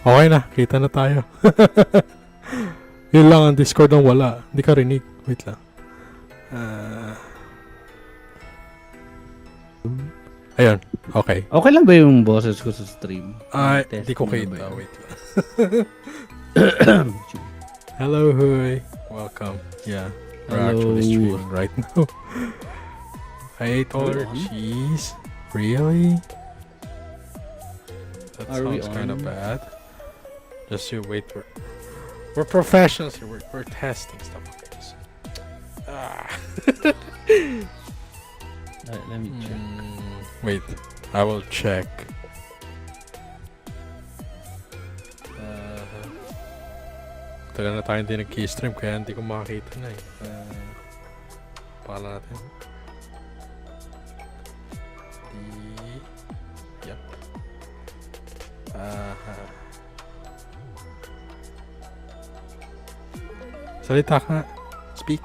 Okay na, kita na tayo. Yun lang ang Discord ang wala. Hindi ka rinig. Wait lang. Ayun, okay. Okay lang ba yung boses ko sa stream? Hindi ko Testing kita. na ba Wait lang. yun? Hello, Huy. Welcome. Yeah, we're actually streaming right now. I ate all your cheese. Really? That Are we sounds kind of on? bad. Just you wait. We're professionals here. We're testing stuff. Let me check. Wait, I will check. Tagal na tayo hindi nag-keystream kaya hindi ko makakita na eh. Pala natin. Yep. Salita ka. Speak.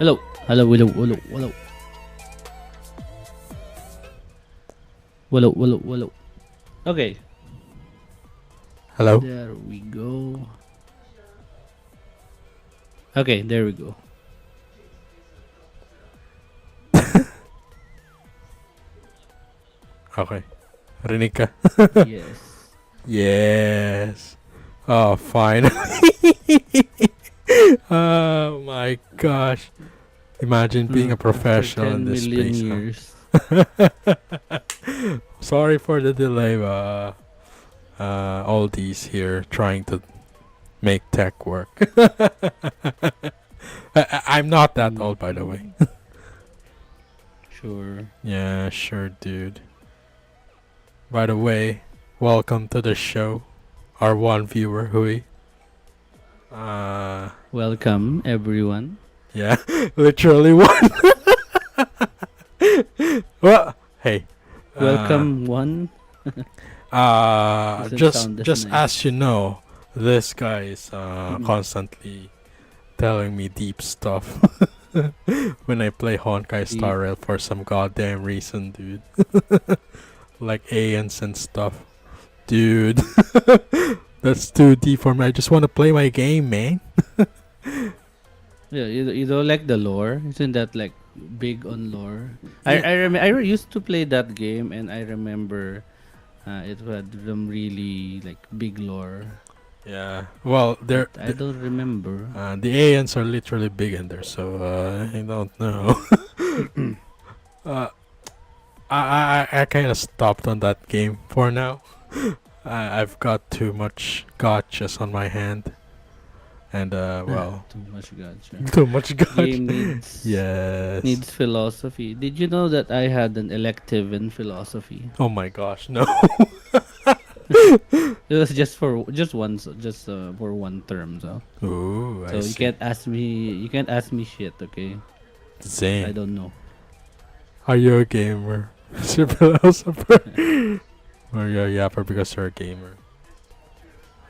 Hello. Okay. Hello? There we go. Okay, there we go. Okay. Rinig ka. Yes. Yes. Oh, fine. Oh my gosh. Imagine being a professional in this space. Years. Sorry for the delay. All these here trying to make tech work. I'm not that old, by the way. Sure. Yeah, sure, dude. By the way, welcome to the show. Our one viewer, Hui. Welcome, everyone. Yeah, literally one. Well, hey. Welcome, one. Doesn't sound Just nice. as you know, this guy is constantly telling me deep stuff when I play Honkai Star Rail for some goddamn reason, dude. Like ANs and stuff. Dude. That's too deep for me. I just want to play my game, man. Yeah, you don't like the lore? Isn't that like big on lore? I used to play that game and I remember it had some really like big lore. Yeah. Well, I don't remember. the ANs are literally big in there, so I don't know. I kind of stopped on that game for now. I've got too much gotchas on my hand, and well, Too much gotcha. too much gotcha. Game needs Yes. philosophy. Did you know that I had an elective in philosophy? Oh my gosh, no. It was just for one term, so. Ooh, I So you see. can't ask me shit, okay? I Same. don't know. Are you a gamer? Is your philosopher? Or you're a yapper because you're a gamer?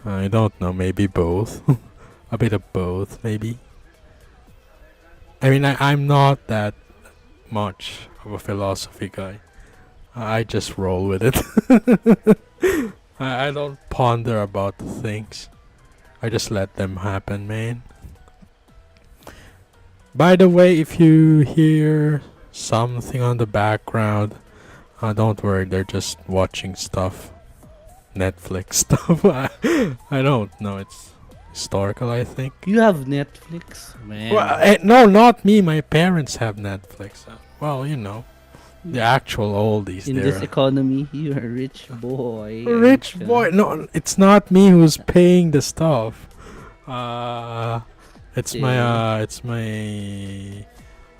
I don't know. Maybe both. A bit of both, maybe. I mean, I'm not that much of a philosophy guy. I just roll with it. I don't ponder about things. I just let them happen, man. By the way, if you hear something on the background, don't worry, they're just watching stuff. Netflix stuff. I don't know, it's historical, I think. You have Netflix, man. Well, no, not me. My parents have Netflix. Well, you know, the actual oldies. In this economy, you're a rich boy. Rich boy. No, it's not me who's paying the stuff. It's my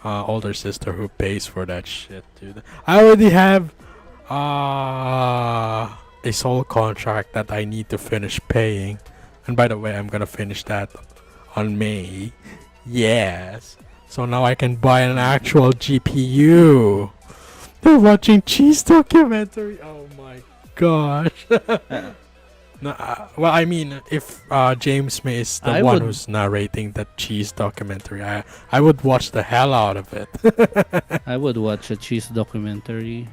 older sister who pays for that shit, dude. I already have a sole contract that I need to finish paying. And by the way, I'm gonna finish that on May. Yes. So now I can buy an actual GPU. They're watching cheese documentary. Oh my gosh. No, well, I mean, if James May is the one who's narrating that cheese documentary, I would watch the hell out of it. I would watch a cheese documentary.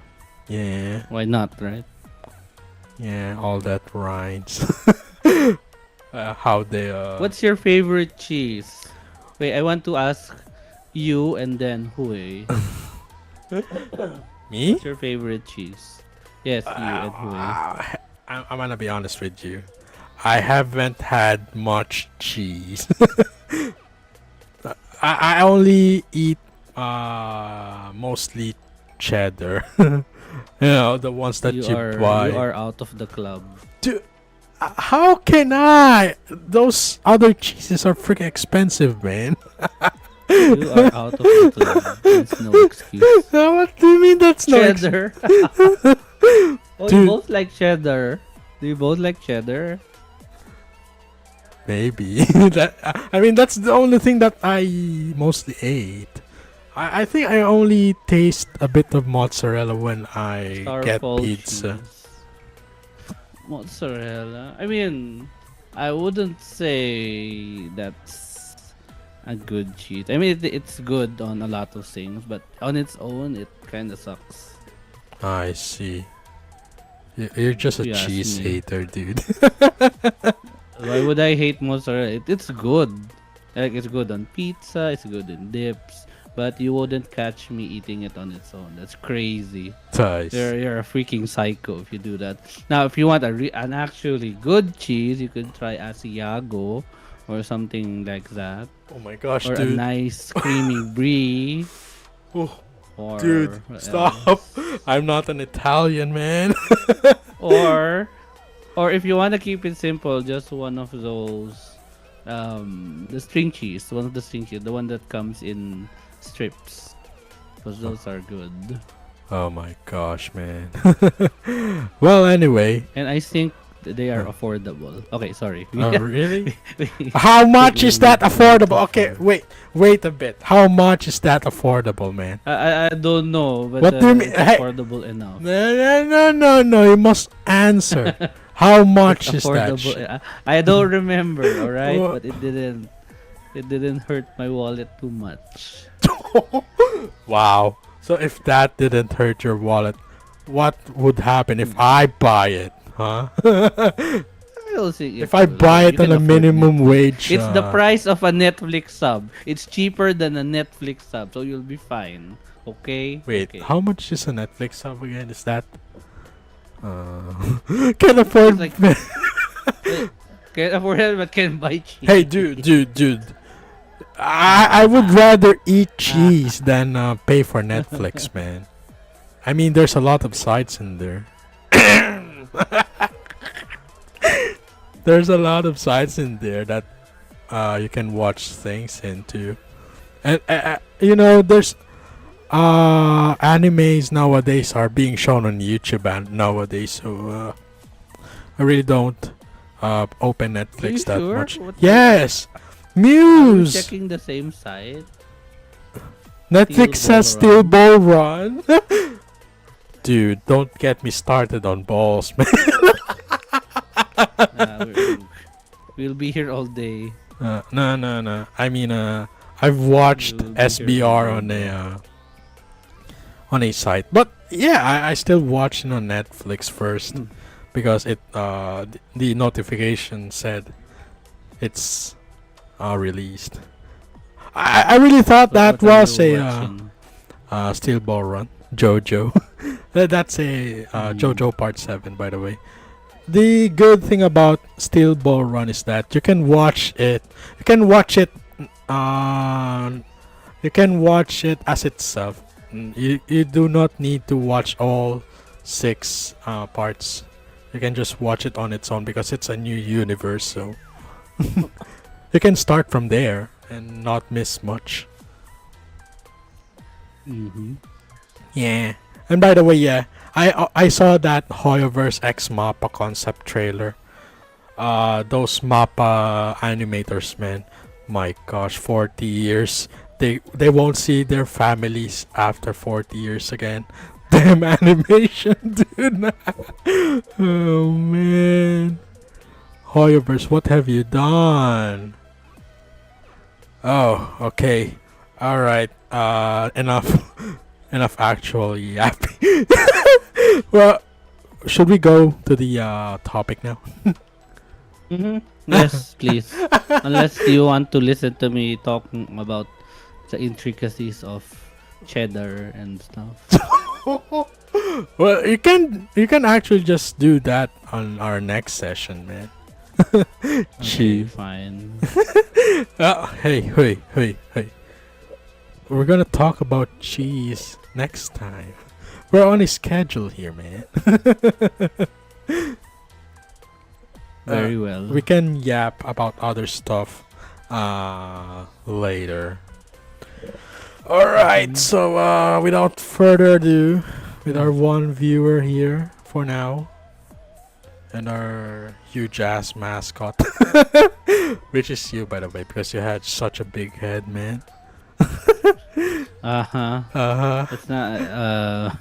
Yeah. Why not, right? Yeah, all that rhymes. How they What's your favorite cheese? Wait, I want to ask you and then Hui. me? What's your favorite cheese? Yes, you and Hui. I'm gonna be honest with you. I haven't had much cheese. I only eat mostly cheddar. The ones that you buy. You are out of the club. Dude, how can I? Those other cheeses are freaking expensive, man. You are out of the club. There's no excuse. What do you mean that's no Cheddar. Oh, you Dude. both like cheddar. Do you both like cheddar? Maybe. I mean, that's the only thing that I mostly ate. I think I only taste a bit of mozzarella when I get Starfall pizza. cheese. Mozzarella. I mean, I wouldn't say that's a good cheese. I mean, it's good on a lot of things, but on its own, it kind of sucks. I see. You're just a If you ask cheese me. hater, dude. Why would I hate mozzarella? It's good. Like, it's good on pizza, it's good in dips, but you wouldn't catch me eating it on its own. That's crazy. Nice. You're a freaking psycho if you do that. Now, if you want an actually good cheese, you could try Asiago or something like that, Oh my gosh, or a dude. nice creamy brie. Oh, Or dude, what stop. else? I'm not an Italian, man. Or if you want to keep it simple, just one of those the string cheese, one of the string cheese, the one that comes in strips, because those are good. Oh my gosh, man. Well, anyway. And I think they are affordable. Okay, sorry. Really? How much is that affordable? Okay, wait a bit. How much is that affordable, man? I don't know, but What do you mean? it's Hey. affordable enough. No. You must answer. How much is that? Affordable. I don't remember, all right, Wha- but it didn't hurt my wallet too much. Wow. So if that didn't hurt your wallet, what would happen if I buy it? Huh? I don't think If I buy you it on can a afford minimum Netflix. wage. It's the price of a Netflix sub. It's cheaper than a Netflix sub, so you'll be fine. Okay? Wait, Okay. how much is a Netflix sub again? Is that? Can afford. It's Can't afford it, but can buy cheese. Hey, dude. I would rather eat cheese than pay for Netflix, man. I mean, there's a lot of sites in there. There's a lot of sites in there that you can watch things into, and there's animes nowadays are being shown on YouTube and nowadays, so I really don't open Netflix that sure? much. What- Yes, Are we Muse. checking the same site? Netflix Steel says Ball Steel Ball Run. Dude, don't get me started on balls, man. We'll be here all day. No. I mean, I've watched You'll be here SBR all on day. a site, but yeah, I still watch it on Netflix first because it the notification said it's released. I really thought that What are was you a watching? Steel Ball Run JoJo. That's a Mm. JoJo Part 7, by the way. The good thing about Steel Ball Run is that you can watch it. You can watch it. You can watch it as itself. You do not need to watch all 6 parts. You can just watch it on its own because it's a new universe. So you can start from there and not miss much. Mm-hmm. Yeah. And by the way, yeah, I saw that Hoyoverse X Mappa concept trailer. Those Mappa animators, man. My gosh, 40 years. They won't see their families after 40 years again. Damn animation, dude. Oh man. Hoyoverse, what have you done? Oh, okay. Alright. Enough. Enough actual yapping. Well, should we go to the topic now? Yes, please. Unless you want to listen to me talking about the intricacies of cheddar and stuff. Well, you can actually just do that on our next session, man. Okay, Cheese. fine. Hey. We're gonna talk about cheese next time. We're on a schedule here, man. Very well. We can yap about other stuff later. Alright, so without further ado, with our one viewer here for now, and our huge ass mascot, which is you, by the way, because you had such a big head, man. Uh-huh. Uh Let's not But-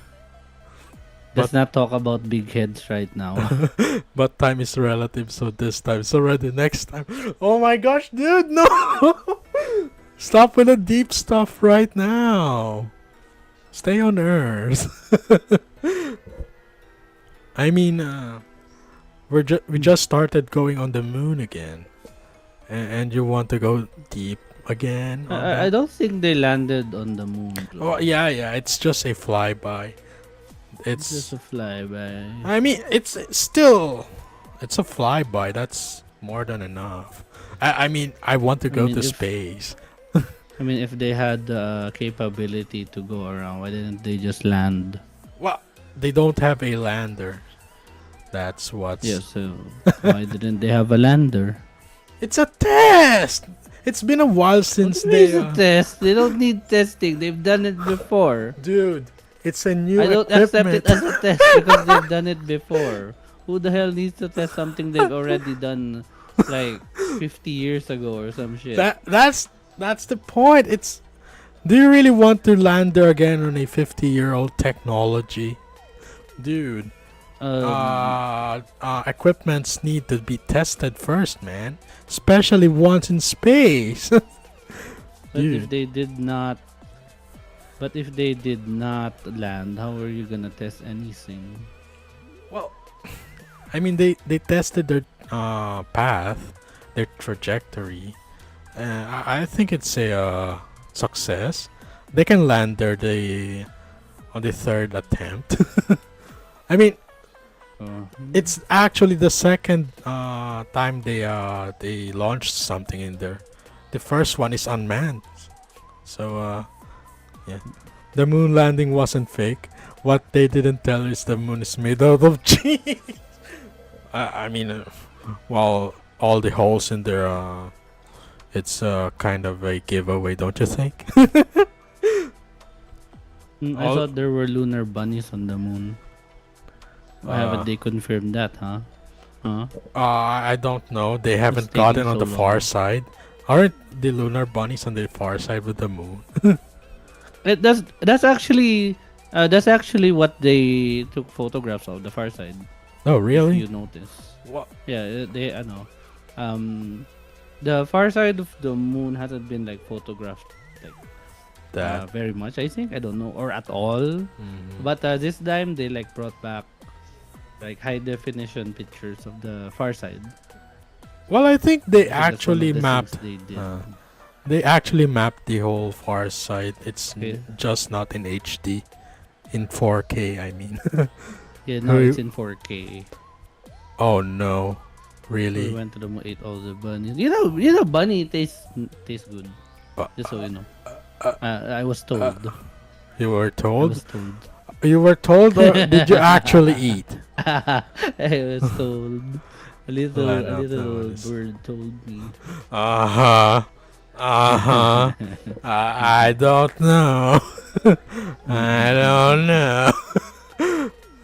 let's not talk about big heads right now. huh. But time is relative, so this time, so ready next time. Oh my gosh, dude, no! Stop with the deep stuff right now. Stay on Earth. I mean, we just started going on the moon again, and you want to go deep again on I that? don't think they landed on the moon. Oh yeah, it's just a flyby. It's It's just a flyby. I mean, it's still it's a flyby. That's more than enough. I mean, I want to I go mean, to if- space. I mean, if they had the capability to go around, why didn't they just land? Well, they don't have a lander. That's what's. Yeah, so why didn't they have a lander? It's a test. It's been a while since What they. is a test? They don't need testing. They've done it before. Dude, it's a new I don't accept equipment. it as a test because they've done it before. Who the hell needs to test something they've already done like 50 years ago or some shit? That's the point. It's. Do you really want to land there again on a 50-year-old technology, dude? Equipments need to be tested first, man. Especially once in space. But dude. if they did not, land, how are you gonna test anything? Well, I mean, they tested their path, their trajectory. I think it's a success. They can land there on the third attempt. I mean, it's actually the second time they launched something in there. The first one is unmanned. So yeah. The moon landing wasn't fake. What they didn't tell is the moon is made out of cheese. I mean, while all the holes in there, it's kind of a giveaway, don't you think? I all- thought there were lunar bunnies on the moon. Why haven't they confirmed that, huh? Huh? I don't know. They haven't taking gotten on so the far long? side. Aren't the lunar bunnies on the far side with the moon? That's actually what they took photographs of, the far side. Oh, If really? you notice. What? Yeah, they I know. The far side of the moon hasn't been like photographed like That. very much, I think. I don't know, or at all. Mhm. But this time they like brought back like high definition pictures of the far side. Well, I think they So that's one of actually the mapped. things they did. They actually mapped the whole far side. It's Okay. just not in HD, in 4K. I mean. Yeah, now Hey. it's in 4K. Oh no, We really? went to the moon, ate all the bunnies. You know, bunny tastes good. Uh, Just so you know. I was told. You were I told? was told. You were told, or did you actually eat? I was told. A little Land of Notice. bird told me. Uh huh. Uh huh. I don't know. I don't know.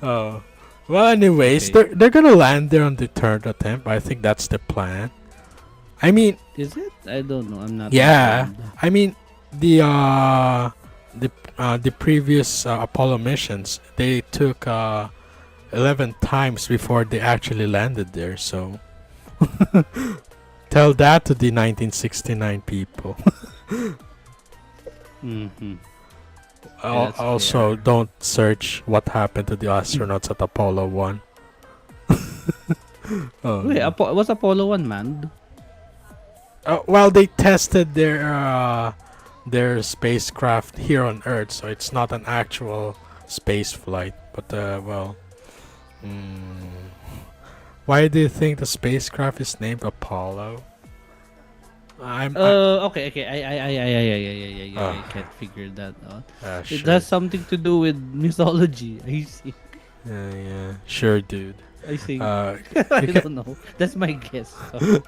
Oh. Well, anyways, Okay. they're gonna land there on the third attempt. I think that's the plan. I mean, Is it? I don't know. I'm not. Yeah. informed. I mean, the previous Apollo missions, they took 11 times before they actually landed there. So tell that to the 1969 people. Mhm. Al- that's also, don't search what happened to the astronauts at Apollo 1. Oh, Wait, no. was Apollo 1 manned? Well, they tested their spacecraft here on Earth, so it's not an actual space flight. But well, mm, why do you think the spacecraft is named Apollo? I Okay, okay. I can't figure that out. It sure. has something to do with mythology. I see. Yeah, sure, dude. I think. Uh, I you can, don't know. That's my guess. So,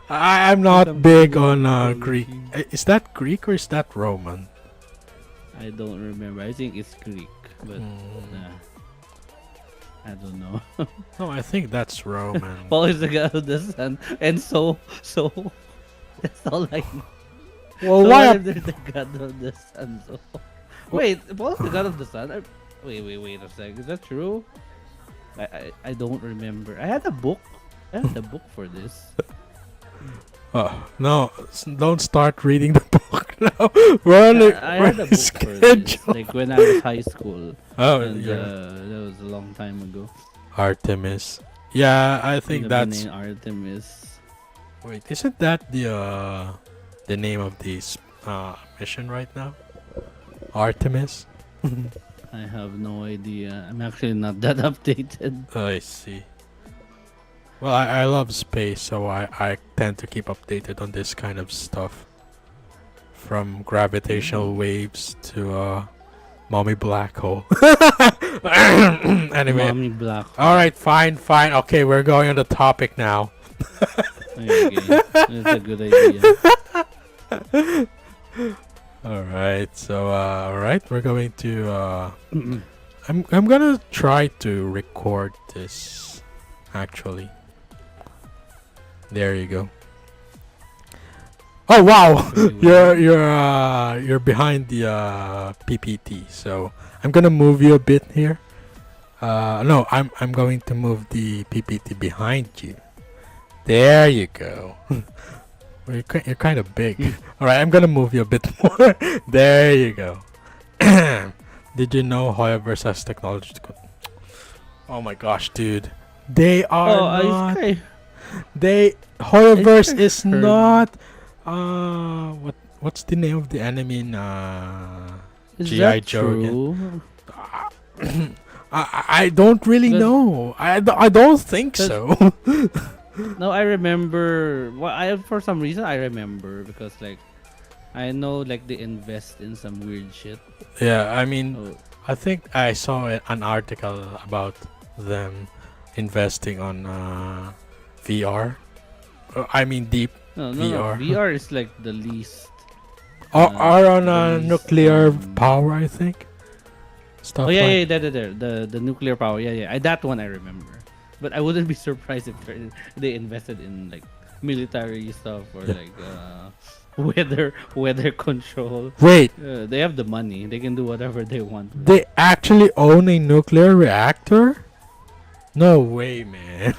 I'm there's not something to big do with on Greek. mythology. Is that Greek or is that Roman? I don't remember. I think it's Greek, but Mm. I don't know. No, I think that's Roman. Paul is the god of the sun, and so that's all I know. Well, So why? what if they're the god of the sun? So wait, Paul's the god of the sun? Wait a sec. Is that true? I don't remember. I had a book. I had a book for this. No, don't start reading the book now. We're on I we're had a on book for this, schedule. like when I was high school, Oh, and yeah. that was a long time ago. Artemis. Yeah, I think The that's. name Artemis. Wait, isn't that the name of this mission right now? Artemis. I have no idea. I'm actually not that updated. I see. Well, I love space, so I tend to keep updated on this kind of stuff. From gravitational waves to mommy black hole. Anyway, Mommy Black. all right, fine. Okay, we're going on the topic now. Okay, that's a good idea. All right, so all right, we're going to. I'm gonna try to record this. Actually, there you go. Oh wow, you're behind the PPT. So I'm gonna move you a bit here. No, I'm going to move the PPT behind you. There you go. Well, you're kind of big. All right, I'm gonna move you a bit more. There you go. Did you know Highguard has technology to Oh my gosh, dude. They are not. Hoyoverse is heard. not. What's the name of the enemy in Is GI that Joe again? true? I don't really Does- know. I don't think does- so. No, I remember. Well, for some reason I remember because like I know like they invest in some weird shit. Yeah, I mean, Oh, I think I saw an article about them investing on VR. I mean, deep no, no, VR. no. VR is like the least. Are on the least, nuclear power, I think. Stuff Oh yeah, like yeah, the nuclear power. Yeah, yeah. That one I remember. But I wouldn't be surprised if they invested in like military stuff or Yeah. like weather control. Wait, They have the money. They can do whatever they want. with they actually own a nuclear reactor? No way, man.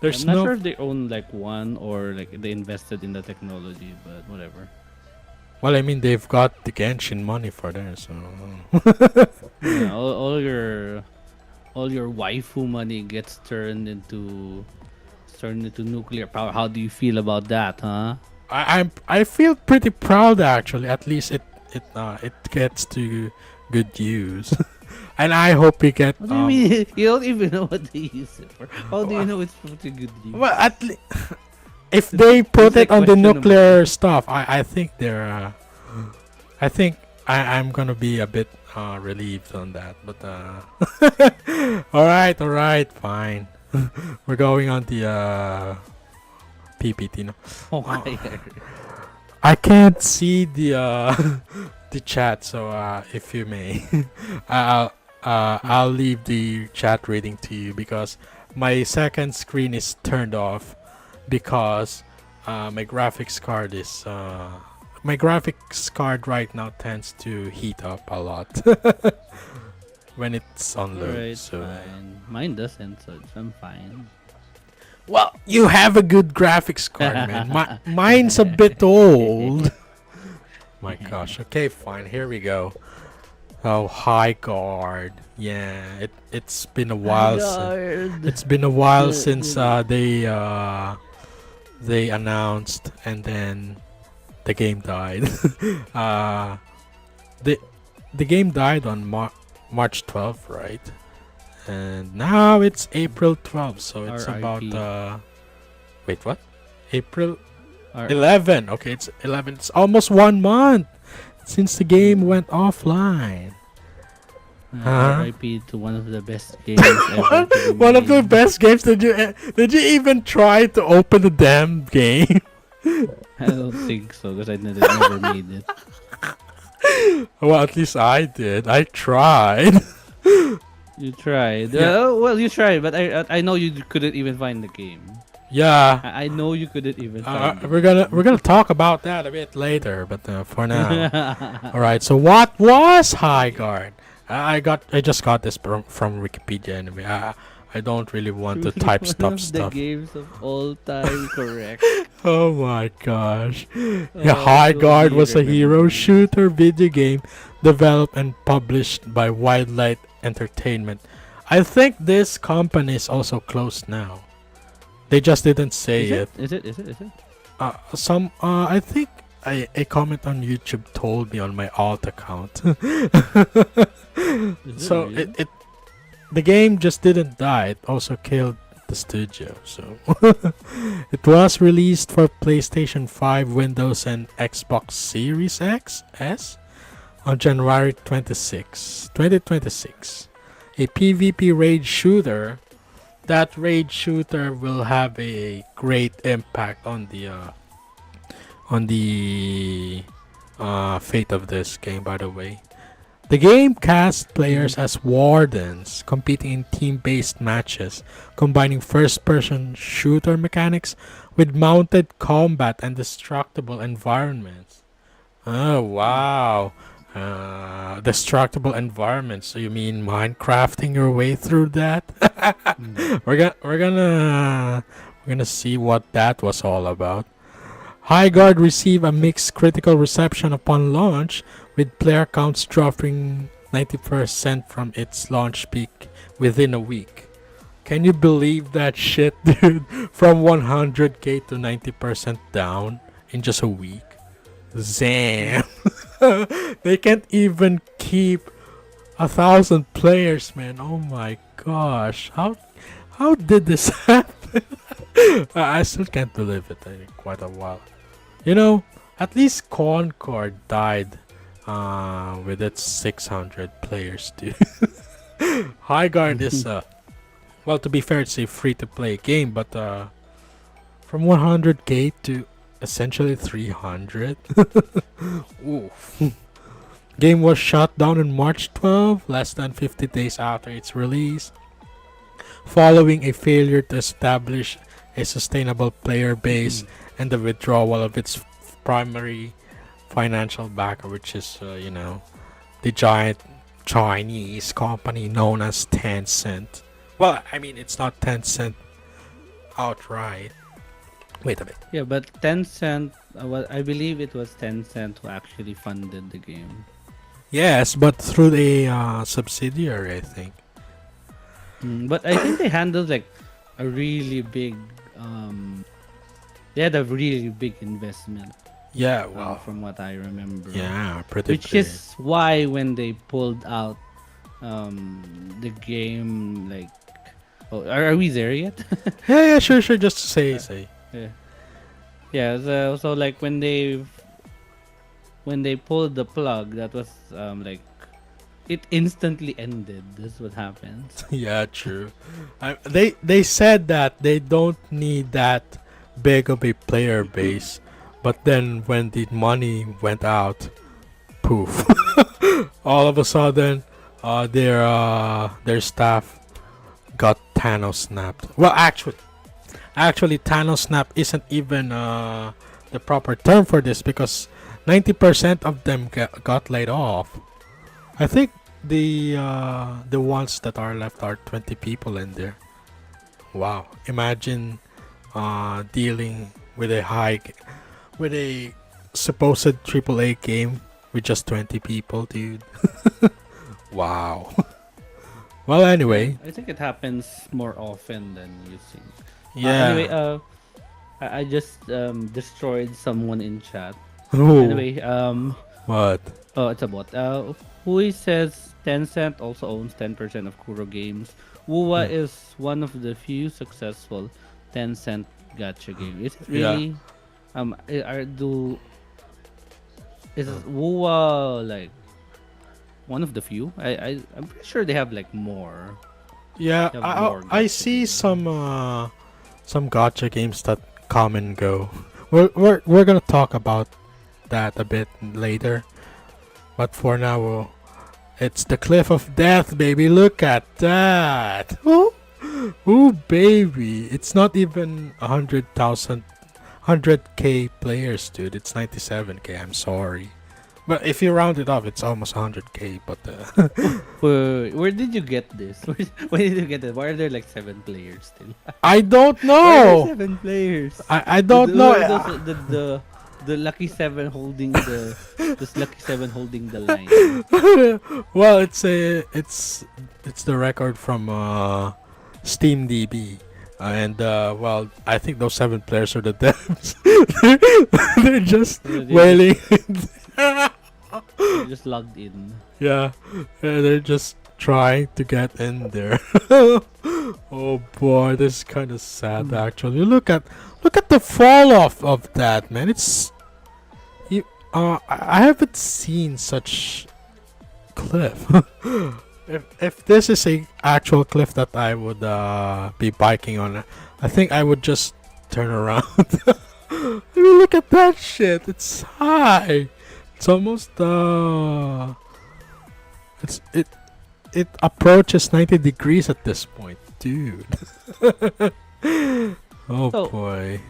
There's I'm not no. sure if they own like one or like they invested in the technology, but whatever. Well, I mean, they've got the Genshin money for that, so. Yeah, all your waifu money gets turned into nuclear power. How do you feel about that, huh? I feel pretty proud actually. At least it gets to good use, and I hope we get. What do you mean? You don't even know what they use it for. How do you know it's put to good use? Well, at least if they put It's it like on the questionable. nuclear stuff, I think they're. I think I'm gonna be a bit relieved on that, but all right, fine. We're going on the PPT now. Okay. I can't see the the chat, so if you may, I'll leave the chat reading to you because my second screen is turned off because my graphics card is my graphics card right now tends to heat up a lot when it's on load. Alright, So fine. Mine doesn't, so I'm fine. well, you have a good graphics card, man. Mine's a bit old. My gosh. Okay, fine. Here we go. Oh, Highguard. Yeah, it's been a while since Highguard. it's been a while The, since they announced, and then the game died. uh, the the game died on March 12th, right? And now it's April 12th, so it's about R.I.P. wait, what? April R- 11. Okay, it's 11. It's almost 1 month since the game went offline. Huh? R.I.P. to one of the best games ever to be One of the made. best games. Did you even try to open the damn game? I don't think so because I never made it. Well, at least I did. I tried. You tried. Yeah. Well, you tried, but I know you couldn't even find the game. Yeah. I know you couldn't even find the We're gonna talk about that a bit later, but for now. All right. So what was Highguard? I just got this from Wikipedia anyway. I don't really want to type One of the stuff. games of all time, correct. Oh my gosh. Yeah, Oh, Highguard totally was a hero remember. shooter video game developed and published by Wildlight Entertainment. I think this company is also closed now. They just didn't say it. Is it? Is it? I think a comment on YouTube told me on my alt account. Is So it really? the game just didn't die. It also killed the studio. So it was released for PlayStation 5, Windows, and Xbox Series X S on January 26, 2026. A PvP raid shooter. That raid shooter will have a great impact on the fate of this game. By the way, the game casts players as wardens, competing in team-based matches, combining first-person shooter mechanics with mounted combat and destructible environments. Oh wow! Destructible environments. So you mean Minecrafting your way through that? Mm. We're gonna see what that was all about. Highguard received a mixed critical reception upon launch, with player counts dropping 90% from its launch peak within a week. Can you believe that shit, dude? From 100k to 90% down in just a week. Zam. They can't even keep 1,000 players, man. Oh my gosh. How did this happen? I still can't believe it. Quite a while. You know, at least Concord died with its 600 players, dude. Highguard is well, to be fair, it's a free-to-play game, but from 100k to essentially 300. Oof. Game was shut down on March 12, less than 50 days after its release, following a failure to establish a sustainable player base and the withdrawal of its primary financial backer, which is, the giant Chinese company known as Tencent. Well, I mean, it's not Tencent outright. Wait a bit. Yeah, but Tencent. Well, I believe it was Tencent who actually funded the game. Yes, but through a subsidiary, I think. But I think they handled like a really big. They had a really big investment. Yeah, well, From what I remember. yeah, pretty Which big. is why when they pulled out the game, like, oh, are we there yet? Yeah, sure, just say. Yeah. Yeah. So like when they pulled the plug, that was like it instantly ended. That's what happens. Yeah, true. They said that they don't need that big of a player base, but then when the money went out, poof! All of a sudden, their staff got Thanos snapped. Well, actually, Thanos snap isn't even the proper term for this, because 90% of them got laid off. I think the ones that are left are 20 people in there. Wow! Imagine dealing with with a supposed AAA game with just 20 people, dude. Wow. Well, anyway, I think it happens more often than you think. Anyway, yeah. I just destroyed someone in chat. Oh, Anyway, what? oh, it's a bot. Hui says Tencent also owns 10% of Kuro Games. Wuwa Hmm. is one of the few successful Tencent gacha game. Is it Yeah. really? Is Wuwa like one of the few? I'm pretty sure they have like more. Yeah, They have I more I gacha see games. some gotcha games that come and go. We're gonna talk about that a bit later, but for now, it's the cliff of death, baby. Look at that! Ooh, ooh, baby! It's not even 100K players, dude. It's 97K. I'm sorry, but if you round it off, it's almost 100K. But Where did you get this? Where did you get it? Why are there like 7 players still? I don't Why are there know. 7 players? I don't Who know. are those? The lucky seven holding the this lucky seven holding the line. Well, it's the record from Steam DB, and well, I think those 7 players are the devs. They're just So wailing. they just logged in. Yeah, they're just trying to get in there. Oh boy, this is kind of sad actually. Look at the fall off of that, man. It's you. I haven't seen such cliff. If this is a actual cliff that I would be biking on, I think I would just turn around. I mean, look at that shit. It's high. It's almost it it approaches 90 degrees at this point, dude. Oh So boy.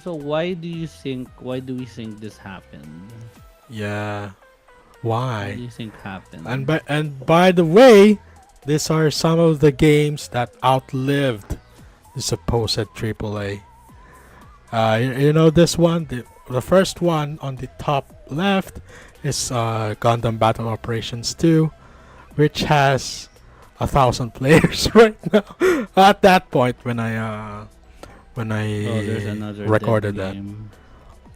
so why do we think this happened? Yeah. Why do Why? you think happened? And by the way, these are some of the games that outlived the supposed AAA. You know this one, the first one on the top left is Gundam Battle Operations 2, which has 1,000 players right now. At that point, when Oh, there's I another recorded dead that, game.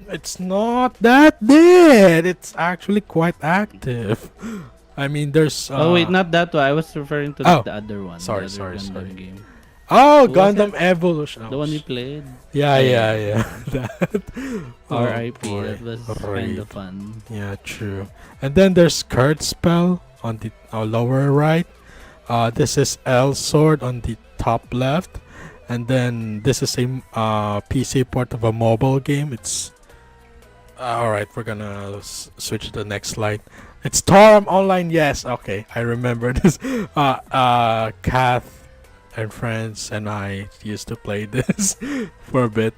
it's not that dead. It's actually quite active. I mean, there's Oh wait, not that one. I was referring to oh, the other one, the sorry, other sorry, Gundam sorry. game. Oh, Who was Gundam it? Evolution. The Oh, one we played. yeah, Yeah, yeah, yeah, yeah. yeah. That. Oh R.I.P. boy. That was kind Raid. of fun. Yeah, true. And then there's Curd Spell on the lower right. This is L Sword on the top left. And then this is a PC port of a mobile game. It's alright, we're gonna switch to the next slide. It's Toram Online, yes, okay, I remember this. Kath and friends and I used to play this for a bit.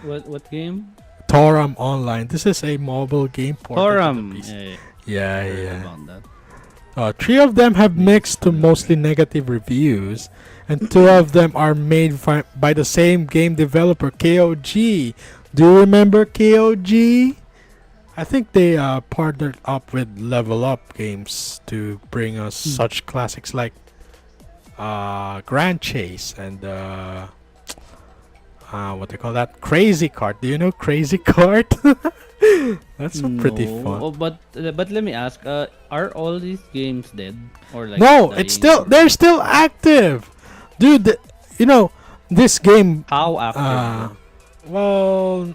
What game? Toram Online. This is a mobile game ported to the Forum. PC. Yeah, Yeah, I heard yeah. about that. 3 of them have mixed to mostly negative reviews, and 2 of them are made by the same game developer, KOG. Do you remember KOG? I think they partnered up with Level Up Games to bring us such classics like Grand Chase and what they call that? Crazy Kart. Do you know Crazy Kart? That's pretty No. fun. Oh, but let me ask. Are all these games dead or like No, dying? it's still they're still active, dude. You know this game. How after? Well,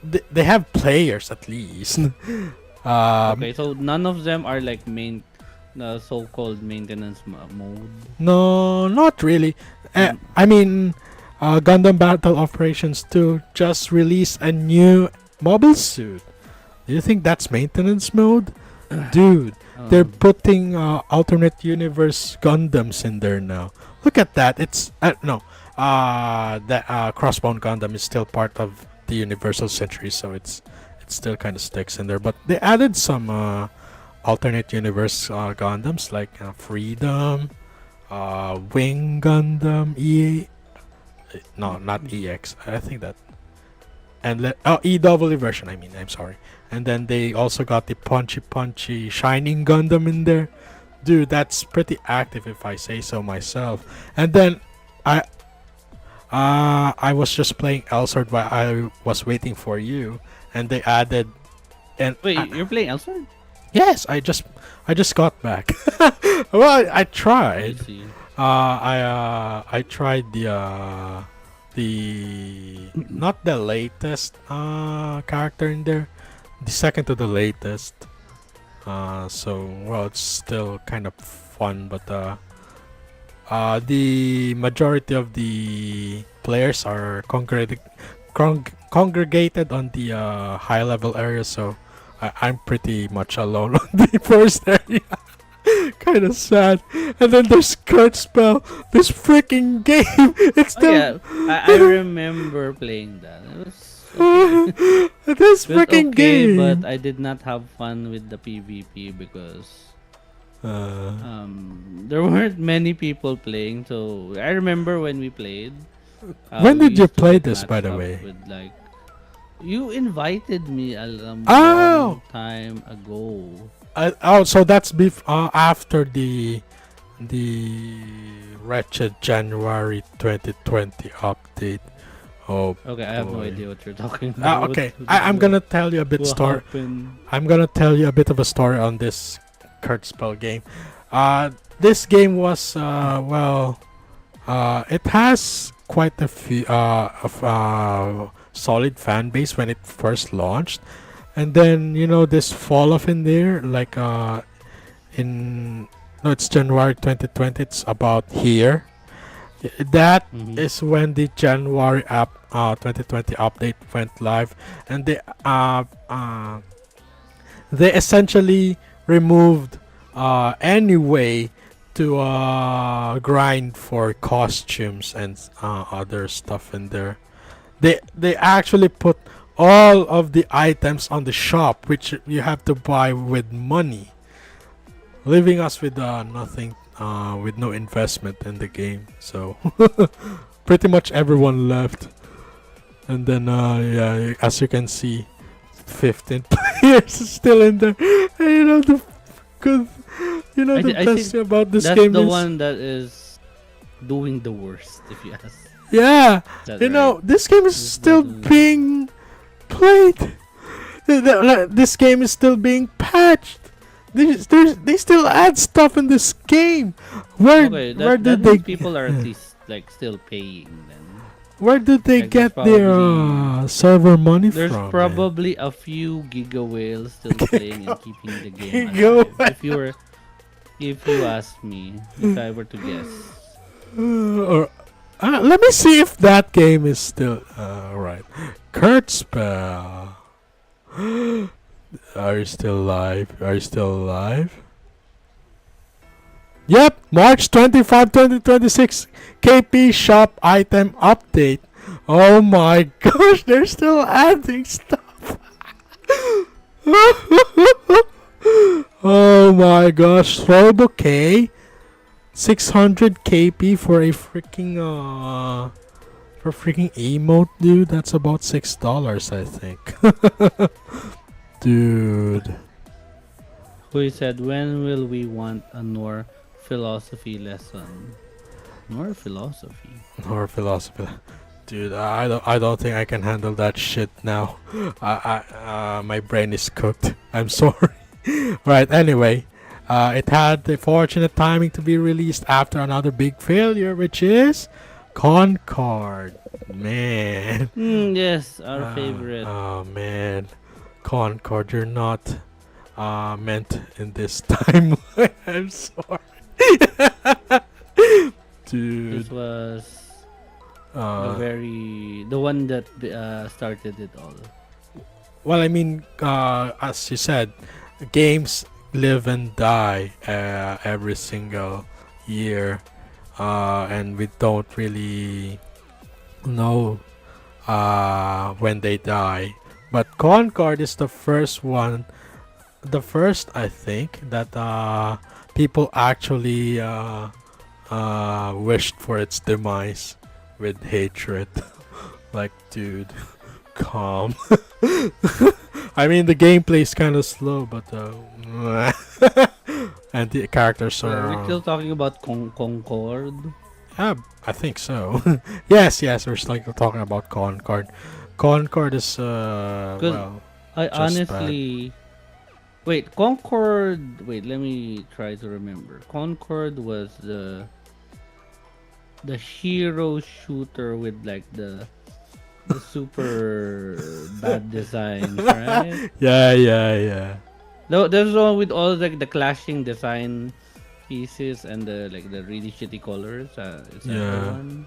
they have players at least. Okay, so none of them are like the so-called maintenance mode. No, not really. Mm. I mean, Gundam Battle Operations 2 just released a new mobile suit. Do you think that's maintenance mode? Dude, they're putting alternate universe Gundams in there now. Look at that. It's no. The Crossbone Gundam is still part of the Universal Century, so it still kind of sticks in there. But they added some alternate universe Gundams like Freedom, Wing Gundam, no, not EX. I think that. And EW version. I mean, I'm sorry. and then they also got the punchy Shining Gundam in there. Dude, that's pretty active if I say so myself. And then I I was just playing Elsword while I was waiting for you, and they added and Wait, you're playing Elsewhere? yes, I just got back. Well, I I tried. see. I tried the not the latest character in there, the second to the latest. So well, it's still kind of fun, but the majority of the players are congregated on the high level area, so I'm pretty much alone on the first area. Kind of sad. And then there's Kurt Spell. This freaking game. It's Oh still yeah, I remember playing that. It was okay. this It was freaking okay, game. but I did not have fun with the PvP because Uh, there weren't many people playing. So I remember when we played. when We did you used to play get this, by matched the up way? with like you invited me a Oh! long time ago. Oh, so that's after the wretched January 2020 update. Oh, Okay, I have no boy. idea what you're talking about. Okay, I'm gonna tell you a bit What story. happened? I'm gonna tell you a bit of a story on this Kurt Spell game. This game was it has quite a few solid fan base when it first launched, and then this fall off in there, like in no, it's January 2020. It's about here. That Mhm. is when the January 2020 update went live, and they essentially removed any way to grind for costumes and other stuff in there. They actually put all of the items on the shop, which you have to buy with money, leaving us with nothing, with no investment in the game. So pretty much everyone left, and then yeah, as you can see, 15 players is still in there. And the good, the I best think thing about this That's game the is one that is doing the worst, if you ask. yeah, Is that right? this game is This still one- being played. This game is still being patched. They still add stuff in this game. Where Okay, where that did they means people are at least like still paying then. where did they Like, there's get their probably- server money There's from? man? probably a few giga whales still playing and keeping the game Giga alive. If you ask me, if I were to guess. Or let me see if that game is still right. Kurt Spell. Are you still alive? Are you still alive? Yep, March 25, 2026. KP shop item update. Oh my gosh, they're still adding stuff. Oh my gosh, throw bouquet. 600 KP for a freaking emote, dude. That's about $6, I think. Dude. Who said, when will we want a Nor philosophy lesson? Nor philosophy? Or philosophy. Dude, I don't think I can handle that shit now. My brain is cooked. I'm sorry. Right, anyway. It had the fortunate timing to be released after another big failure, which is Concord. Man. Yes, our favorite. Oh man. Concord, you're not meant in this timeline. I'm sorry. This Dude. was the one that started it all. Well, I mean, as you said, games live and die every single year, and we don't really know when they die. But Concord is the first one, I think, that people actually wished for its demise with hatred. Like, dude, calm. I mean, the gameplay is kind of slow, but and the characters Are we are. still talking about Concord? Yeah, I think so. Yes, yes, we're still talking about Concord. Concord is Because well, I just bad. honestly wait Concord. Wait, let me try to remember. Concord was the hero shooter with like the super bad designs, right? Yeah, yeah, yeah, No, there's one with all like the clashing design pieces and the like the really shitty colors. Is that the yeah. one?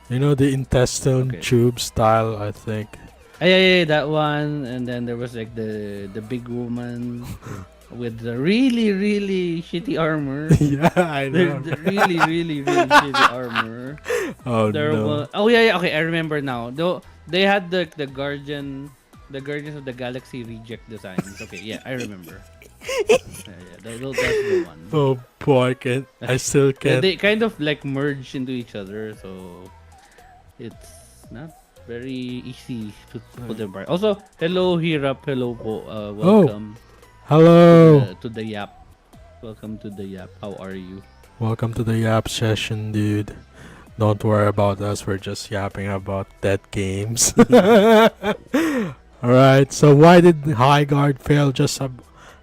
You know the intestine Okay. tube style, I think. Yeah, that one. And then there was like the big woman with the really really shitty armor. Yeah, I know. The really really really shitty armor. Oh There no. was yeah. Okay, I remember now. Though they had the Guardians of the Galaxy reject designs. Okay, yeah, I remember. Yeah. That's the one. Oh boy, I still can't. They kind of like merge into each other, so it's not very easy to put them apart. Also, hello Hirap, hello po. Oh, Welcome hello. to the Yap. Welcome to the Yap. How are you? Welcome to the Yap session, dude. Don't worry about us. We're just yapping about dead games. Alright, so why did Highguard fail just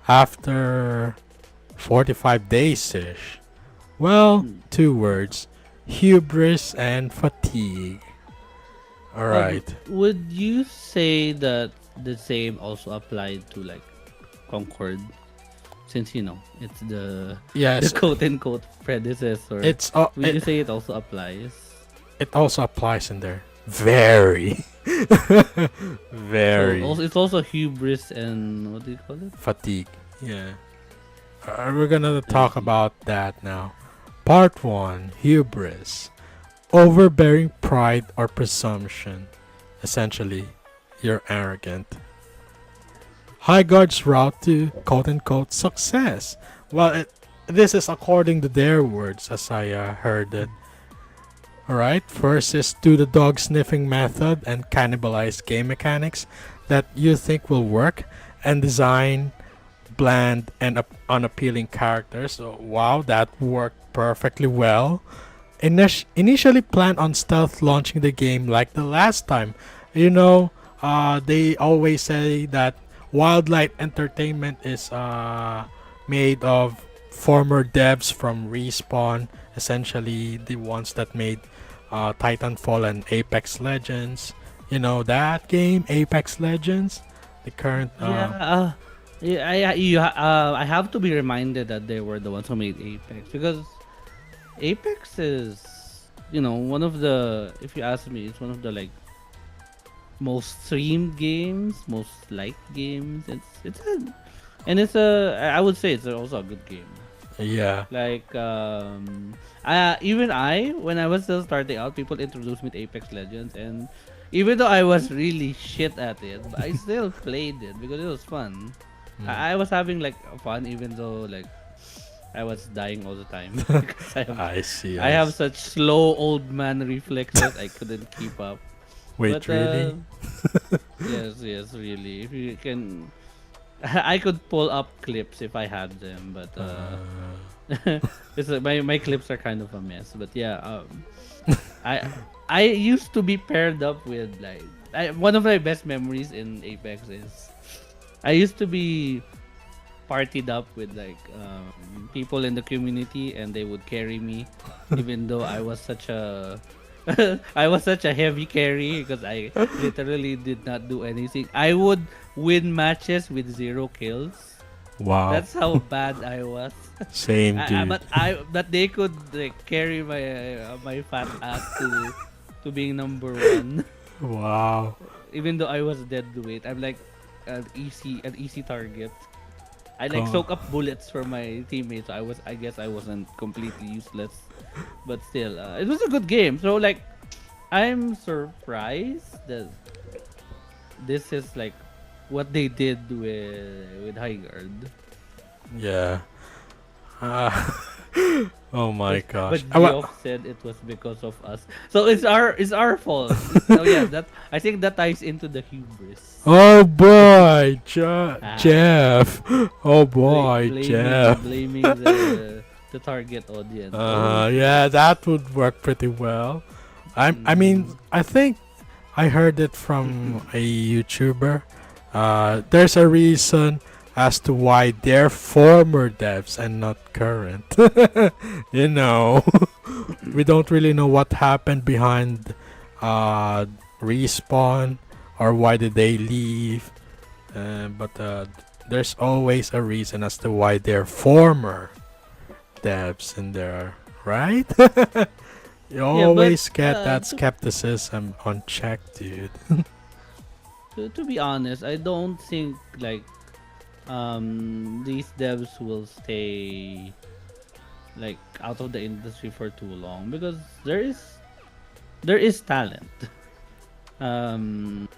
after 45 days ish? Well, Hmm. two words: hubris and fatigue. Alright. Would you say that the same also applied to like Concord? Since it's the Yes, quote unquote predecessor. it's Would you say it also applies? it also applies in there. Very. So Very. also it's also hubris and what do you call it? Fatigue. Yeah. We're gonna talk Fatigue. about that now. Part 1: Hubris. Overbearing pride or presumption. Essentially, you're arrogant. Highguard's route to quote unquote success. Well, this is according to their words, as I heard it. Alright, first is do the dog sniffing method and cannibalize game mechanics that you think will work, and design bland and unappealing characters. So, wow, that worked perfectly well. Initially planned on stealth launching the game like the last time. You know, they always say that Wildlight Entertainment is made of former devs from Respawn, essentially the ones that made Titanfall and Apex Legends. You know that game, Apex Legends, the current. Yeah, yeah, I have to be reminded that they were the ones who made Apex because Apex is, one of the, if you ask me, it's one of the like most streamed games, most liked games. I would say it's also a good game. Yeah. Like even when I was still starting out, people introduced me to Apex Legends, and even though I was really shit at it, but I still played it because it was fun. Mm. I was having like fun even though like I was dying all the time because I see. I have such slow old man reflexes I couldn't keep up. Wait, But really? yes, really. If you can, I could pull up clips if I had them, but it's like my clips are kind of a mess. But yeah, I I used to be paired up with like one of my best memories in Apex is I used to be partied up with like people in the community, and they would carry me even though I was such a I was such a heavy carry because I literally did not do anything. I would win matches with 0 kills. Wow. That's how bad I was. Same, dude. But they could like carry my fat ass to being number 1 Wow. even though I was dead to it. I'm like an easy target. I like Oh. soak up bullets for my teammates. I guess I wasn't completely useless, but still, it was a good game. So like, I'm surprised that this is like what they did with Highguard. Yeah. Uh, Oh my But gosh. Geoff said it was because of us. So it's our fault. So yeah, that I think that ties into the hubris. Oh boy, Ah, Jeff. Oh boy, Jeff. blaming the target audience. Yeah, Okay. that would work pretty well. I mean, Mm, I think I heard it from a YouTuber. There's a reason as to why they're former devs and not current. You know, we don't really know what happened behind uh, respawn or why did they leave. But there's always a reason as to why they're former devs in there, right? You yeah, but always get that skepticism on check, dude. to be honest, I don't think like these devs will stay like out of the industry for too long because there is talent. Um,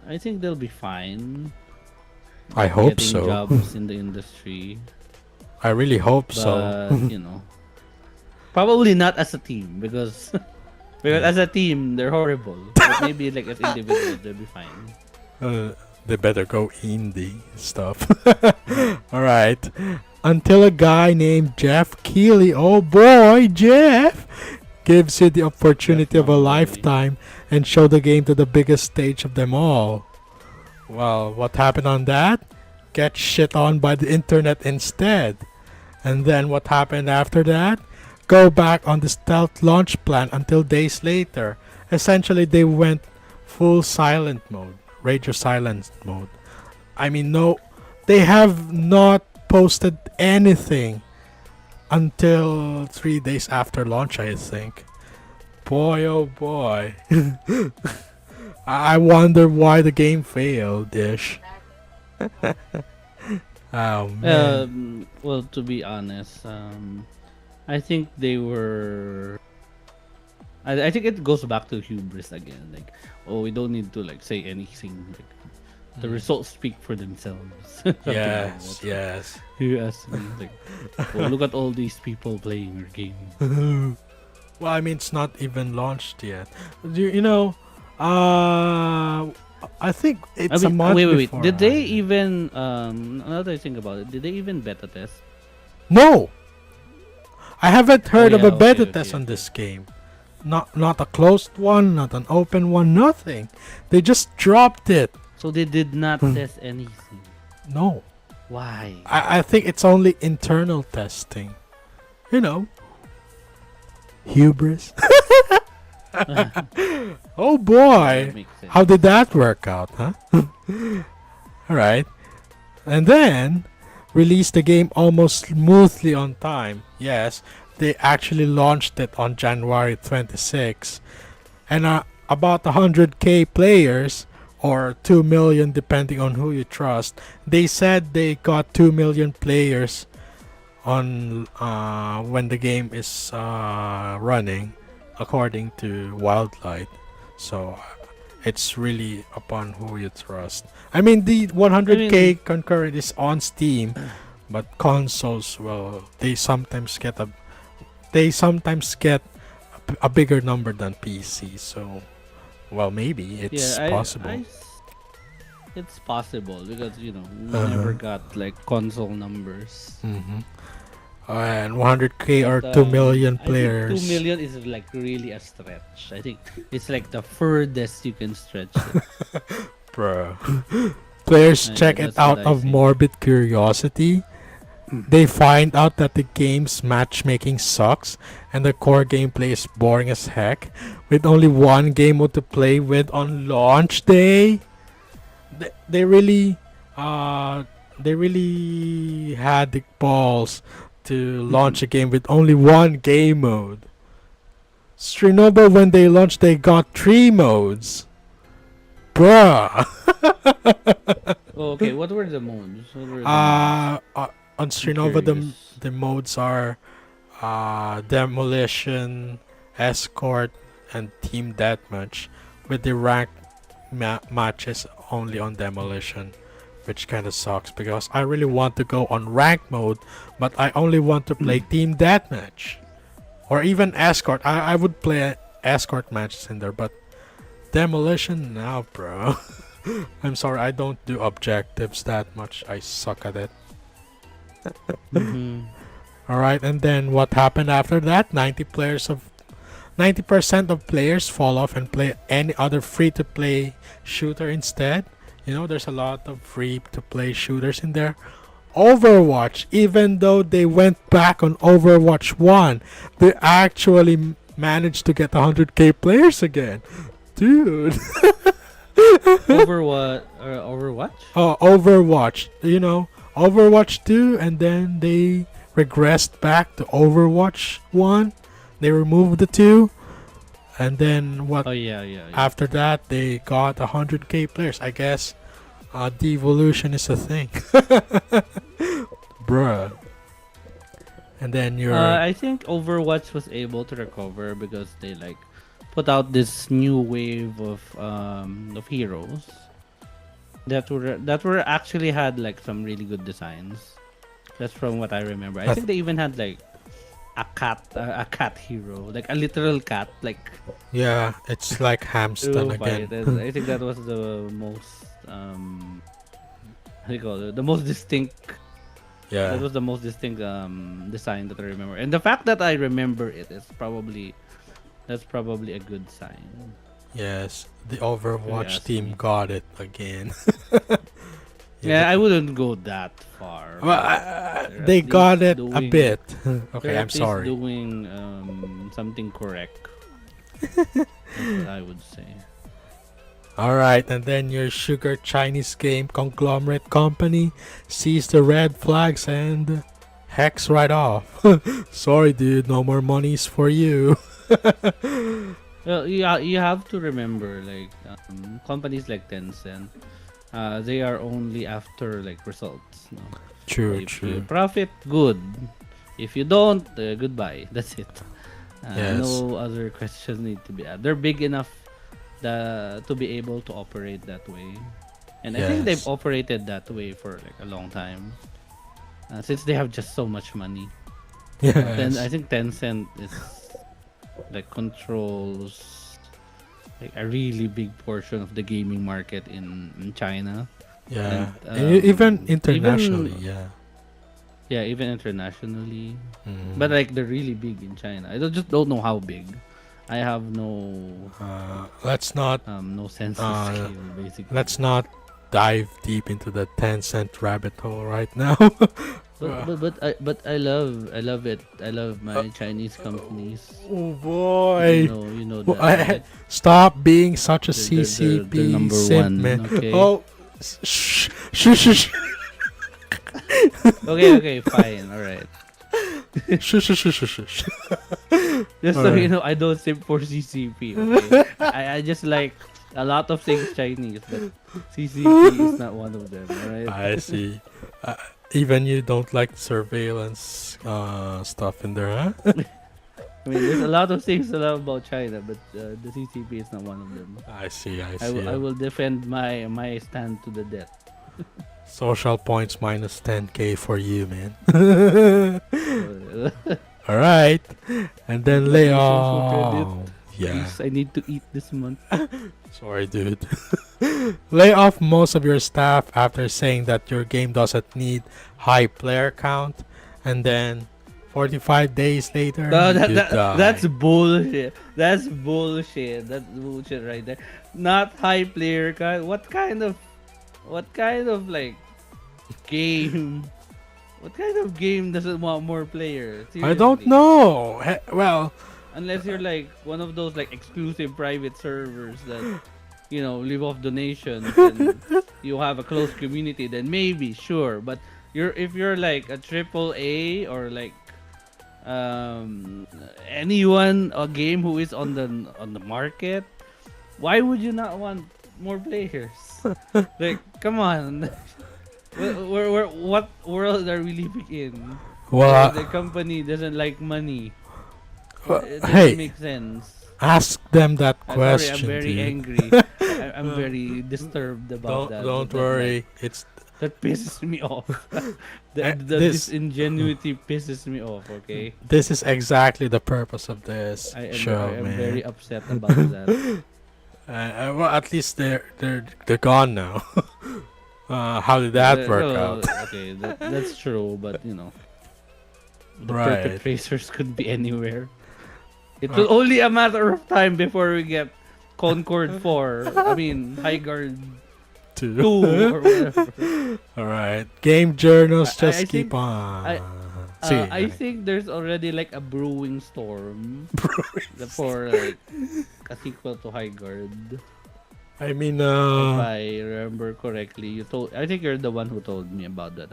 I think they'll be fine I hope getting so. jobs in the industry, I really hope so. but probably not as a team because because Yeah. as a team they're horrible. But maybe like as individuals they'll be fine. They better go indie stuff. Alright. Until a guy named Jeff Keighley, oh boy, Jeff, gives you the Jeff, opportunity of my a boy. lifetime and show the game to the biggest stage of them all. Well, what happened on that? Get shit on by the internet instead. And then what happened after that? Go back on the stealth launch plan until days later. Essentially, they went full silent mode, radio silence mode. I mean, no, they have not posted anything until 3 days after launch, I think. Boy, oh boy. I wonder why the game failed, Ish. Oh man. Well, to be honest, I think they were. I think it goes back to hubris again. Like, oh, we don't need to like say anything. Like, the results speak for themselves. Something like Yes, that. yes. You ask me, like, oh, look at all these people playing your game. Well, I mean, it's not even launched yet. You know, uh, I think I it's a mean, month wait. before. Did they even? Now that I think about it, did they even beta test? No, I haven't Oh heard of yeah. a beta Okay. test Okay. on Okay. this game. Not a closed one, not an open one, nothing. They just dropped it. So they did not Hmm. test anything. No, Why? I think it's only internal testing. You know, hubris. Oh boy, That makes sense. how did that work out, huh? All right, and then released the game almost smoothly on time. Yes, they actually launched it on January 26, and about 100k players or 2 million depending on who you trust. They said they got 2 million players on when the game is running according to Wildlight. So it's really upon who you trust. I mean, the I mean, 100k concurrent is on Steam, but consoles, well, they sometimes get a bigger number than PC. So, well, maybe it's yeah, possible. it's possible because we never Uh-huh. got like console numbers. Mm-hmm. And 100k or But 2 million I think 2 players. million is like really a stretch. I think it's like the furthest you can stretch it. Bruh. Players check it That's what out I of think. morbid curiosity. They find out that the game's matchmaking sucks and the core gameplay is boring as heck, with only one game mode to play with on launch day. They really they really had the balls to launch a game with only one game mode. Chernobyl, when they launched, they got 3 modes. Bruh. Oh, okay, what were the modes? What were the Uh, modes? uh on I'm Strinova, curious. the modes are demolition, escort, and team deathmatch, with the rank matches only on demolition. which kind of sucks because I really want to go on rank mode, but I only want to play team deathmatch or even escort. I would play escort matches in there, but demolition now, bro. I'm sorry, I don't do objectives that much. I suck at it. Mm-hmm. All right, and then what happened after that? 90% of players fall off and play any other free-to-play shooter instead. You know, there's a lot of free-to-play shooters in there. Overwatch, even though they went back on Overwatch 1, they actually managed to get 100k players again. Dude. Overwatch? Oh, Overwatch. You know, Overwatch 2, and then they regressed back to Overwatch 1. They removed the 2. And then what? Oh yeah. After that, they got 100k players. I guess devolution is a thing. Bruh. And then you're... I think Overwatch was able to recover because they like put out this new wave of heroes that were actually had like some really good designs. That's from what I remember. I think they even had like a cat hero, like a literal cat, like Yeah, it's like Hamston again. I think that was the most how do you call it? The most distinct. Yeah. That was the most distinct design that I remember, and the fact that I remember it is probably a good sign. Yes, the Overwatch Yes. team got it again. Yeah, I wouldn't go that far. Well, They're they at got least it a doing- bit. they're Okay, at I'm least sorry. Doing something correct. That's what I would say. Alright, and then your sugar Chinese game conglomerate company sees the red flags and hex right off. Sorry, dude, no more monies for you. Well, you have to remember, like companies like Tencent, they are only after like results. No? True, If you true. profit, good. If you don't, goodbye. That's it. Yes. No other questions need to be asked. They're big enough to be able to operate that way, and I think they've Yes. operated that way for like a long time, since they have just so much money. Then I Yes. think Tencent is like controls like a really big portion of the gaming market in China. Yeah. and, Even um, internationally, even- yeah. Yeah, even internationally. Mhm. But like they're really big in China. Just don't know how big. I have no Let's not sense of Uh, scale basically. let's not dive deep into the 10-cent rabbit hole right now. But I love it. I love my Chinese companies. Oh boy. You know Well, that. Right? Stop being such a They're CCP number simp, one, man. okay? Oh, shh, shh, shh, Okay, fine, all right. shh, shh, shh, shh, shh. Just so Alright. you know, I don't simp for CCP. Okay, I just like a lot of things Chinese, but CCP is not one of them. All right. I see. Even you don't like surveillance stuff in there, huh? I mean, there's a lot of things I love about China, but the CCP is not one of them. I see. I will defend my stand to the death. Social points minus 10k for you, man. Uh, All right, and then lay Social credit. off. Yeah, Please, I need to eat this month. sorry, dude. Lay off most of your staff after saying that your game doesn't need high player count, and then 45 days later, No, you die. that's bullshit. That's bullshit. That's bullshit right there. Not high player count. What kind of like game? What kind of game doesn't want more players? I don't Seriously. know. Well, Unless you're like one of those like exclusive private servers that live off donations and you have a close community, then maybe sure. But if you're like a triple A or like anyone a game who is on the market, why would you not want more players? Like, come on. What world are we living in? well, The company doesn't like money. It doesn't hey, make sense. ask them that I'm question, sorry, I'm very dude. angry. I'm very disturbed about that. Don't but worry. It's That pisses me off. The This disingenuity pisses me off. Okay, this is exactly the purpose of this I show, am very man. upset about that. Well, at least they're gone now. How did that work Well, out? okay, that's true, but the Right. perpetrators could be anywhere. It Uh, will only a matter of time before we get Concord 4. I mean, Highguard 2 or whatever. All right. Game journals I just keep think on. I See. I think there's already like a brewing storm for like a sequel to Highguard. I mean, If I remember correctly, I think you're the one who told me about that.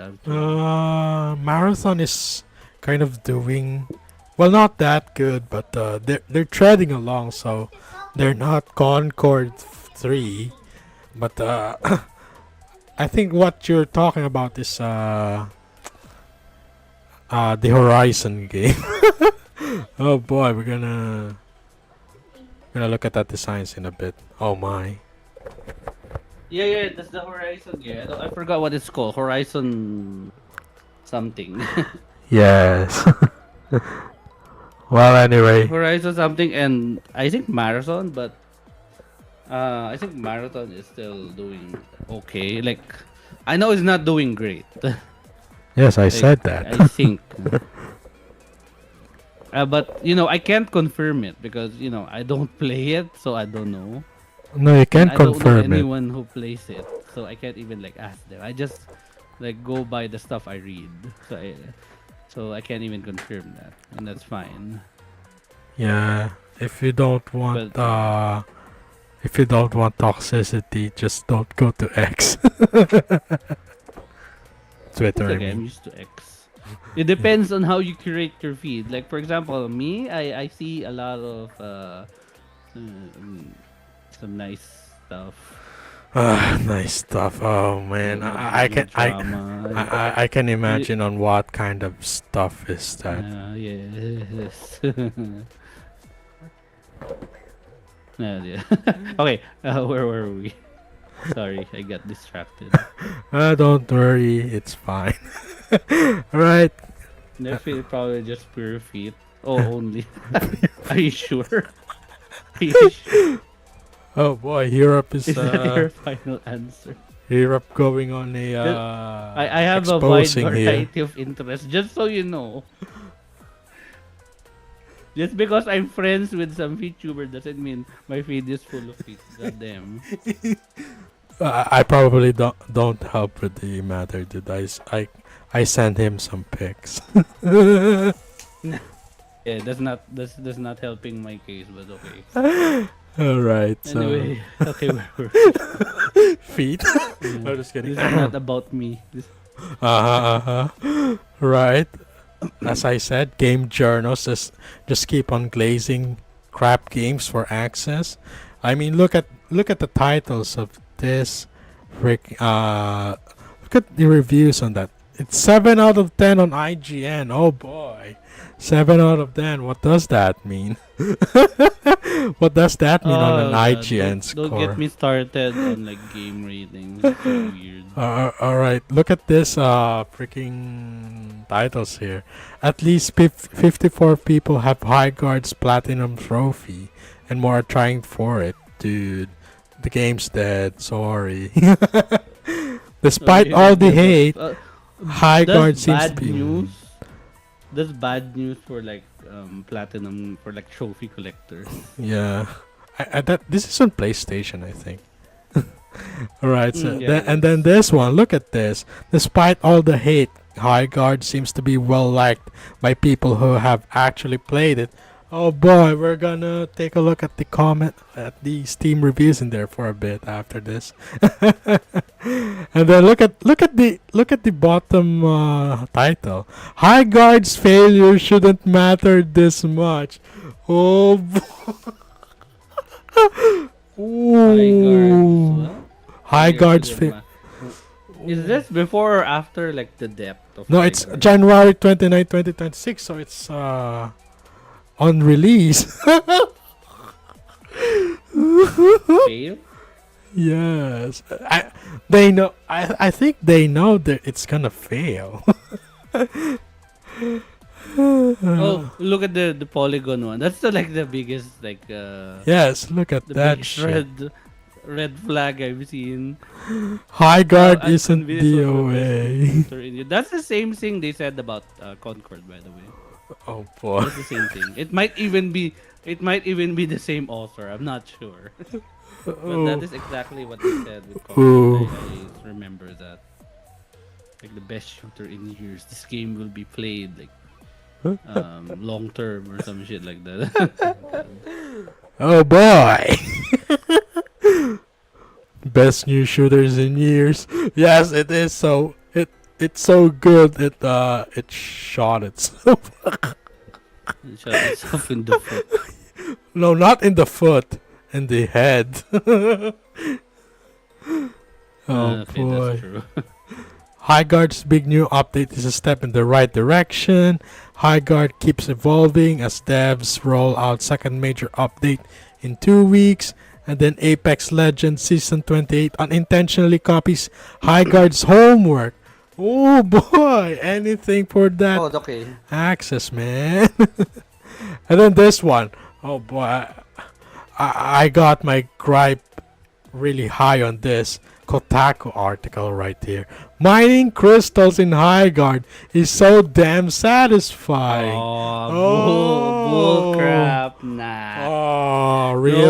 Marathon is kind of doing well, not that good, but they're treading along, so they're not Concord 3, but I think what you're talking about is the Horizon game. Oh boy, we're gonna look at that designs in a bit. Oh my. Yeah, that's the Horizon. Yeah, I forgot what it's called. Horizon something. Yes. Well, anyway. Horizon something, and I think Marathon, but I think Marathon is still doing okay. Like, I know it's not doing great. Yes, I Like, said that. I think. But I can't confirm it because I don't play it, so I don't know. No, you And can't I don't know confirm it. anyone who plays it, so I can't even like ask them. I just like go by the stuff I read, so I can't even confirm that, and that's fine. Yeah. If you don't want But if you don't want toxicity, just don't go to X. it's Twitter, I okay. I'm mean. used to X. It depends on how you curate your feed. Like for example, me, I see a lot of um, some nice stuff. Nice stuff. Oh man, Like I can drama. I can imagine on what kind of stuff is that. Yes. Yeah. Okay, where were we? Sorry, I got distracted. Don't worry, it's fine. Alright. Next week probably just pure feet. Oh, only. Are you sure? Are you sure? Oh boy, Europe is Is that your final answer? Europe going on a I have a wide exposing here. variety of interests, just so you know. Just because I'm friends with some VTuber doesn't mean my feed is full of feet. God damn. I probably don't help with the matter, dude. I sent him some pics. Yeah, that's not helping my case, but okay. Alright, so Anyway, okay, where were we? feet. Yeah. I'm just kidding. This is not about me. Right. As I said, game journals just keep on glazing crap games for access. I mean, look at the titles of this. Look at the reviews on that. It's 7 out of 10 on IGN. Oh boy, 7 out of 10. What does that mean? What does that mean on an God, IGN score? don't get me started on like game ratings. It's so weird. Alright, look at this freaking titles here. At least 54 people have Highguard's Platinum Trophy, and more are trying for it. Dude, the game's dead. Sorry. Despite all the hate, Highguard seems to Bad be... news. That's bad news for like platinum for like trophy collectors. Yeah. This is on PlayStation, I think. Alright, so Yeah, and then this one, look at this. Despite all the hate, Highguard seems to be well liked by people who have actually played it. Oh boy, we're gonna take a look at the Steam reviews in there for a bit after this. And then look at the bottom title. Highguard's failure shouldn't matter this much. Oh Ooh. Highguard's failure. Is this before or after like the depth of No, it's Highguard? January 29, 2026, so it's on release. Fail? Yes. They know. I think they know that it's gonna fail. Oh, look at the polygon one. That's the like the biggest like Yes, look at the that biggest shit. red flag I've seen. Highguard isn't Unconvinced was the best DOA. shooter in you. That's the same thing they said about Concord, by the way. Oh boy. That's the same thing. It might even be the same author. I'm not sure, but that Oh. is exactly what they said with Ooh. Concord. I remember that. Like the best shooter in years. This game will be played like long term or some shit like that. Oh boy. Best new shooters in years. Yes, it is so it's so good it shot itself. It shot itself in the foot. No, not in the foot, in the head. Oh Okay, that's boy. true. Highguard's big new update is a step in the right direction. Highguard keeps evolving as devs roll out second major update in 2 weeks, and then Apex Legends Season 28 unintentionally copies Highguard's homework. Oh boy, anything for that Oh, okay. access, man. And then this one. Oh boy, I got my gripe really high on this Kotaku article right here. Mining crystals in Highguard is so damn satisfying. Oh, Oh. bull crap. Nah. Oh, really?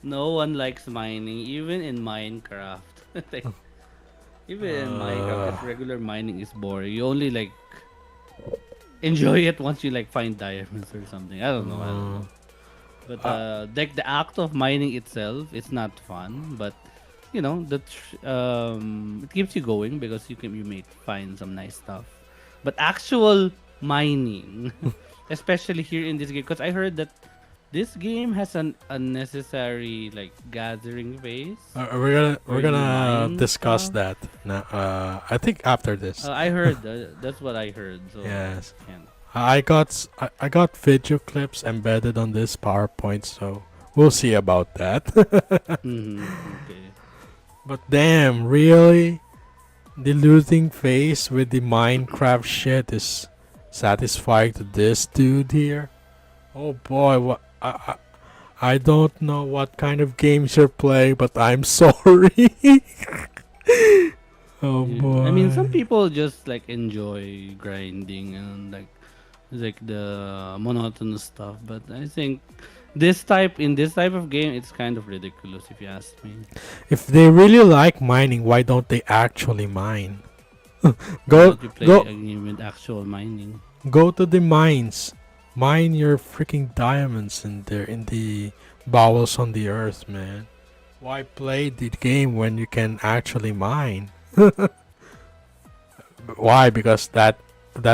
No one likes mining, even in Minecraft. Like, even in Minecraft, if regular mining is boring, you only like enjoy it once you like find diamonds or something. I don't know. But like the act of mining itself, it's not fun. But you know it keeps you going because you may find some nice stuff. But actual mining, especially here in this game, because I heard that this game has an unnecessary like gathering phase. We're Where you gonna mine discuss stuff. that now. I think after this. I heard that's what I heard. So Yes. can't. I got video clips embedded on this PowerPoint, so we'll see about that. Okay. But damn, really? The losing face with the Minecraft shit is satisfying to this dude here? Oh boy, I don't know what kind of games you're playing, but I'm sorry. Oh Yeah. boy. I mean, some people just like enjoy grinding and like the monotonous stuff, but I think in this type of game, it's kind of ridiculous if you ask me. If they really like mining, why don't they actually mine? Why Go don't you play go a game with actual mining? go to the mines. Mine your freaking diamonds in there in the bowels on the earth, man. Why play the game when you can actually mine? Why? Because that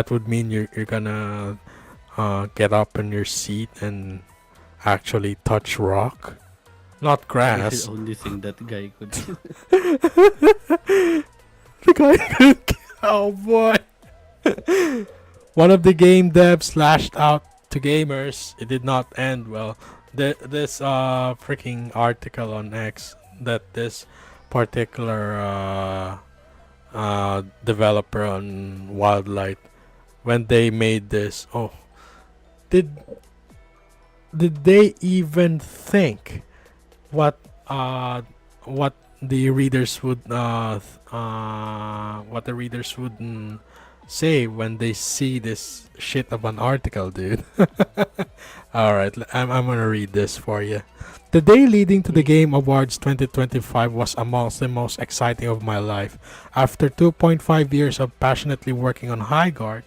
would mean you're gonna get up in your seat and actually touch rock, not I grass. should only think that guy could. The guy, oh boy. One of the game devs lashed out to gamers. It did not end well. This freaking article on X that this particular developer on Wildlight, when they made this, oh, did they even think what what the readers would say when they see this shit of an article, dude? All right, I'm gonna read this for you. The day leading to the Game Awards 2025 was amongst the most exciting of my life. After 2.5 years of passionately working on Highguard,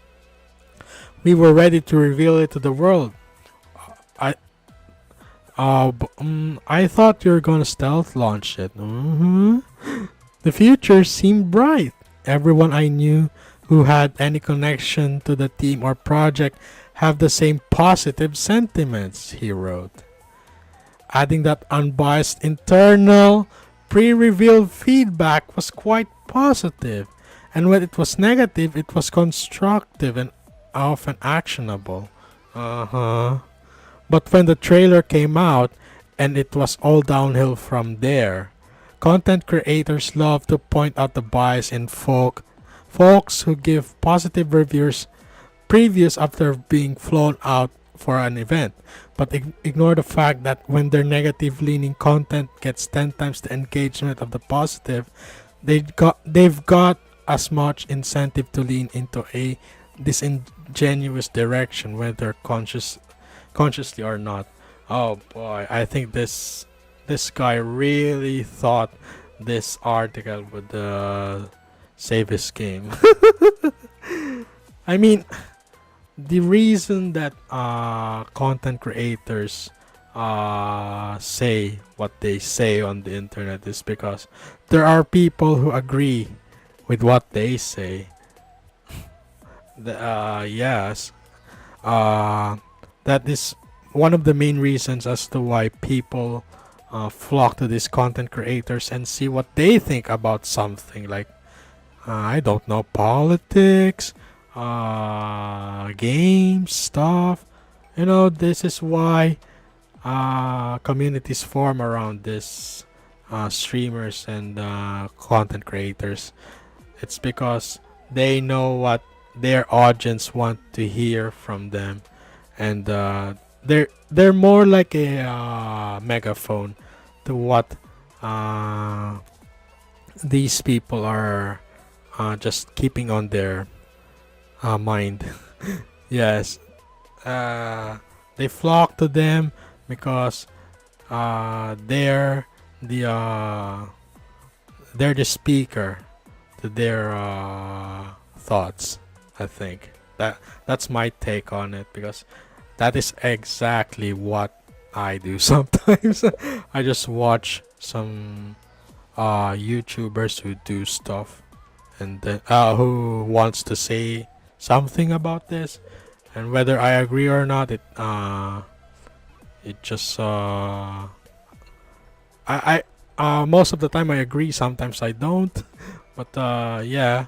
we were ready to reveal it to the world. I I thought you were gonna stealth launch it. The future seemed bright. Everyone I knew who had any connection to the team or project have the same positive sentiments, he wrote. Adding that unbiased internal pre-reveal feedback was quite positive, and when it was negative, it was constructive and often actionable. But when the trailer came out, and it was all downhill from there. Content creators love to point out the bias in folks who give positive previews after being flown out for an event, but ignore the fact that when their negative leaning content gets 10 times the engagement of the positive, they've got as much incentive to lean into a disingenuous direction, whether consciously or not. Oh boy, I think this guy really thought this article would save his game. I mean, the reason that content creators say what they say on the internet is because there are people who agree with what they say. Yes, that is one of the main reasons as to why people flock to these content creators and see what they think about something like I don't know, politics, games, stuff. This is why communities form around this streamers and content creators. It's because they know what their audience want to hear from them, and they're more like a megaphone to what these people are just keeping on their mind. Yes, they flock to them because they're the speaker to their thoughts. I think that's my take on it, because that is exactly what I do sometimes. I just watch some YouTubers who do stuff, and then who wants to say something about this, and whether I agree or not, it just I most of the time I agree, sometimes I don't. But yeah,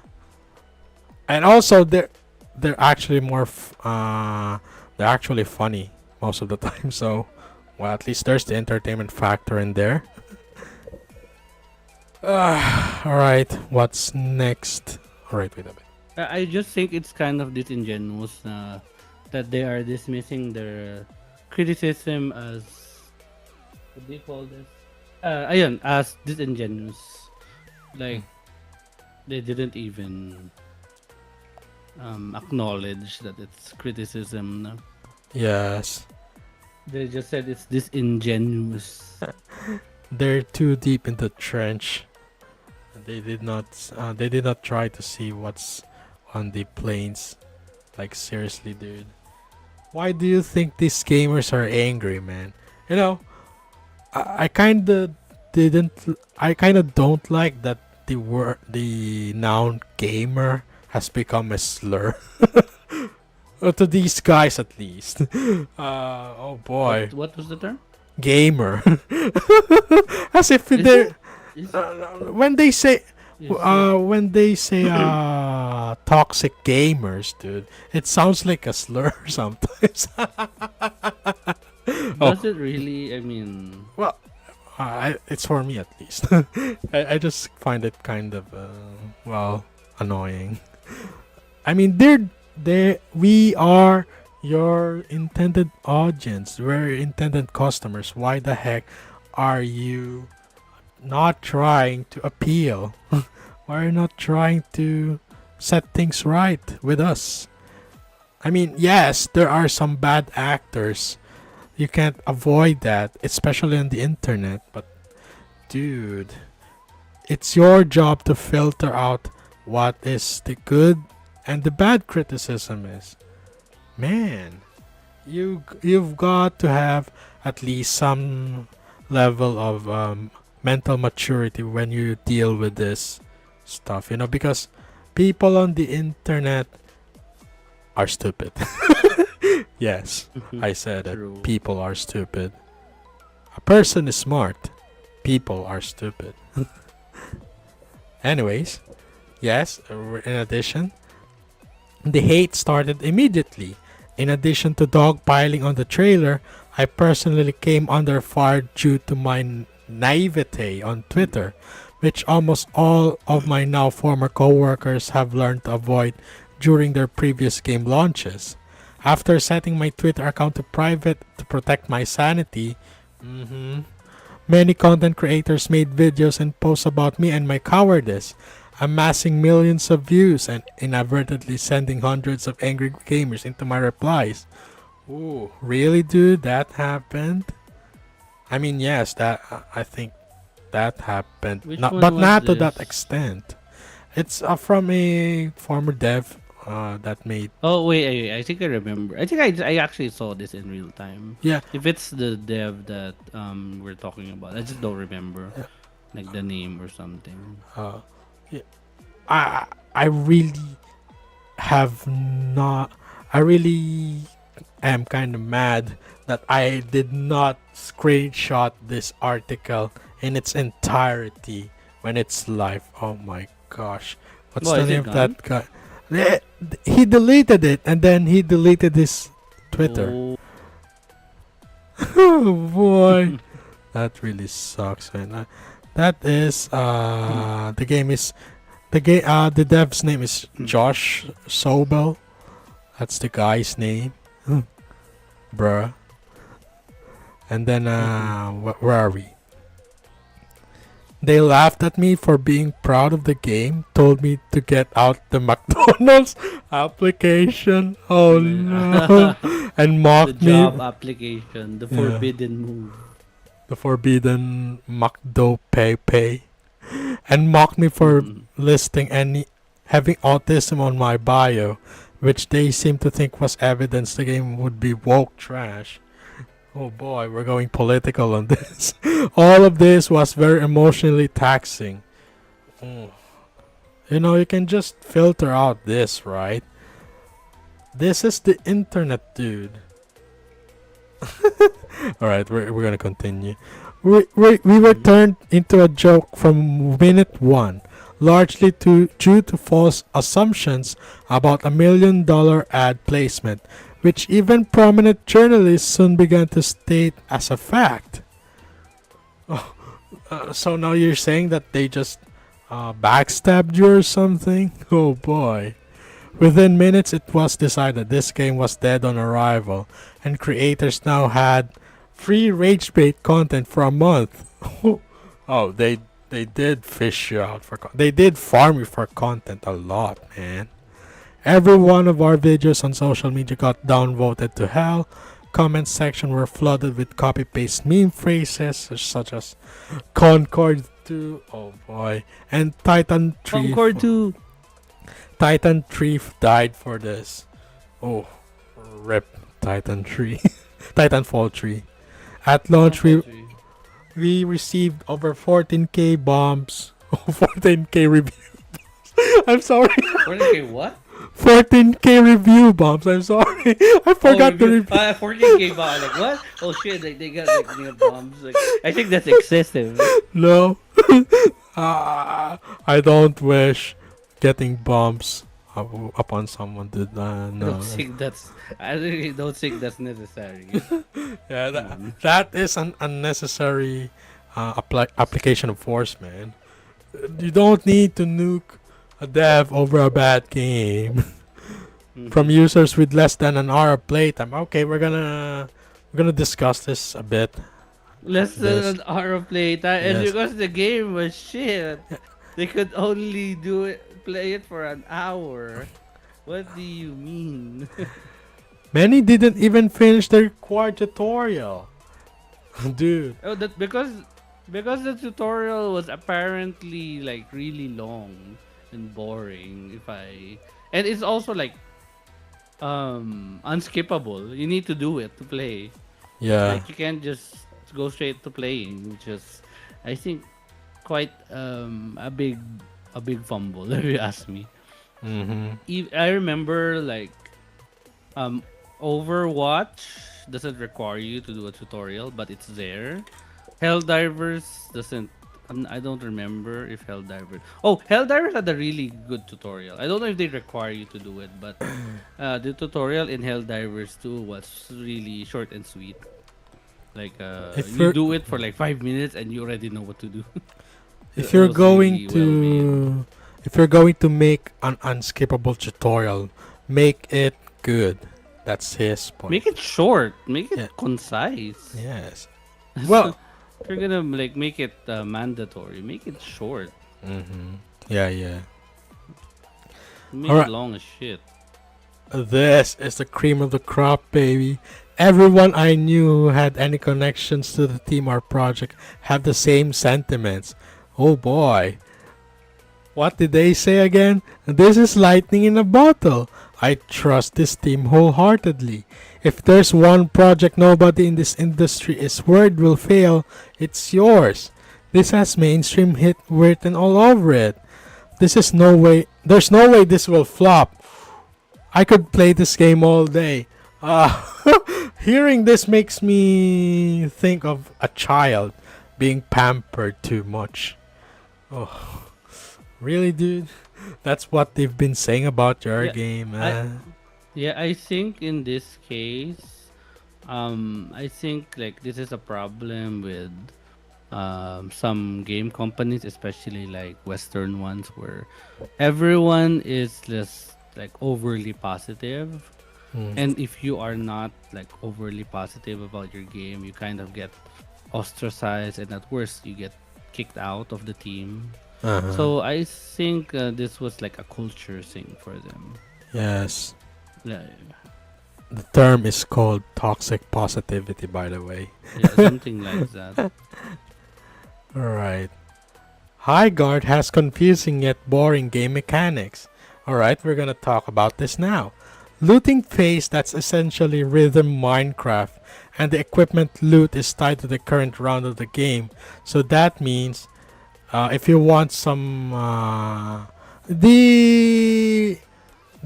and also they're actually they're actually funny most of the time. So, well, at least there's the entertainment factor in there. All right, what's next? All right, wait a bit. I just think it's kind of disingenuous that they are dismissing their criticism as, what do you call this? Ayun, as disingenuous. Like, they didn't even acknowledge that it's criticism. No? Yes, They just said it's disingenuous. they're too deep in the trench. They did not. They did not try to see what's on the plains. Like, seriously, dude. Why do you think these gamers are angry, man? You know, I kind of didn't. I kind of don't like that the noun gamer has become a slur. To these guys, at least. Oh boy, What was the term? gamer. As if Is they're it? Is, when they say is it? toxic gamers, dude, it sounds like a slur sometimes. Does it really? I mean, Well, it's for me at least. I just find it kind of annoying. I mean, we are your intended audience. We're your intended customers. Why the heck are you not trying to appeal? Why are you not trying to set things right with us? I mean, yes, there are some bad actors. You can't avoid that, especially on the internet. But, dude, it's your job to filter out what is the good and the bad criticism is. Man, you've got to have at least some level of mental maturity when you deal with this stuff, because people on the internet are stupid. Yes, I said it. true. People are stupid. A person is smart. People are stupid. Anyways, yes, in addition, the hate started immediately. In addition to dogpiling on the trailer, I personally came under fire due to my naivete on Twitter, which almost all of my now former coworkers have learned to avoid during their previous game launches. After setting my Twitter account to private to protect my sanity, many content creators made videos and posts about me and my cowardice, amassing millions of views and inadvertently sending hundreds of angry gamers into my replies. Ooh, really, dude? That happened? I mean, yes, that I think that happened, Which not one but was not to that this? extent. It's from a former dev that made. Oh wait, I think I remember. I think I actually saw this in real time. Yeah, If it's the dev that we're talking about, I just don't remember yeah. like the name or something. Uh, yeah. I really have not. I really am kind of mad that I did not screenshot this article in its entirety when it's live. Oh my gosh. What's Well, the is name it of gone? that guy? Eh, He deleted it and then he deleted his Twitter. Oh, Oh boy. That really sucks, man. That is hmm. the game is the dev's name is Josh Sobel. That's the guy's name. Bruh. And then where are we? They laughed at me for being proud of the game, told me to get out the McDonald's application. Oh no. And The mocked me. job application, the Yeah. forbidden move. The forbidden McDo pay. And mocked me for listing any having autism on my bio, which they seem to think was evidence the game would be woke trash. Oh boy, we're going political on this. All of this was very emotionally taxing. Mm. You know, you can just filter out this, right? This is the internet, dude. Alright, we're gonna continue. We were Mhm. turned into a joke from minute one, largely due to false assumptions about $1 million ad placement, which even prominent journalists soon began to state as a fact. Oh, so now you're saying that they just backstabbed you or something? Oh boy. Within minutes, it was decided this game was dead on arrival, and creators now had free rage bait content for a month. Oh, they did fish you out for. They did farm you for content a lot, man. Every one of our videos on social media got downvoted to hell. Comment section were flooded with copy paste meme phrases such as Concord 2, oh boy, and Titan 3. Concord 2. Titan 3 died for this. Oh, rip Titan 3. Titanfall 3. At launch, Concord 3. we received over 14k bombs. 14k review. I'm sorry. 40K what? 14k review bombs. I'm sorry. I Oh, forgot the review. review. 40K bomb. Like what? Oh shit! Like they got like new bombs. Like I think that's excessive. No. I don't wish getting bombs upon someone, dude. I No. don't think that's. I really don't think that's necessary. Yeah, Come on. that is an unnecessary application of force, man. You don't need to nuke a dev over a bad game from Mhm. users with less than an hour of playtime. Okay, we're gonna discuss this a bit. Less than This an hour of playtime, and yes, because the game was shit, they could only play it for an hour. What do you mean? many didn't even finish the required tutorial, dude. Oh, that because the tutorial was apparently like really long and boring. If I and it's also like unskippable. You need to do it to play. Yeah. Like you can't just go straight to playing, which is I think quite a big fumble if you ask me. Mm-hmm. I remember like um Overwatch doesn't require you to do a tutorial, but it's there. Helldivers doesn't. I don't remember if Helldivers. Oh, Helldivers had a really good tutorial. I don't know if they require you to do it, but the tutorial in Helldivers 2 was really short and sweet. Like If you you're do it for like 5 minutes and you already know what to do. if It you're was going really well made. to if you're going to make an unskippable tutorial, make it good. That's his point. Make it short. Make it Yeah. concise. Yes. So, Well. if you're gonna like make it mandatory, make it short. Mm-hmm. Yeah. Yeah. Made All it right. long as shit. This is the cream of the crop, baby. Everyone I knew who had any connections to the team or project have the same sentiments. Oh boy. What did they say again? This is lightning in a bottle. I trust this team wholeheartedly. If there's one project nobody in this industry is worried will fail, it's yours. This has mainstream hit written all over it. There's no way this will flop. I could play this game all day. Hearing this makes me think of a child being pampered too much. Oh, really, dude? That's what they've been saying about your Yeah, game, I man. yeah I think in this case, I think like this is a problem with some game companies, especially like Western ones, where everyone is just like overly positive. Mm. And if you are not like overly positive about your game, you kind of get ostracized, and at worst, you get kicked out of the team. Uh-huh. So I think this was like a culture thing for them. Yes. Yeah, The term is called toxic positivity, by the way. yeah, something like that. Alright. Highguard has confusing yet boring game mechanics. Alright, we're gonna talk about this now. Looting phase, that's essentially rhythm Minecraft, and the equipment loot is tied to the current round of the game. So that means if you want some the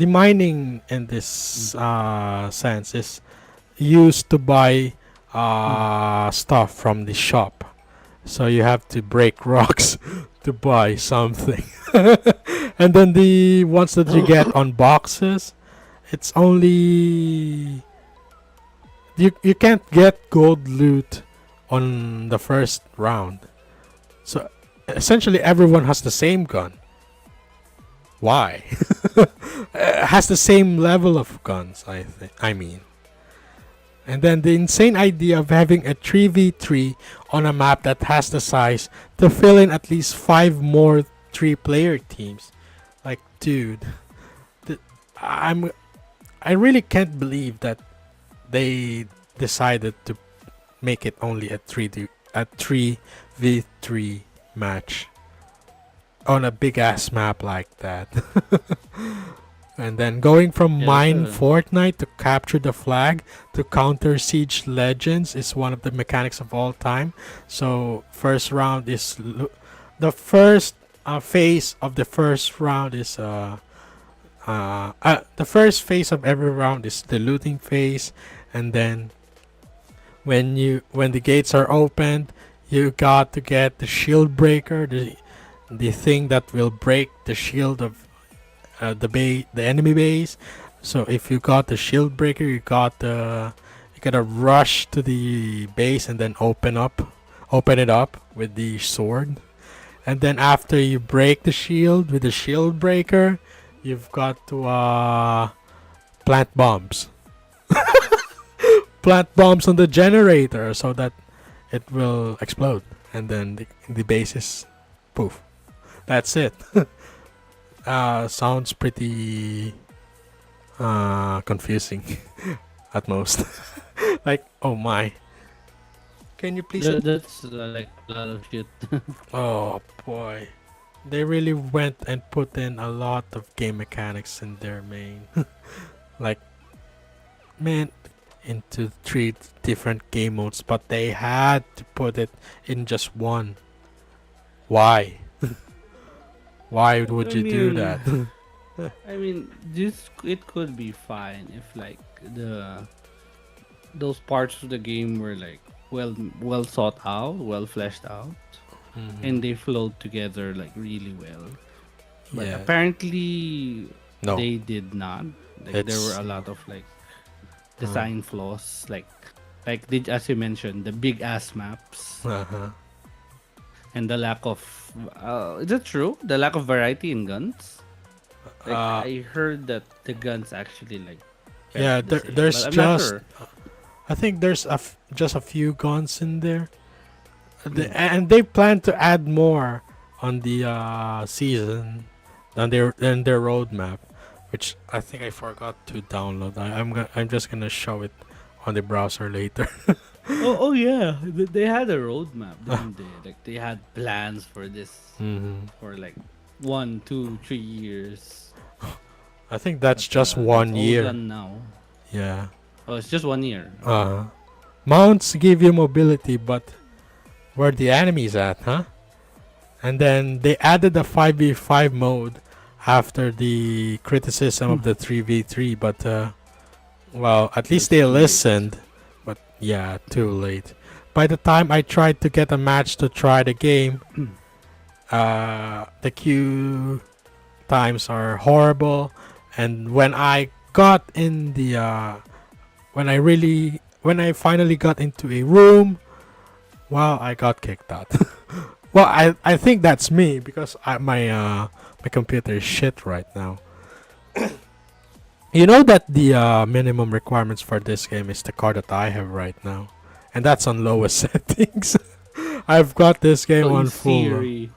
mining in this sense is used to buy Mm. stuff from the shop. So you have to break rocks to buy something. And then the ones that you get on boxes, it's only you can't get gold loot on the first round. So essentially everyone has the same gun. Why? Has the same level of guns, I mean. And then the insane idea of having a 3v3 on a map that has the size to fill in at least 5 more 3-player teams. Like, dude, th- I'm I really can't believe that they decided to make it only a 3v3 match on a big ass map like that. And then going from Yeah, that's mine a Fortnite to capture the flag to counter siege legends is one of the mechanics of all time. So first round is the first phase of the first round is the first phase of every round is the looting phase, and then when the gates are opened, you got to get the shield breaker, the thing that will break the shield of the enemy base. So if you got the shield breaker, you gotta rush to the base and then open it up with the sword. And then after you break the shield with the shield breaker, you've got to plant bombs. Plant bombs on the generator so that it will explode, and then the base is poof. That's it. Sounds pretty confusing at most. Like, oh my. Can you please? that's like a lot of shit. Oh boy. They really went and put in a lot of game mechanics in their main. Like, man, into 3 different game modes, but they had to put it in just one. Why? Why would I you do that? mean, I mean, this it could be fine if like those parts of the game were like well thought out, well fleshed out, and Mhm. they flowed together like really well. But Yeah. apparently No. they did not. Like there were It's a lot of like uh, design flaws. Like Like did as you mentioned, the big ass maps Uh-huh. and the lack of is it true? The lack of variety in guns? Like Uh, I heard that the guns actually like felt yeah, the there, same, but there's I'm not just, sure. I think there's just a few guns in there. Mm. And they plan to add more on the season than their roadmap, which I think I forgot to download. I'm just gonna show it on the browser later. Oh yeah, they had a roadmap, didn't they? Like they had plans for this hmm for like 1, 2, 3 years. I think that's But just that's one all year. gone now. Yeah. Oh, it's just 1 year. Okay. Uh, Mounts give you mobility, but where the enemies at, huh? And then they added a 5v5 mode after the criticism of the 3v3, but well, at It least was they too late. listened. But yeah, too late. By the time I tried to get a match to try the game, the queue times are horrible, and when I finally got into a room, well, I got kicked out. Well, I think that's me because my computer is shit right now. You know that the minimum requirements for this game is the card that I have right now, and that's on lowest settings. I've got this game So in on full. theory,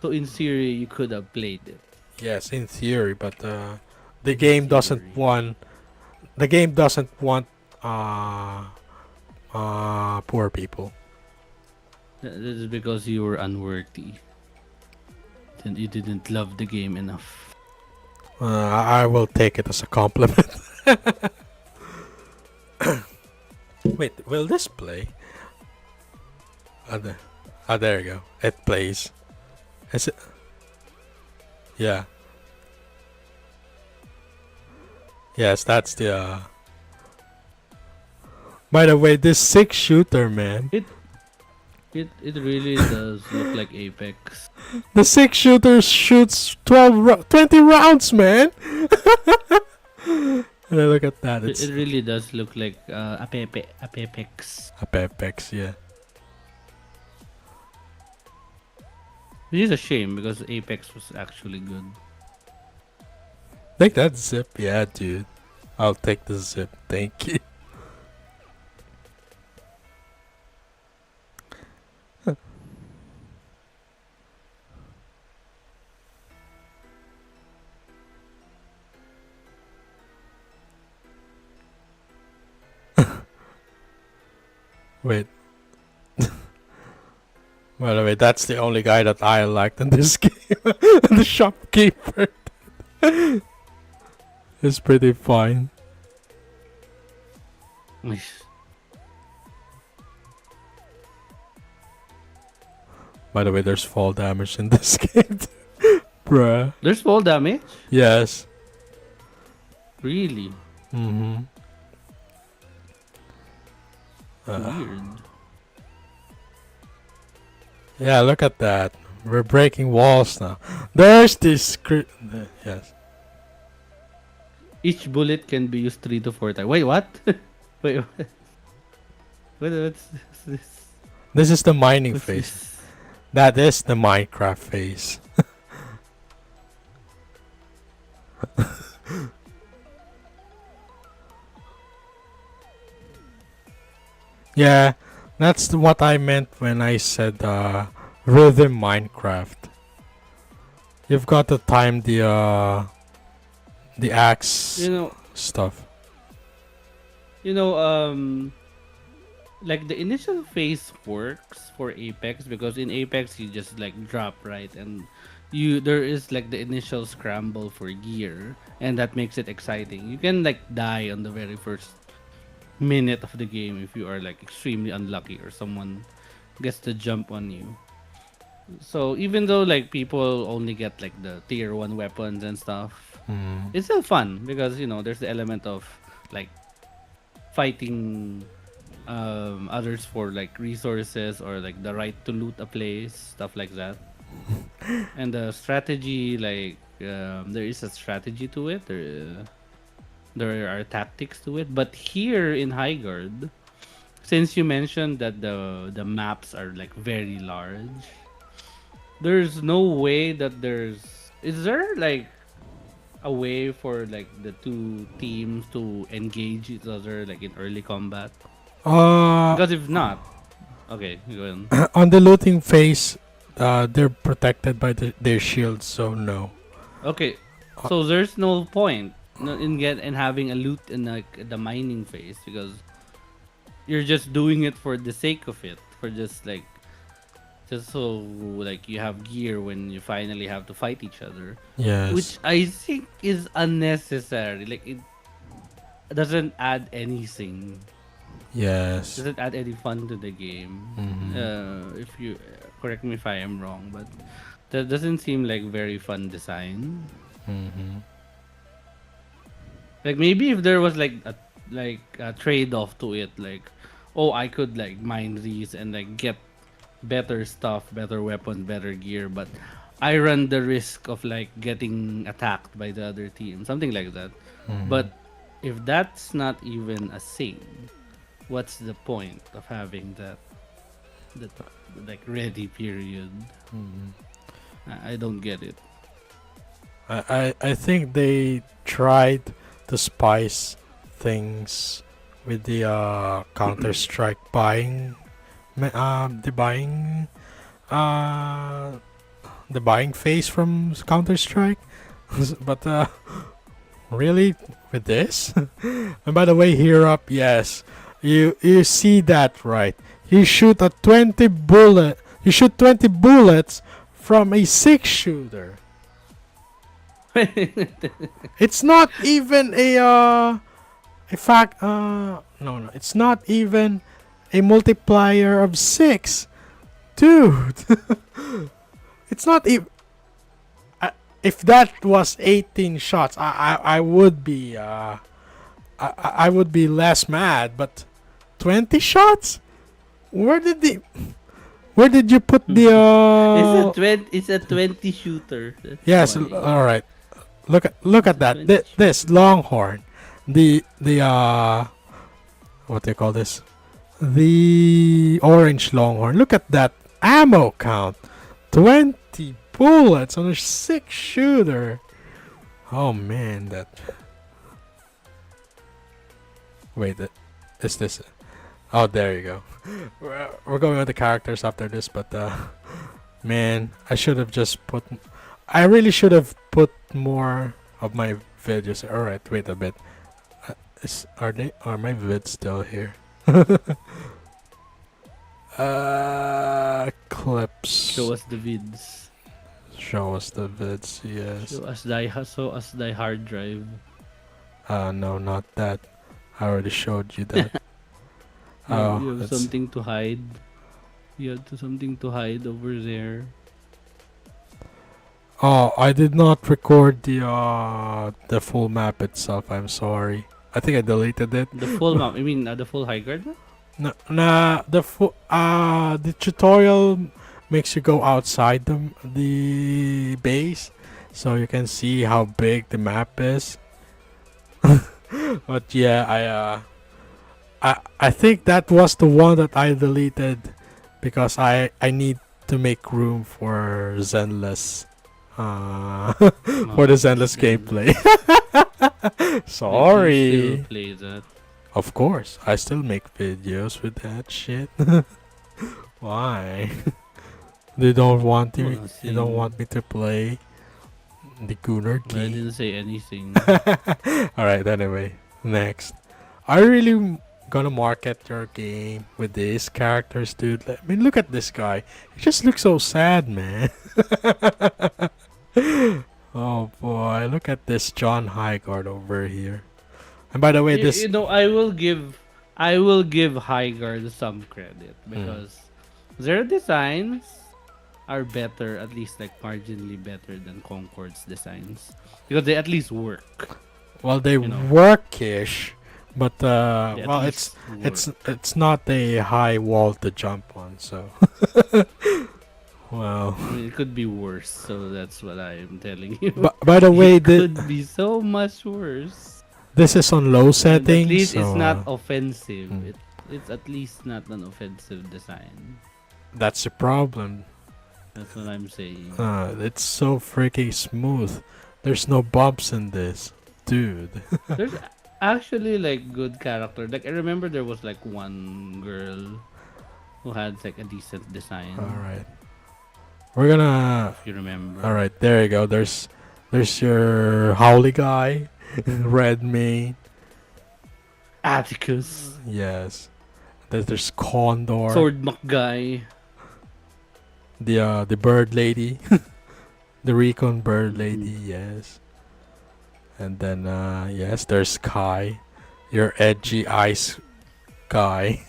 so in theory, you could have played it. Yes, in theory, but the In game doesn't theory, want the game doesn't want poor people. This is because you were unworthy. Then you didn't love the game enough. I will take it as a compliment. Wait, will this play? There. There you go. It plays. Is it? Yeah. Yes, that's the. By the way, this 6 shooter, man. It really does look like Apex. The 6 shooter shoots 20 rounds, man. And look at that. It It's really does look like Apex. a Apex, yeah. Which is a shame because Apex was actually good. Take that zip, yeah, dude. I'll take the zip. Thank you. Wait. By the way, that's the only guy that I liked in this game. The shopkeeper is pretty fine. By the way, there's fall damage in this game. Bruh. There's fall damage? Yes. Really? Mm-hmm. Weird. Yeah, look at that. We're breaking walls now. There's this yes. Each bullet can be used 3 to 4 times. Wait, what? Wait, what? What's this? This is the mining What's phase. this? That is the Minecraft phase. Yeah, that's what I meant when I said rhythm Minecraft. You've got to time the axe You know, stuff. you know, like the initial phase works for Apex because in Apex you just like drop right and there is like the initial scramble for gear and that makes it exciting. You can like die on the very first minute of the game if you are like extremely unlucky or someone gets the jump on you. So even though like people only get like the tier 1 weapons and stuff, Mm. it's still fun because you know there's the element of like fighting others for like resources or like the right to loot a place, stuff like that. And the strategy, like there is a strategy to it. There are tactics to it. But here in Highguard, since you mentioned that the maps are like very large, there's no way that there's is there like a way for like the two teams to engage each other like in early combat? Uh, Because if not, okay, go on. on the looting phase, they're protected by their shields, so no. Okay, Uh, so there's no point in having a loot in like the mining phase because you're just doing it for the sake of it, for just so like you have gear when you finally have to fight each other, yes, which I think is unnecessary. Like it doesn't add anything. yes. Doesn't add any fun to the game. Mm-hmm. If you correct me if I am wrong, but that doesn't seem like very fun design. Mm-hmm. Like maybe if there was like a trade off to it, like oh I could like mine these and like get better stuff, better weapons, better gear, but I run the risk of like getting attacked by the other team, something like that. Mm-hmm. But if that's not even a thing, what's the point of having that like ready period? Mm-hmm. I don't get it. I think they tried to spice things with the Counter Strike the buying uh the buying phase from Counter Strike, but really with this. And by the way, here up, yes, you see that right? You shoot a 20 bullet. You shoot 20 bullets from a 6 shooter. It's not even a fact. No, it's not even a multiplier of 6, dude. It's not even. If that was 18 shots, I would be I would be less mad. But 20 shots? Where did the where did you put the It's a 20 shooter. That's Yes, why. all right. Look at that. 20 This Longhorn, the what do you call this? The orange Longhorn. Look at that ammo count. 20 bullets on a 6 shooter. Oh man, that. Wait, is this? Oh, there you go. We're going with the characters after this, but man, I should have just put. I really should have put more of my videos. All right, wait a bit. Are my vids still here? Clips. Show us the vids. Show us the vids. Yes. Show us thy hard drive. No, not that. I already showed you that. You have something to hide. You have something to hide over there. Oh, I did not record the full map itself. I'm sorry. I think I deleted it. The full map. I mean, the full Highguard map? No, nah, the tutorial makes you go outside the base, so you can see how big the map is. But yeah, I think that was the one that I deleted because I need to make room for Zenless. For the Zenless gameplay. You Sorry. still play that. Of course, I still make videos with that shit. Why? They don't want to. They don't want me to play the Gunner But I game. didn't say anything. All right. Anyway, next. Are you really gonna market your game with these characters, dude? I mean, look at this guy. He just looks so sad, man. Oh boy, look at this John Highguard over here. And by the way, this. You know, I will give Highguard some credit because their designs are better, at least like marginally better than Concord's designs because they at least work. Well, they You know. work-ish, but They at well, least it's not a high wall to jump on. So, well. I mean, it could be worse, so that's what I'm telling you. But by the way, It could be so much worse. this is on low And settings. at least it's so, not offensive. mm. it's at least not an offensive design. That's the problem. That's what I'm saying. It's so freaking smooth. There's no bumps in this, dude. There's actually like good character. Like I remember there was like one girl who had like a decent design. All right, we're gonna. If you remember. All right, there you go. There's your Howley guy, red mane. Atticus. Yes. There's Condor. Sword Muck guy. The bird lady. The recon bird lady, yes. And then yes, there's Kai. Your edgy ice guy.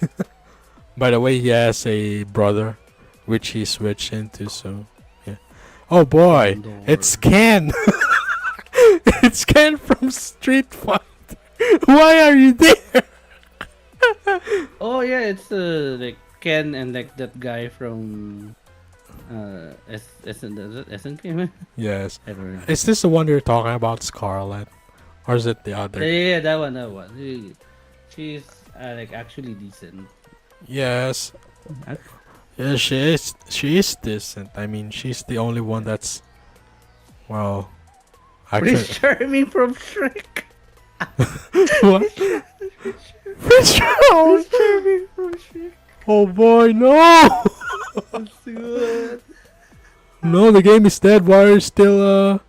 By the way, he has a brother which he switched into, so yeah. Oh boy, Condor. it's Ken. It's Ken from Street Fighter. Why are you there? Oh yeah, it's like Ken and like that guy from SNK. Yes. I don't know. Is this the one you're talking about, Scarlet? Or is it the other? Yeah, that one, that one. She's like actually decent. Yes. Ac- Yeah, she is decent. I mean, she's the only one that's, well, actually. Prince Charming from Shrek. What? Prince Charming. Prince Charming from Shrek. Oh boy, no! That's good. No, the game is dead. Why are still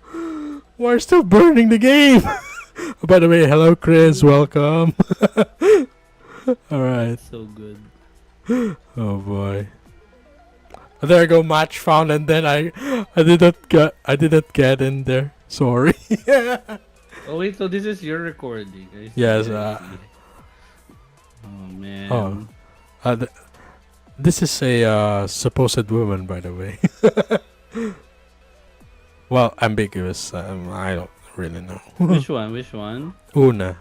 burning the game? By the way, hello Chris, welcome. All right. So good. Oh boy. There I go, match found, and then I didn't get in there. Sorry. Oh wait, so this is your recording? I see, Yes. I see. Oh man. Oh. This is a supposed woman, by the way. Well, ambiguous. I don't really know. Which one? Which one? Una.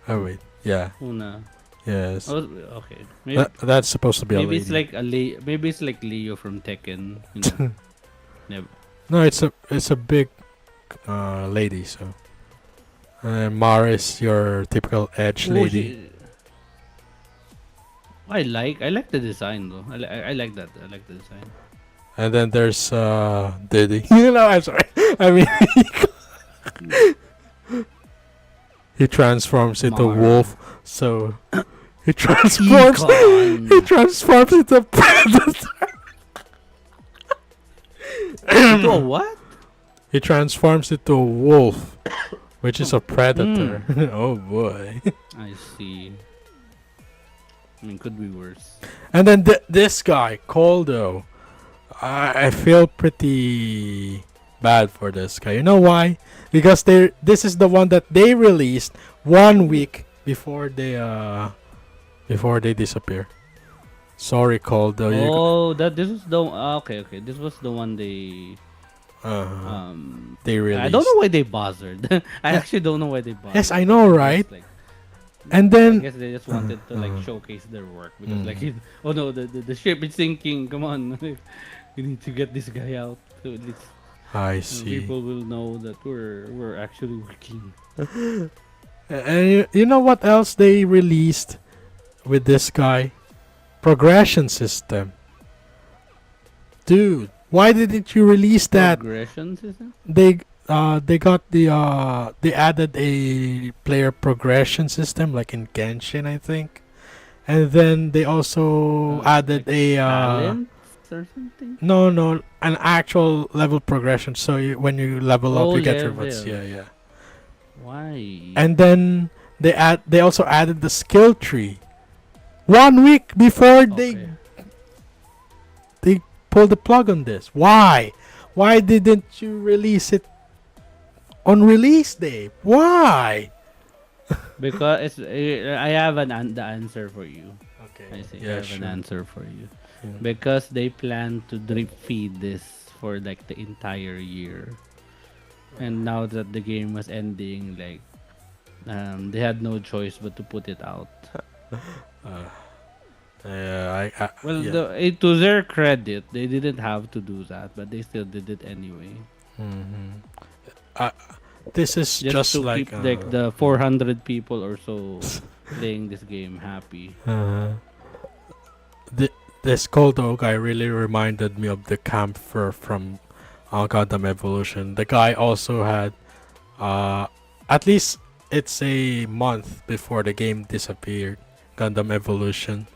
Oh wait. Yeah. Una. Yes. Oh, okay. Maybe, That's supposed to be a maybe lady. it's like maybe it's like Leo from Tekken. You know? Never. No, it's a big lady. So. Mara is your typical edge Oh, lady. I like the design though. I like that. I like the design. And then there's Diddy. I'm sorry. I mean, he transforms into Mara. wolf. So he transforms. Econ. He transforms into predator. Into a what? He transforms into a wolf, which is a predator. Oh boy. I see. I mean, could be worse. And then this guy, Coldo. I feel pretty bad for this guy. You know why? Because this is the one that they released 1 week before they disappear. Sorry, Coldo. Oh, this was the okay. This was the one they they released. I don't know why they bothered. I actually don't know why they bothered. Yes, I know, right? Like, And I then guess they just wanted to like showcase their work because like oh no, the ship is sinking. Come on, we need to get this guy out. So at least I see. people will know that we're actually working. And you know what else they released with this guy? Progression system. Dude, why didn't you release that? Progression system. They got they added a player progression system like in Genshin, I think. And then they also added like a talents or something. no, an actual level progression. So when you level up, Oh, you get level. rewards. Yeah. Why? And then they also added the skill tree 1 week before Okay. they pulled the plug on this. Why didn't you release it on release day? Why? Because I have the answer for you. Okay. I see. Yeah, I have sure. an answer for you. Yeah. Because they plan to drip feed this for like the entire year. And now that the game was ending, like they had no choice but to put it out. Well, yeah. to their credit, they didn't have to do that, but they still did it anyway. This is just to like keep like the 400 people or so playing this game happy. Uh, th- this Koldo guy really reminded me of the camper from Gundam Evolution. The guy also had, uh, at least it's a month before the game disappeared, Gundam Evolution,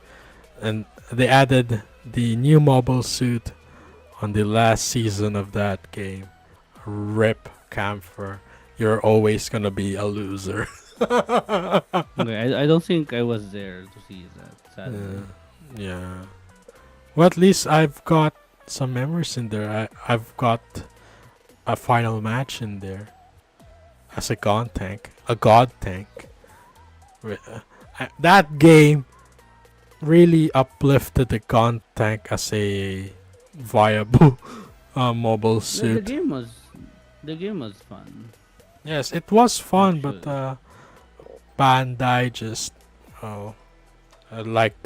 and they added the new mobile suit on the last season of that game. Rip Camphor, you're always gonna be a loser. Okay, I don't think I was there to see that. Sadly. Yeah. Well, at least I've got some memories in there. I've got a final match in there as a god tank. A god tank. That game really uplifted the god tank as a viable mobile The suit. game was fun. Yes, it was fun, but Actually. Bandai just oh, like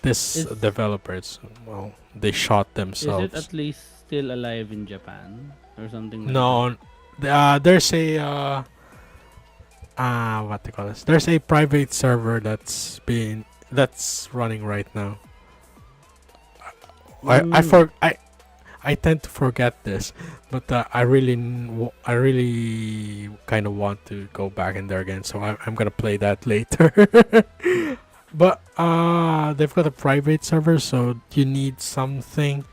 this Is developers. Well, they shot is it themselves. at least still alive in Japan or something like that? No, there's a what they call this? There's a private server that's running right now. Mm. I tend to forget this, but I really kind of want to go back in there again. So I'm gonna play that later. But they've got a private server, so you need something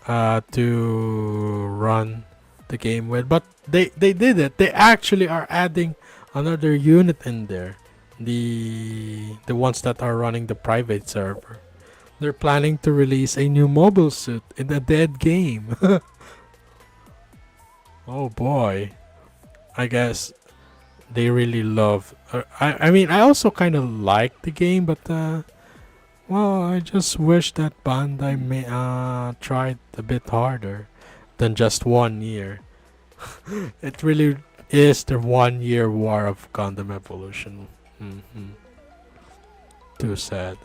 to run the game with. But they did it. They actually are adding another unit in there. The ones that are running the private server. They're planning to release a new mobile suit in the dead game. Oh boy. I guess they really love. I mean, I also kind of like the game, but well, I just wish that Bandai may tried a bit harder than just 1 year. It really is the 1 year war of Gundam Evolution. Too sad.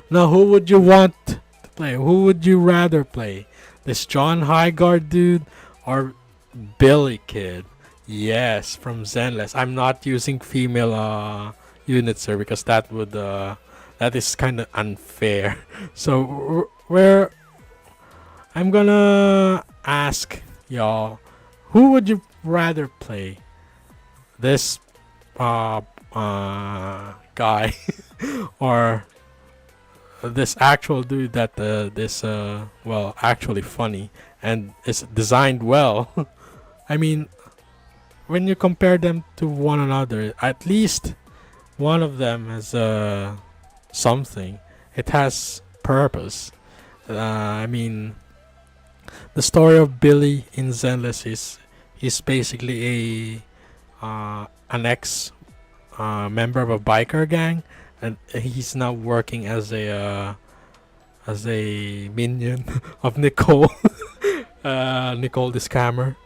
Now, who would you want to play? Who would you rather play? This John Highguard dude or Billy Kid? Yes, from Zenless. I'm not using female units here because that is kind of unfair. So where I'm gonna ask y'all, who would you rather play? This guy or this actual dude that this well, actually funny and is designed well. I mean, when you compare them to one another, at least one of them has something. It has purpose. I mean, the story of Billy in Zenless is he's basically an ex member of a biker gang, and he's now working as a minion of Nicole. Nicole the scammer.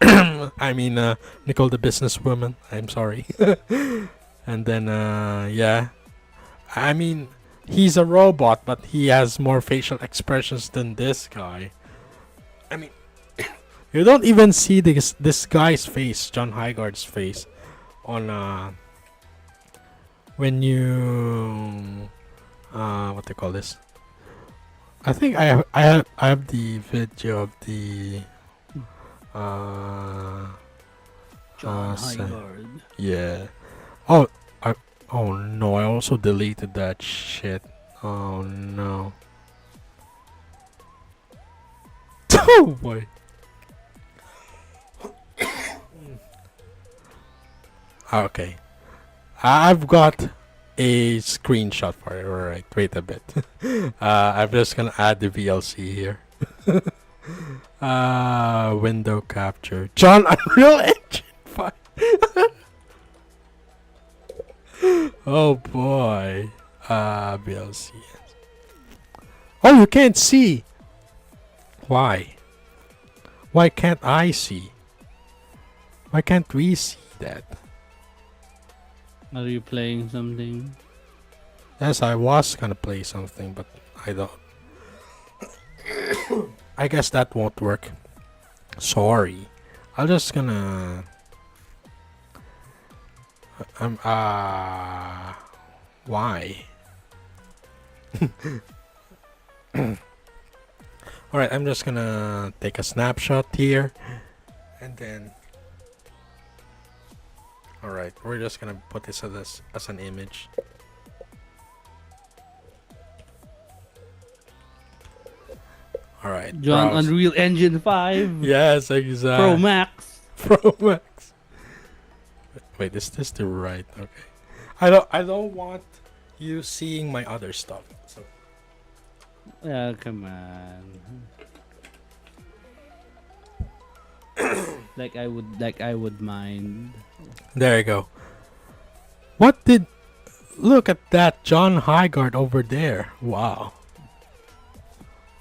I mean, Nicole the businesswoman. I'm sorry. And then, yeah. I mean, he's a robot, but he has more facial expressions than this guy. I mean, you don't even see this guy's face, John Highguard's face, on when you what they call this. I think I have the video of the uh John sa- Highguard. yeah. Oh, oh no, I also deleted that shit. Oh no. Oh boy. Okay. I've got a screenshot for it. Alright, wait a bit. I'm just gonna add the VLC here. Window capture. John Unreal Engine 5. Oh boy. VLC. Oh, you can't see. Why? Why can't I see? Why can't we see that? Are you playing something? Yes, I was gonna play something, but I don't. I guess that won't work. Sorry. I'm just gonna. I'm why? All right, I'm just gonna take a snapshot here, and then. All right, we're just gonna put this as an image. All right, John browse. Unreal Engine 5 Yes, Pro exactly. Max. Pro Max. Wait, is this the right? Okay. I don't want you seeing my other stuff. So Yeah, come on. like I would mind. there you go. What did? Look at that John Highguard over there. Wow.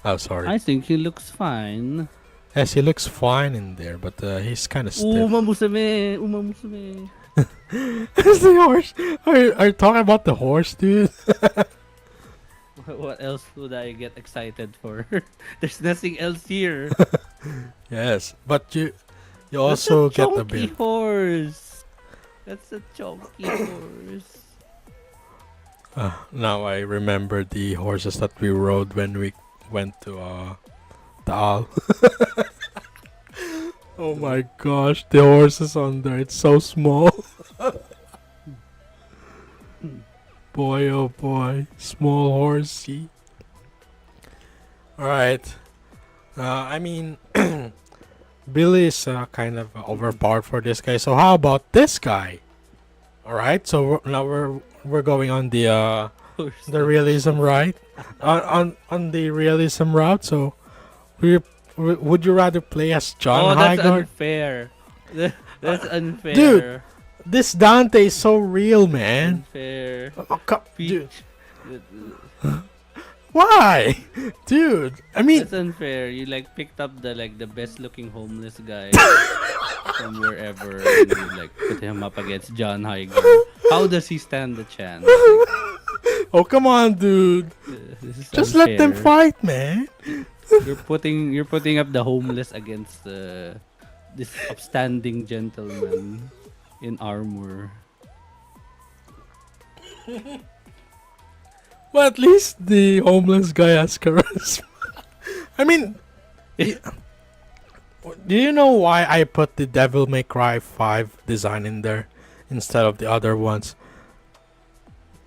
Oh, sorry. I think he looks fine. Yes, he looks fine in there, but he's kind of stiff. Uma musume, uma musume. It's the horse. Are you talking about the horse, dude? What else would I get excited for? There's nothing else here. Yes, but you also That's a get a chunky bit. horse. That's a chunky horse. Now I remember the horses that we rode when we went to Taal. Oh my gosh, the horses on there, it's so small. Boy, oh boy, small horsey. Alright. I mean, Billy is kind of overpowered for this guy. So how about this guy? Alright, so now we're going on the realism right on the realism route. So would you rather play as John that's Highguard? unfair. That's unfair. Dude, this Dante is so real, man. Unfair. Oh, dude, Peach. why, dude? I mean, That's unfair. You like picked up the best looking homeless guy from wherever and you like put him up against John Highguard. How does he stand a chance? oh come on, dude. This is Just let them unfair. fight, man. You're putting up the homeless against this upstanding gentleman in armor. Well, at least the homeless guy has charisma. I mean, do you know why I put the Devil May Cry 5 design in there instead of the other ones?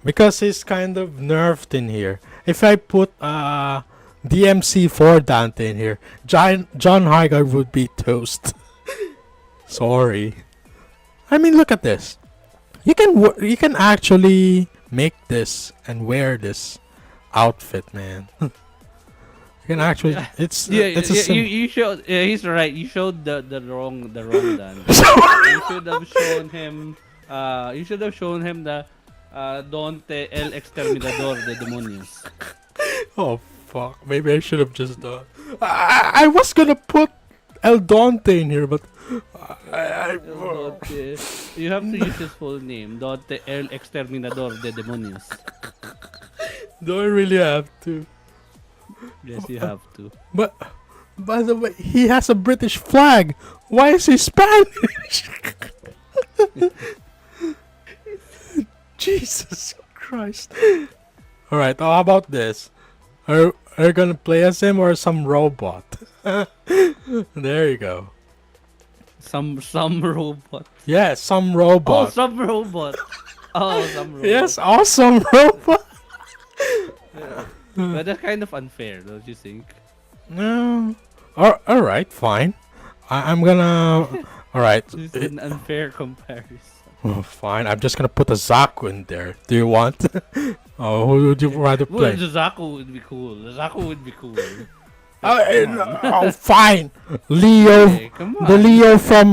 Because he's kind of nerfed in here. If I put DMC4 Dante in here, John Highguard would be toast. Sorry. I mean, look at this. You can actually make this and wear this outfit, man. You can actually. It's You showed. Yeah, he's right. You showed the wrong Dan. You should have shown him the Dante el Exterminador de Demonios. Oh fuck! Maybe I should have just done. I was gonna put El Dante in here, but Dante. You have to use his full name, Dante el Exterminador de Demonios. do I really have to? Yes, you have to. But by the way, he has a British flag. Why is he Spanish? Jesus Christ! All right, how about this? Are you gonna play as him or some robot? There you go. Some robot. Yeah, some Oh, robot. some robot. Oh, some robot. Yes, awesome robot. But that's kind of unfair, don't you think? No. All right, fine. I'm gonna. All right. It's an unfair comparison. Oh, fine. I'm just gonna put a Zaku in there. Do you want? Oh, who would you rather Well, play? the Zaku would be cool. The Zaku would be cool. Oh, fine. Leo, Okay, come on. the Leo from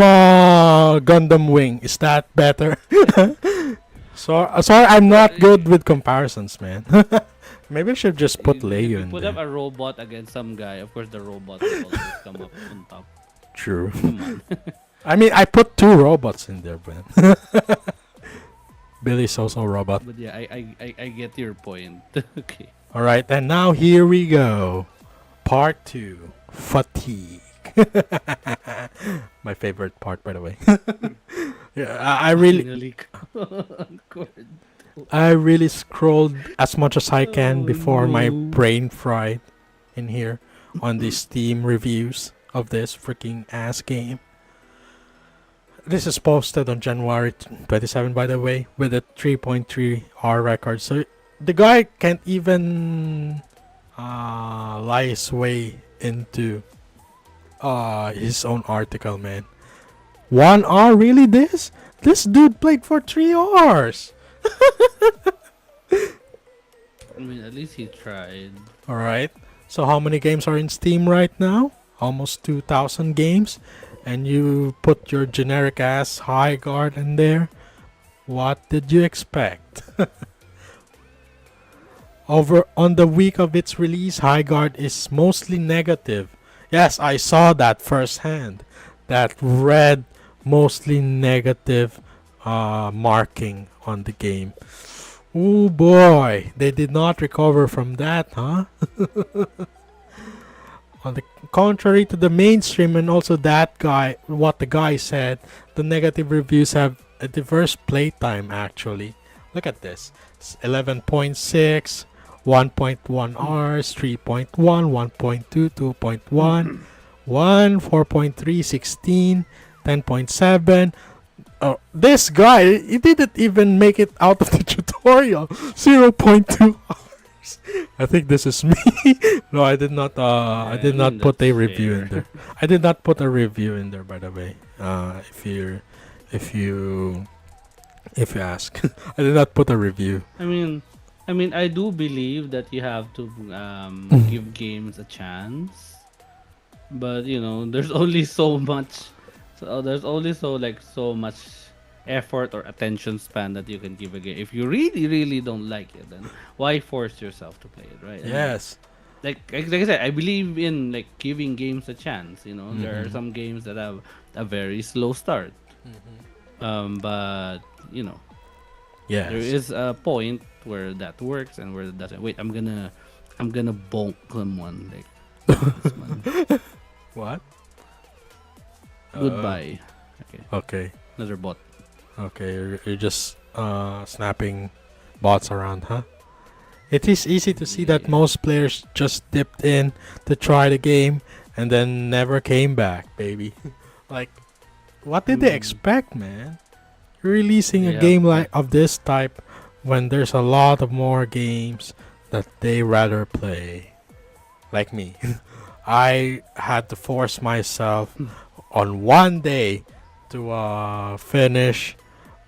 Gundam Wing. Is that better? Sorry, I'm not good with comparisons, man. Maybe I should just put If Leo you in put up there. a robot against some guy, of course the robot will always come up on top. True. Come on. I mean, I put two robots in there, man. Billy's also a robot. But yeah, I get your point. Okay. All right, and now here we go. Part 2. Fatigue. My favorite part, by the way. Yeah, Finally concord. I really scrolled as much as I can Oh before my no. brain fried in here on the Steam reviews of this freaking ass game. This is posted on January 27, by the way, with a 3.3 R record. So the guy can't even lie his way into his own article, man. 1 hour, really? This dude played for 3 hours. I mean, at least he tried. All right. So how many games are in Steam right now? Almost 2,000 games, and you put your generic ass Highguard in there. What did you expect? Over on the week of its release, Highguard is mostly negative. Yes, I saw that firsthand. That red, mostly negative marking on the game. Oh boy, they did not recover from that, huh? On the contrary to the mainstream and also that guy, what the guy said, the negative reviews have a diverse playtime actually. Look at this. 11.6, 1.1 hours, 3.1, 1.2, 2.1, 1, 4.3, 16, 10.7. Oh, this guy, he didn't even make it out of the tutorial. 0.2 hours. I think this is me. No, I did not. I did I not mean, put a that's review in fair. there. I did not put a review in there, by the way. If you, if you, if you ask, I did not put a review. I do believe that you have to give games a chance, but there's only so much. So there's only so much effort or attention span that you can give a game. If you really, really don't like it, then why force yourself to play it, right? I mean, Yes. like I said, I believe in giving games a chance. There are Mhm. some games that have a very slow start, but there Yes. is a point where that works and where it doesn't. Wait, I'm gonna bonk someone this one. What? Goodbye. Okay, Okay. another bot. Okay. You're just snapping bots around, huh? It is easy to see that Yeah. most players just dipped in to try the game and then never came back, baby. Like, what did they Mm. expect, man? Releasing a They have game like of this type when there's a lot of more games that they rather play. Like me. I had to force myself on one day to finish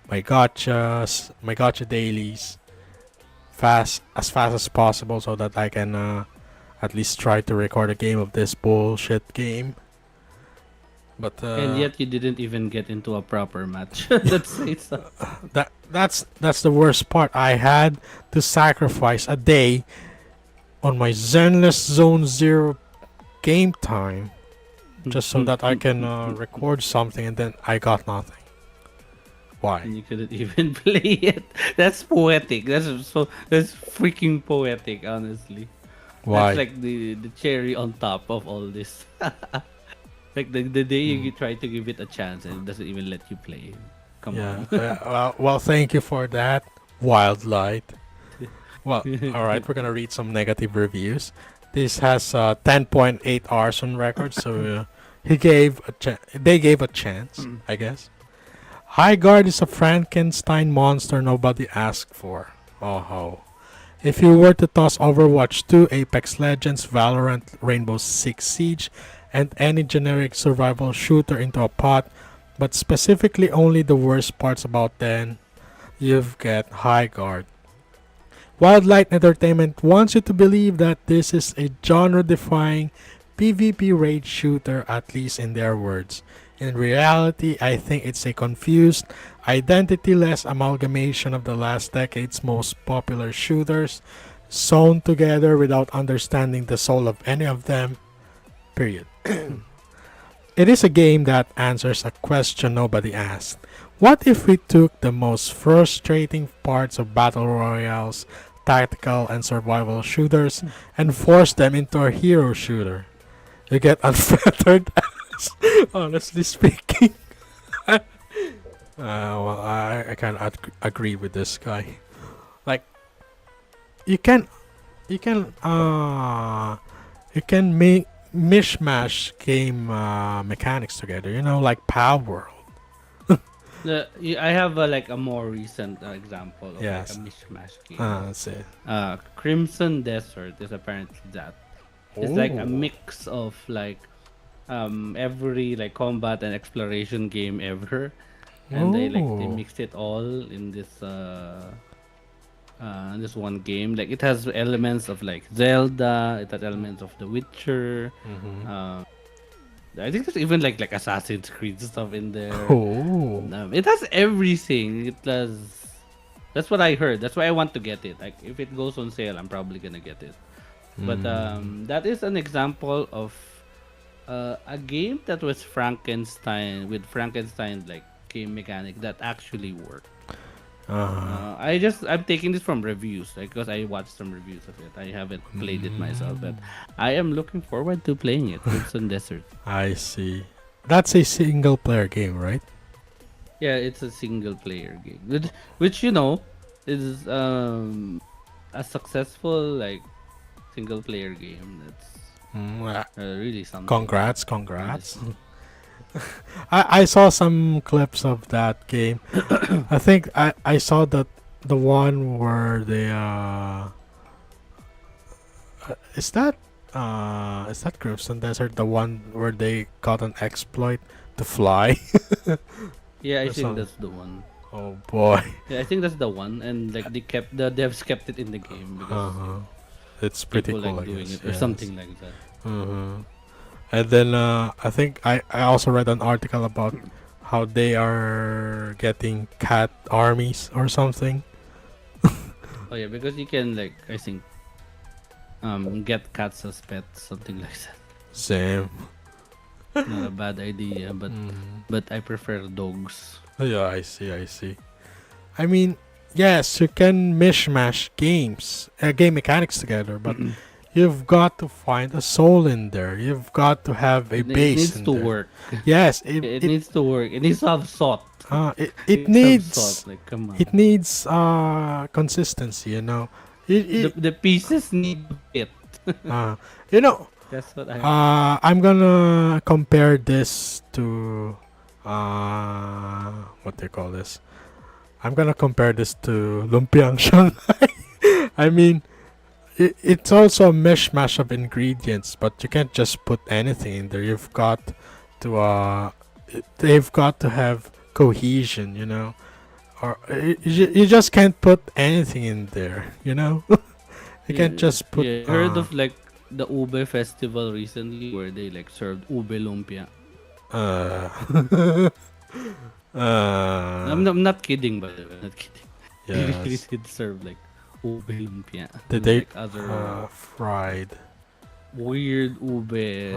my gotcha dailies fast as possible so that I can at least try to record a game of this bullshit game. But And yet you didn't even get into a proper match. Let's say so. that's the worst part. I had to sacrifice a day on my Zenless Zone Zero game time just so that I can record something, and then I got nothing. Why? And you couldn't even play it. That's poetic. That's freaking poetic, honestly. Why? That's like the cherry on top of all this. Like the day you try to give it a chance and it doesn't even let you play. Come Yeah. on. Well, thank you for that, Wild Light. Well, all right, we're gonna read some negative reviews. This has 10.8 hours on record, so they gave a chance, I guess. Highguard is a Frankenstein monster nobody asked for. Oh ho. If you were to toss Overwatch 2, Apex Legends, Valorant, Rainbow Six Siege, and any generic survival shooter into a pot, but specifically only the worst parts about them, you've got Highguard. Wildlight Entertainment wants you to believe that this is a genre-defying PvP raid shooter, at least in their words. In reality, I think it's a confused, identity-less amalgamation of the last decade's most popular shooters, sewn together without understanding the soul of any of them. Period. It is a game that answers a question nobody asked. What if we took the most frustrating parts of battle royales, tactical and survival shooters, and forced them into a hero shooter? You get unfettered Honestly speaking. Well, I can agree with this guy. Like you can you can uh you can make mishmash game mechanics together. You know, like Power. I have like a more recent example of like a Yes. mishmash game. That's it. Crimson Desert is apparently that. It's like a Oh. mix of like every like combat and exploration game ever, and they Oh. mixed it all in this one game. Like it has elements of like Zelda, it has elements of The Witcher. Mm-hmm. Uh, I think there's even like Assassin's Creed stuff in there. Oh. It has everything. It does. That's what I heard. That's why I want to get it. Like if it goes on sale, I'm probably gonna get it. But Mm. that is an example of a game that was Frankenstein with Frankenstein like game mechanic that actually worked. Uh. I'm taking this from reviews, like, because I watched some reviews of it. I haven't played it myself, but Mm. I am looking forward to playing it. Crimson Desert. I see. That's a single player game, right? Yeah, it's a single player game, which is a successful like single player game. That's really something. Congrats, congrats. Honestly. I saw some clips of that game. I think I saw that the one where they is that Crimson Desert, the one where they got an exploit to fly? Yeah, I Or think something. that's the one. Oh boy. Yeah, I think that's the one, and like the devs kept it in the game because Uh-huh. It's pretty people cool, like I doing guess. it or Yes. something like that. Uh-huh. And then I think I also read an article about how they are getting cat armies or something. Oh yeah, because you can like I think get cats as pets, something like that. Same. Not a bad idea, Mm. but I prefer dogs. Yeah, I see, I see. I mean, yes, you can mishmash game mechanics together, but you've got to find a soul in there. You've got to have a It base needs in to there. work. Yes, It needs to work. It needs to have thought. it Needs to have needs thought. Like come on. it needs consistency. You know, The pieces need to fit. uh, you know. That's what I. I'm gonna compare this to what they call this. I'm gonna compare this to lumpiang Shanghai. I mean, it's also a mishmash of ingredients, but you can't just put anything in there. You've got to they've got to have cohesion, you know, or you just can't put anything in there, you know. You can't just put. Yeah, heard of like the Ube festival recently where they like served ube lumpia. Uh, I'm not kidding, by the way. I'm not kidding. They really yes. did serve like ube lumpia Did and they like other fried weird ube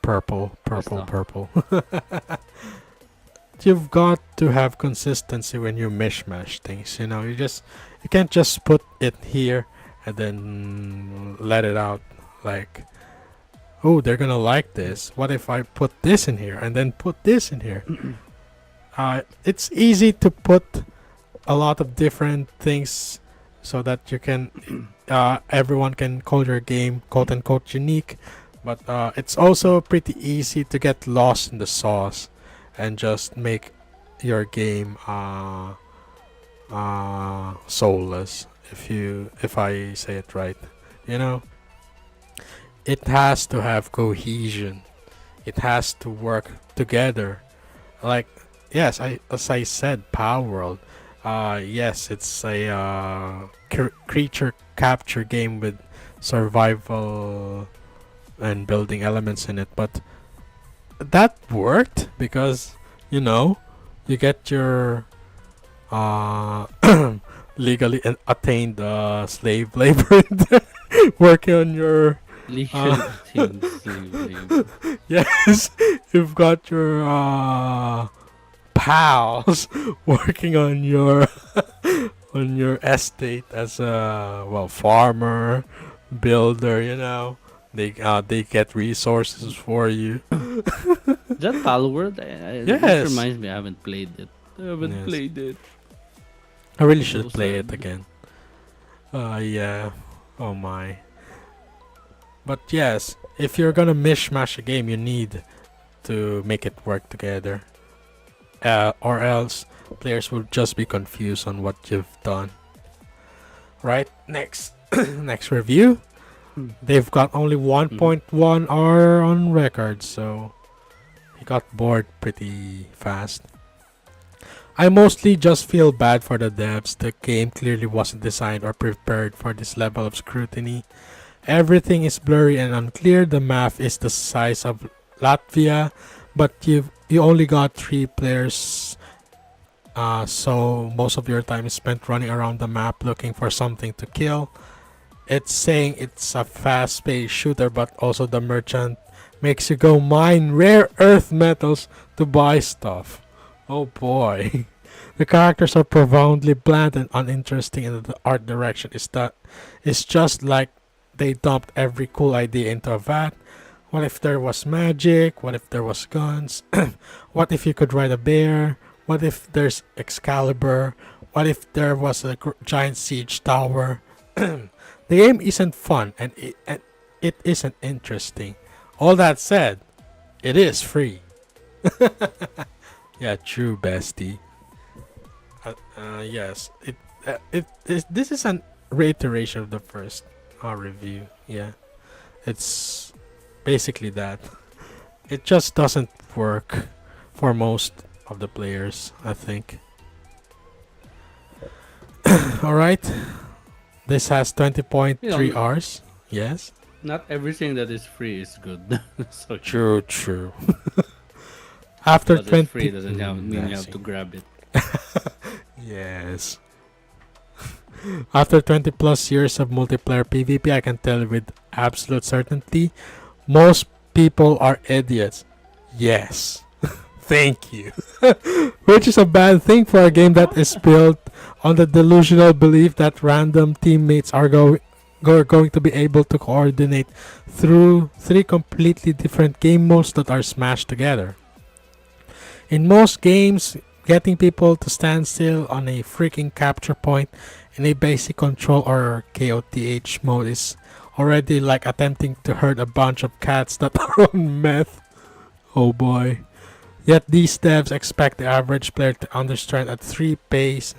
purple, stuff. purple? You've got to have consistency when you mishmash things. You know, you can't just put it here and then let it out like, oh, they're gonna like this. What if I put this in here and then put this in here? It's easy to put a lot of different things so that you can everyone can call your game quote unquote unique, but it's also pretty easy to get lost in the sauce and just make your game soulless, if I say it right. You know, it has to have cohesion, it has to work together. Like, yes, as I said, Power World. Yes, it's a creature capture game with survival and building elements in it, but that worked because you know you get your uh legally attained slave labor in there, working on your Legally obtained slave labor. yes, you've got your pals working on your on your estate as a farmer, builder, you know, They get resources for you. Is that Palworld? This Yes. reminds me, I haven't played it. I haven't Yes. played it. I really So should play it sad. again. Yeah. Oh my. But yes, if you're gonna mishmash a game, you need to make it work together. Or else players will just be confused on what you've done. Right? Next. Next review. Hmm. They've got only Mhm. 1.1 hour on record, so he got bored pretty fast. I mostly just feel bad for the devs. The game clearly wasn't designed or prepared for this level of scrutiny. Everything is blurry and unclear. The map is the size of Latvia, but you only got 3 players. So most of your time is spent running around the map looking for something to kill. It's saying it's a fast-paced shooter, but also the merchant makes you go mine rare earth metals to buy stuff. Oh boy. The characters are profoundly bland and uninteresting, and the art direction is just like they dumped every cool idea into a vat. What if there was magic? What if there was guns? What if you could ride a bear? What if there's Excalibur? What if there was a giant siege tower? The game isn't fun and it isn't interesting. All that said, it is free. Yeah, true, bestie. Yes, this is an reiteration of the first review. Yeah, it's basically that. It just doesn't work for most of the players, I think. All right, this has You 20.3 know, hours. Yes, not everything that is free is good. So true, true. After because it's 20, free doesn't mean I you have see. to grab it. Yes. After 20 plus years of multiplayer PvP, I can tell with absolute certainty most people are idiots. Yes. Thank you. Which is a bad thing for a game that is built on the delusional belief that random teammates are going to be able to coordinate through 3 completely different game modes that are smashed together. In most games, getting people to stand still on a freaking capture point in a basic control or KOTH mode is already like attempting to herd a bunch of cats that are on meth. Oh boy. Yet these devs expect the average player to understand a three-phase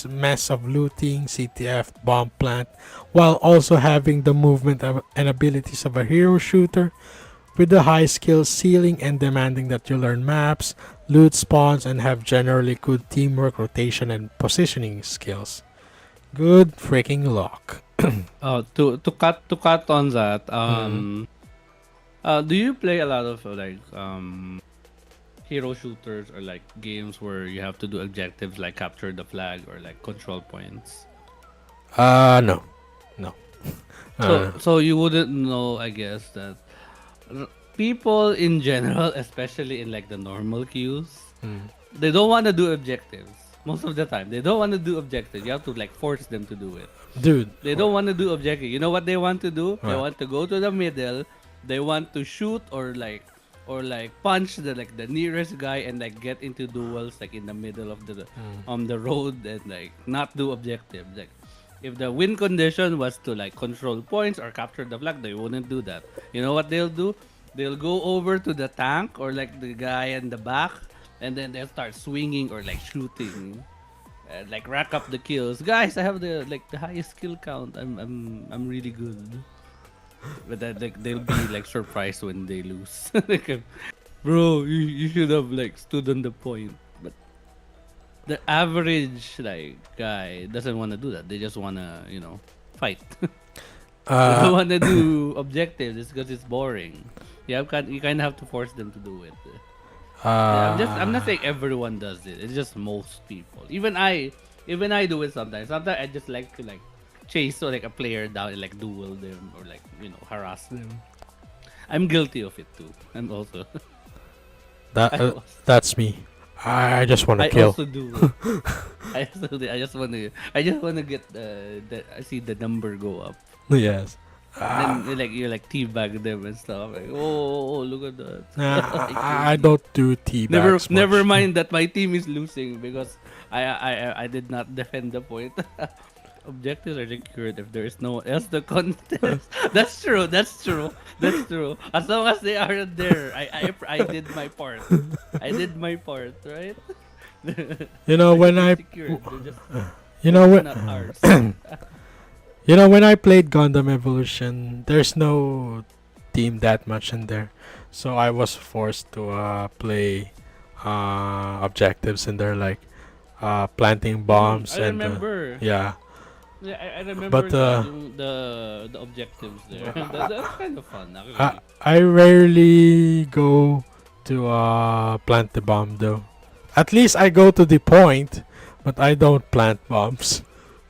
mess of looting, CTF, bomb plant, while also having the movement and abilities of a hero shooter, with the high skill ceiling and demanding that you learn maps, loot spawns, and have generally good teamwork, rotation, and positioning skills. Good freaking luck. Oh, to cut on that. Mm. Do you play a lot of hero shooters or like games where you have to do objectives like capture the flag or like control points? No. No. So Uh, so you wouldn't know, I guess, that people in general, especially in like the normal queues, mm. they don't want to do objectives. Most of the time, they don't want to do objectives. You have to like force them to do it. Dude. They don't want to do objective. You know what they want to do? They What? want to go to the middle. They want to shoot or punch the nearest guy and like get into duels like in the middle of the Mm. on the road and like not do objectives. Like if the win condition was to like control points or capture the flag, they wouldn't do that. You know what they'll do? They'll go over to the tank or like the guy in the back, and then they'll start swinging or like shooting. Like rack up the kills, guys. I have the highest kill count. I'm really good. But that like they'll be like surprised when they lose. Like, bro, you should have like stood on the point. But the average like guy doesn't want to do that. They just wanna fight. They don't Uh, want to do objectives. It's because it's boring. You kind of have to force them to do it. Yeah, I'm not uh, saying everyone does it. It's just most people. Even I do it sometimes. Sometimes I just like to like chase or like a player down and like duel them or like harass them. I'm guilty of it too. I'm also that I also, that's me. I just want to I kill. also do it. I just want to get the I see the number go up. Yes. And then Uh, you like teabag them and stuff. Like, oh, look at that. nah, I I killed you. don't do teabags Never much. mind that my team is losing because I did not defend the point. Objectives are secured if there is no one else to contest. That's true. That's true. That's true. As long as they aren't there, I did my part. I did my part, right? You know when They're I, secured. you They're know just when, not ours. you know when I played Gundam Evolution, there's no team that much in there, so I was forced to play objectives in there like planting bombs I and remember. yeah. Yeah, I remember But the objectives there. That's kind of fun I actually. I rarely go to plant the bomb though. At least I go to the point, but I don't plant bombs.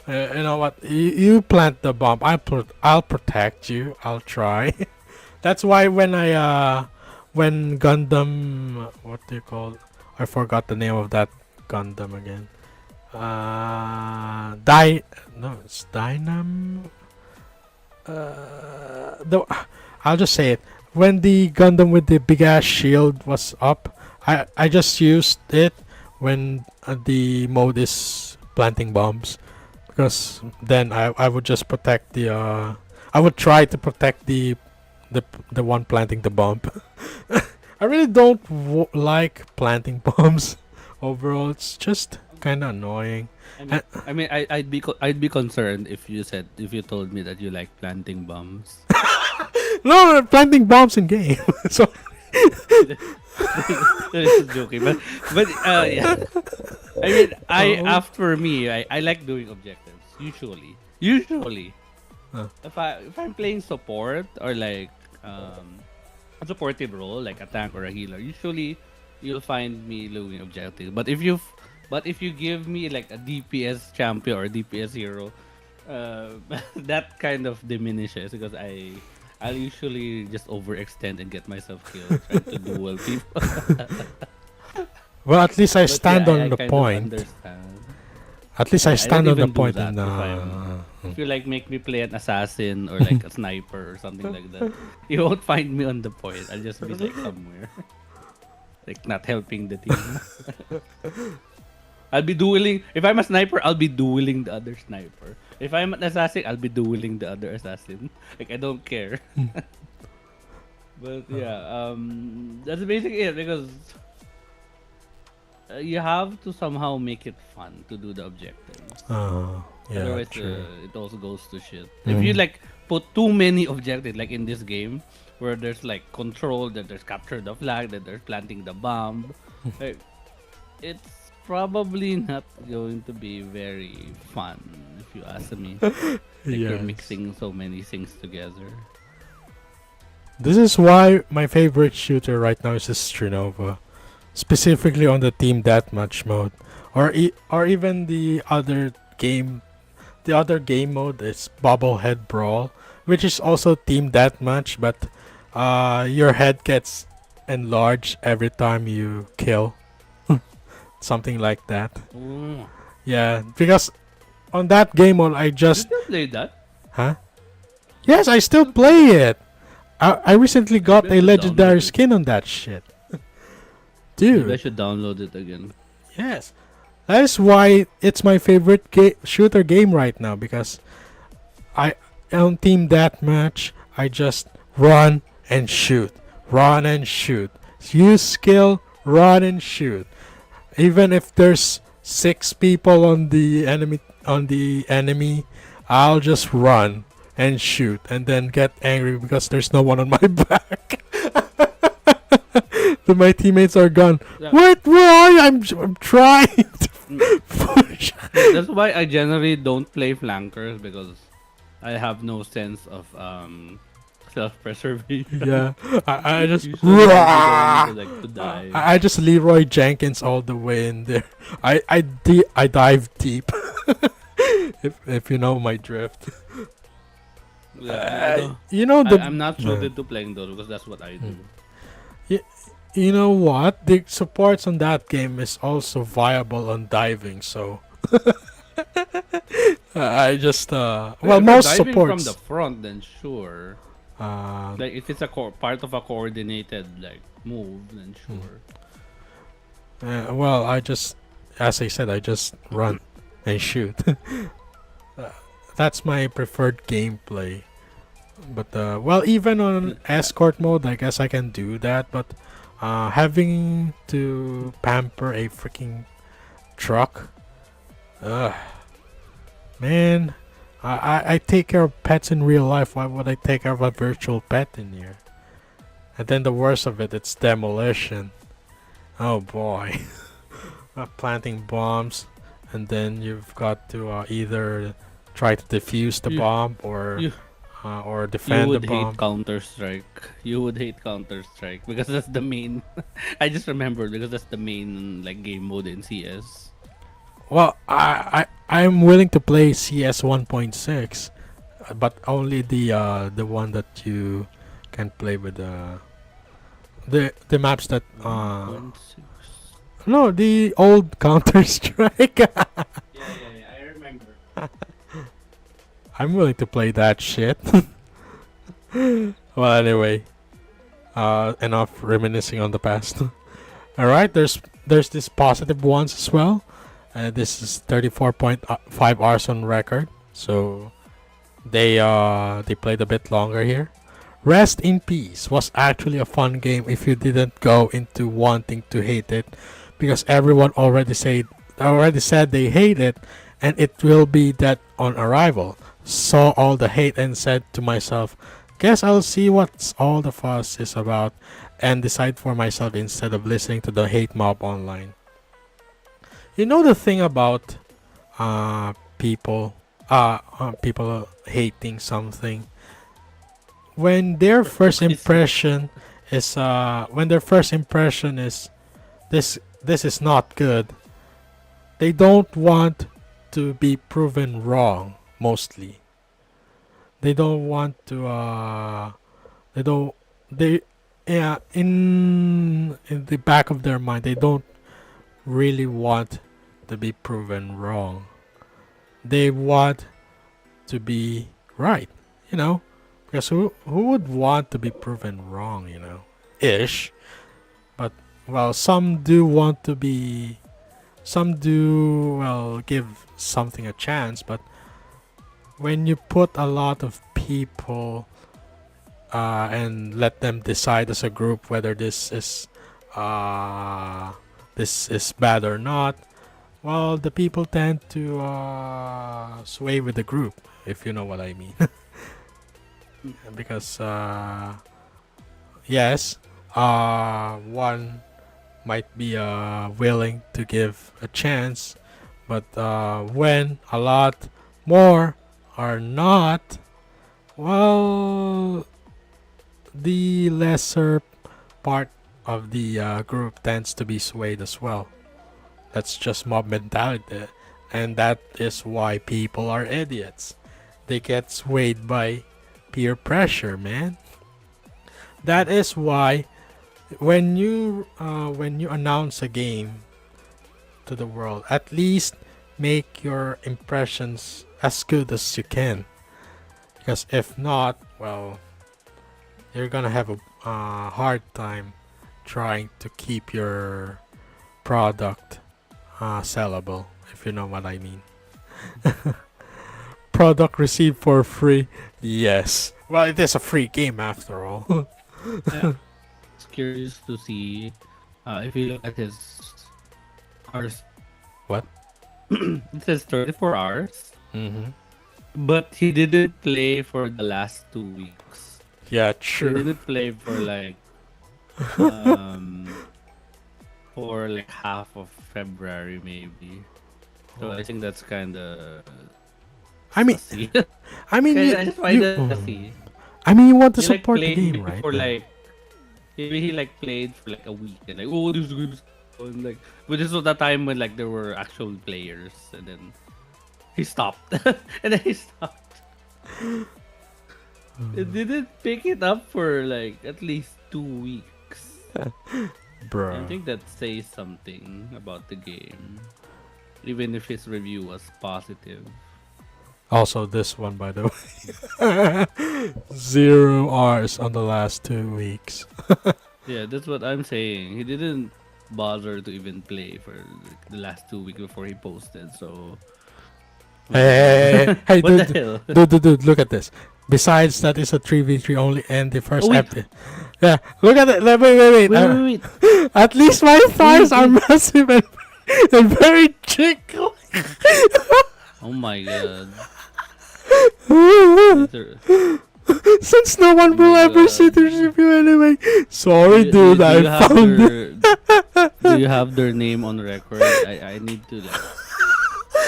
You know what? You plant the bomb. I'll protect you. I'll try. That's why when Gundam, what do you call? I forgot the name of that Gundam again. It's Dynam. The I'll just say it. When the Gundam with the big ass shield was up, I just used it when the mode is planting bombs, because then I would just protect the I would try to protect the one planting the bomb. I really don't like planting bombs. Overall, it's just kind of annoying. Uh, I'd be concerned if you told me that you like planting bombs. no, planting bombs in game. So Just joking, but yeah. I mean, oh, after me, I like doing objectives usually. uh, If I'm playing support or like a supportive role like a tank or a healer, usually you'll find me doing objectives. But if you give me like a DPS champion or DPS hero, that kind of diminishes because I'll usually just overextend and get myself killed trying to duel people. well, at least I But yeah, stand on I the kind of point. understand. At least I Yeah, I don't stand on the even do point that and if you like make me play an assassin or like a sniper or something like that. You won't find me on the point. I'll just be like somewhere. Like not helping the team. I'll be dueling. If I'm a sniper, I'll be dueling the other sniper. If I'm an assassin, I'll be dueling the other assassin. Like I don't care. But yeah, that's basically it because you have to somehow make it fun to do the objectives. yeah, Otherwise, true. it also goes to shit. If you like put too many objectives, like in this game, where there's like control, that there's capture the flag, that there's planting the bomb, like, it's probably not going to be very fun if you ask me. Like you're Yes. mixing so many things together. This is why my favorite shooter right now is Strinova, specifically on the team deathmatch mode, or even the other game mode is Bobblehead Brawl, which is also team deathmatch, but your head gets enlarged every time you kill, something like that. Oh. Yeah, because on that game mode I You just still play that? huh? Yes, I still play it. I recently got Maybe I a should legendary download it. skin on that shit. Maybe I Dude, should download it again. yes. That is why it's my favorite shooter game right now, because I on team deathmatch I just run and shoot. Run and shoot. Use skill, run and shoot. Even if there's 6 people on the enemy, I'll just run and shoot and then get angry because there's no one on my back. Then my teammates are gone. Yeah. What? Where are you? I'm trying to Mm. push. That's why I generally don't play flankers because I have no sense of self-preservation. Yeah, I just Usually I'll be the one to die. I just Leroy Jenkins all the way in there. I dive deep. If you know my drift. Yeah, I don't- You know the I'm not suited to playing those because that's what I do. you know what, the supports on that game is also viable on diving. So I just Well, well, if you're most diving from the supports. front, then sure. Uh, Like if it's a part of a coordinated like move, then hmm. sure. Well, I just, as I said, I just run and shoot. Uh, that's my preferred gameplay. But well, even on escort mode, I guess I can do that. But having to pamper a freaking truck, ugh, man. I take care of pets in real life. Why would I take care of a virtual pet in here? And then the worst of it, it's demolition. Oh boy. Planting bombs, and then you've got to either try to defuse the You bomb you or you defend the would hate bomb. Counter Strike. You would hate Counter Strike because that's the main. I just remembered because that's the main like game mode in CS. Well, I'm willing to play CS 1.6, but only the one that you can play with the maps that 1.6. no, the old Counter Strike. Yeah. I remember. I'm willing to play that shit. Well, anyway, enough reminiscing on the past. All right, there's this positive ones as well. This is 34.5 hours on record, so they played a bit longer here. Rest in Peace was actually a fun game if you didn't go into wanting to hate it, because everyone already said they hate it, and it will be that on arrival. Saw all the hate and said to myself, guess I'll see what's all the fuss is about and decide for myself instead of listening to the hate mob online. You know the thing about people hating something, when their first What is it? impression is this is not good, they don't want to be proven wrong. Mostly they don't want to they don't they yeah, in the back of their mind, they don't really want to be proven wrong. They want to be right, you know, because who would want to be proven wrong, ish. But well, some do, well, give something a chance. But when you put a lot of people and let them decide as a group whether this is bad or not, well, the people tend to sway with the group, if you know what I mean. Because yes, one might be willing to give a chance, but when a lot more are not, well, the lesser part of the group tends to be swayed as well. That's just mob mentality, and that is why people are idiots. They get swayed by peer pressure, man. That is why when you announce a game to the world, at least make your impressions as good as you can. Because if not, well, you're gonna have a hard time trying to keep your product sellable, if you know what I mean. Product received for free. Yes. Well, it is a free game after all. Yeah. It's curious to see if you look at his hours. What? It says 34 hours, Mm-hmm. but he didn't play for the last 2 weeks. Yeah, He true. didn't play um for like half of February maybe. So I think that's kind of I mean, sussy. I mean, I just find it sussy. I mean, you want to He like support the played game, maybe right? for Then. like maybe he like played for like a week and like oh this is good and like but this was the time when like there were actual players and then he stopped and then he stopped. It didn't pick it up for like at least 2 weeks. I Bruh. think that says something about the game, even if his review was positive. Also, this one, by the way. 0 hours on the last 2 weeks. Yeah, that's what I'm saying. He didn't bother to even play for like, the last 2 weeks before he posted. So what the Hey, hell? hey, What the dude, hell? dude, look at this. Besides, that is a 3v3 only, and the Oh first wait, empty. Yeah, look at it. Wait. wait. At least my thighs are Wait. massive and very chickly. Oh my god. Liter- Since no one Oh will my ever see god. this review anyway. Sorry, dude, Do you I have found it. do you have their name on record? I need to like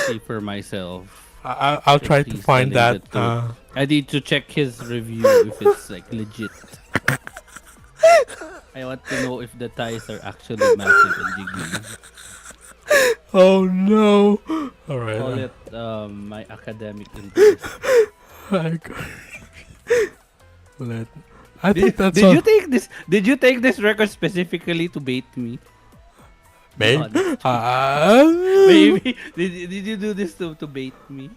see for myself. I'll So try to please find tell him that. the truth. I need to check his review if it's like legit. I want to know if the ties are actually massive and jiggly. Oh no! Alright. Call it my academic interest. I think that's Did all. you take this? Did you take this record specifically to bait me? Maybe. Honest. Um, Maybe did you do this to bait me?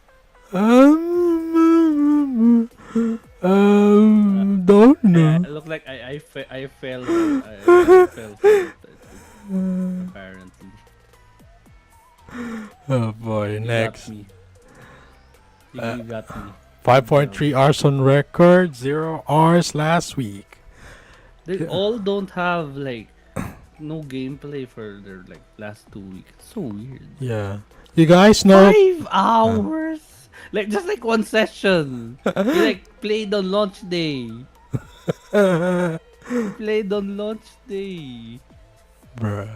Don't know. Look like I fell I fell for it, apparently. Oh boy, You next. got me. You got me. 5.3 hours on record, 0 hours last week. They all don't have like no gameplay for their like last 2 weeks. It's so weird. Yeah. You guys know. 5 hours? Like just like one session. You like played on launch day. Played on launch day. Bruh.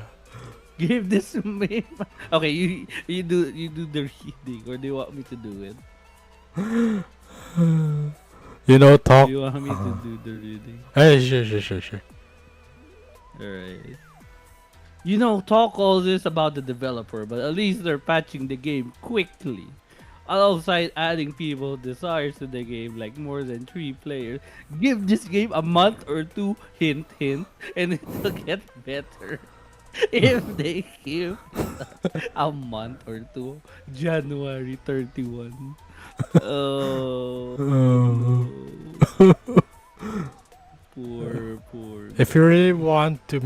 Give this to me. Okay, you do the reading, or do you want me to do it? You know, talk. Do you want me to do the reading? Hey, sure. Alright. You know, talk all this about the developer, but at least they're patching the game quickly. Alongside adding people desires to the game, like more than 3 players. Give this game a month or two, hint, and it'll get better. If they give a month or two, January 31. Oh, no. Poor. If you really want to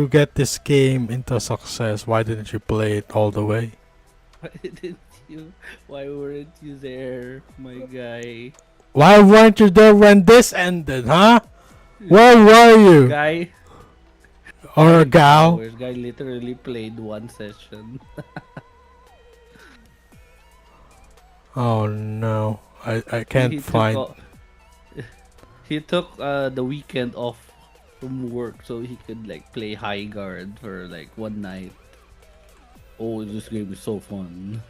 get this game into success, why didn't you play it all the way? Why didn't you? Why weren't you there, my guy? Why weren't you there when this ended, huh? Where were you? Guy. Or a gal? This guy literally played one session. Oh no, I can't find. He took the weekend off from work so he could like play Highguard for like one night. Oh, this game is so fun.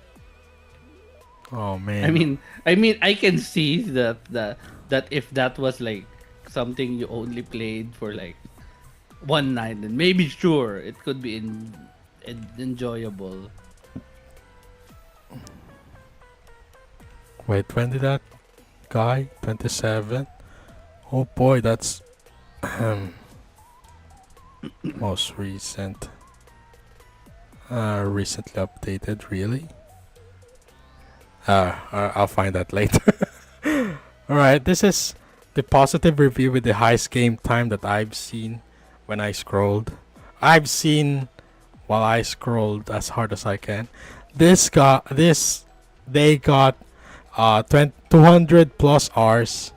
Oh man. I mean, I can see that if that was like something you only played for like one night, then maybe sure it could be enjoyable. Wait, when did that guy? 27. Oh boy, that's most recent. Recently updated, really? I'll find that later. Alright, this is the positive review with the highest game time that I've seen when I scrolled. I've seen while I scrolled as hard as I can. They got 200 plus hours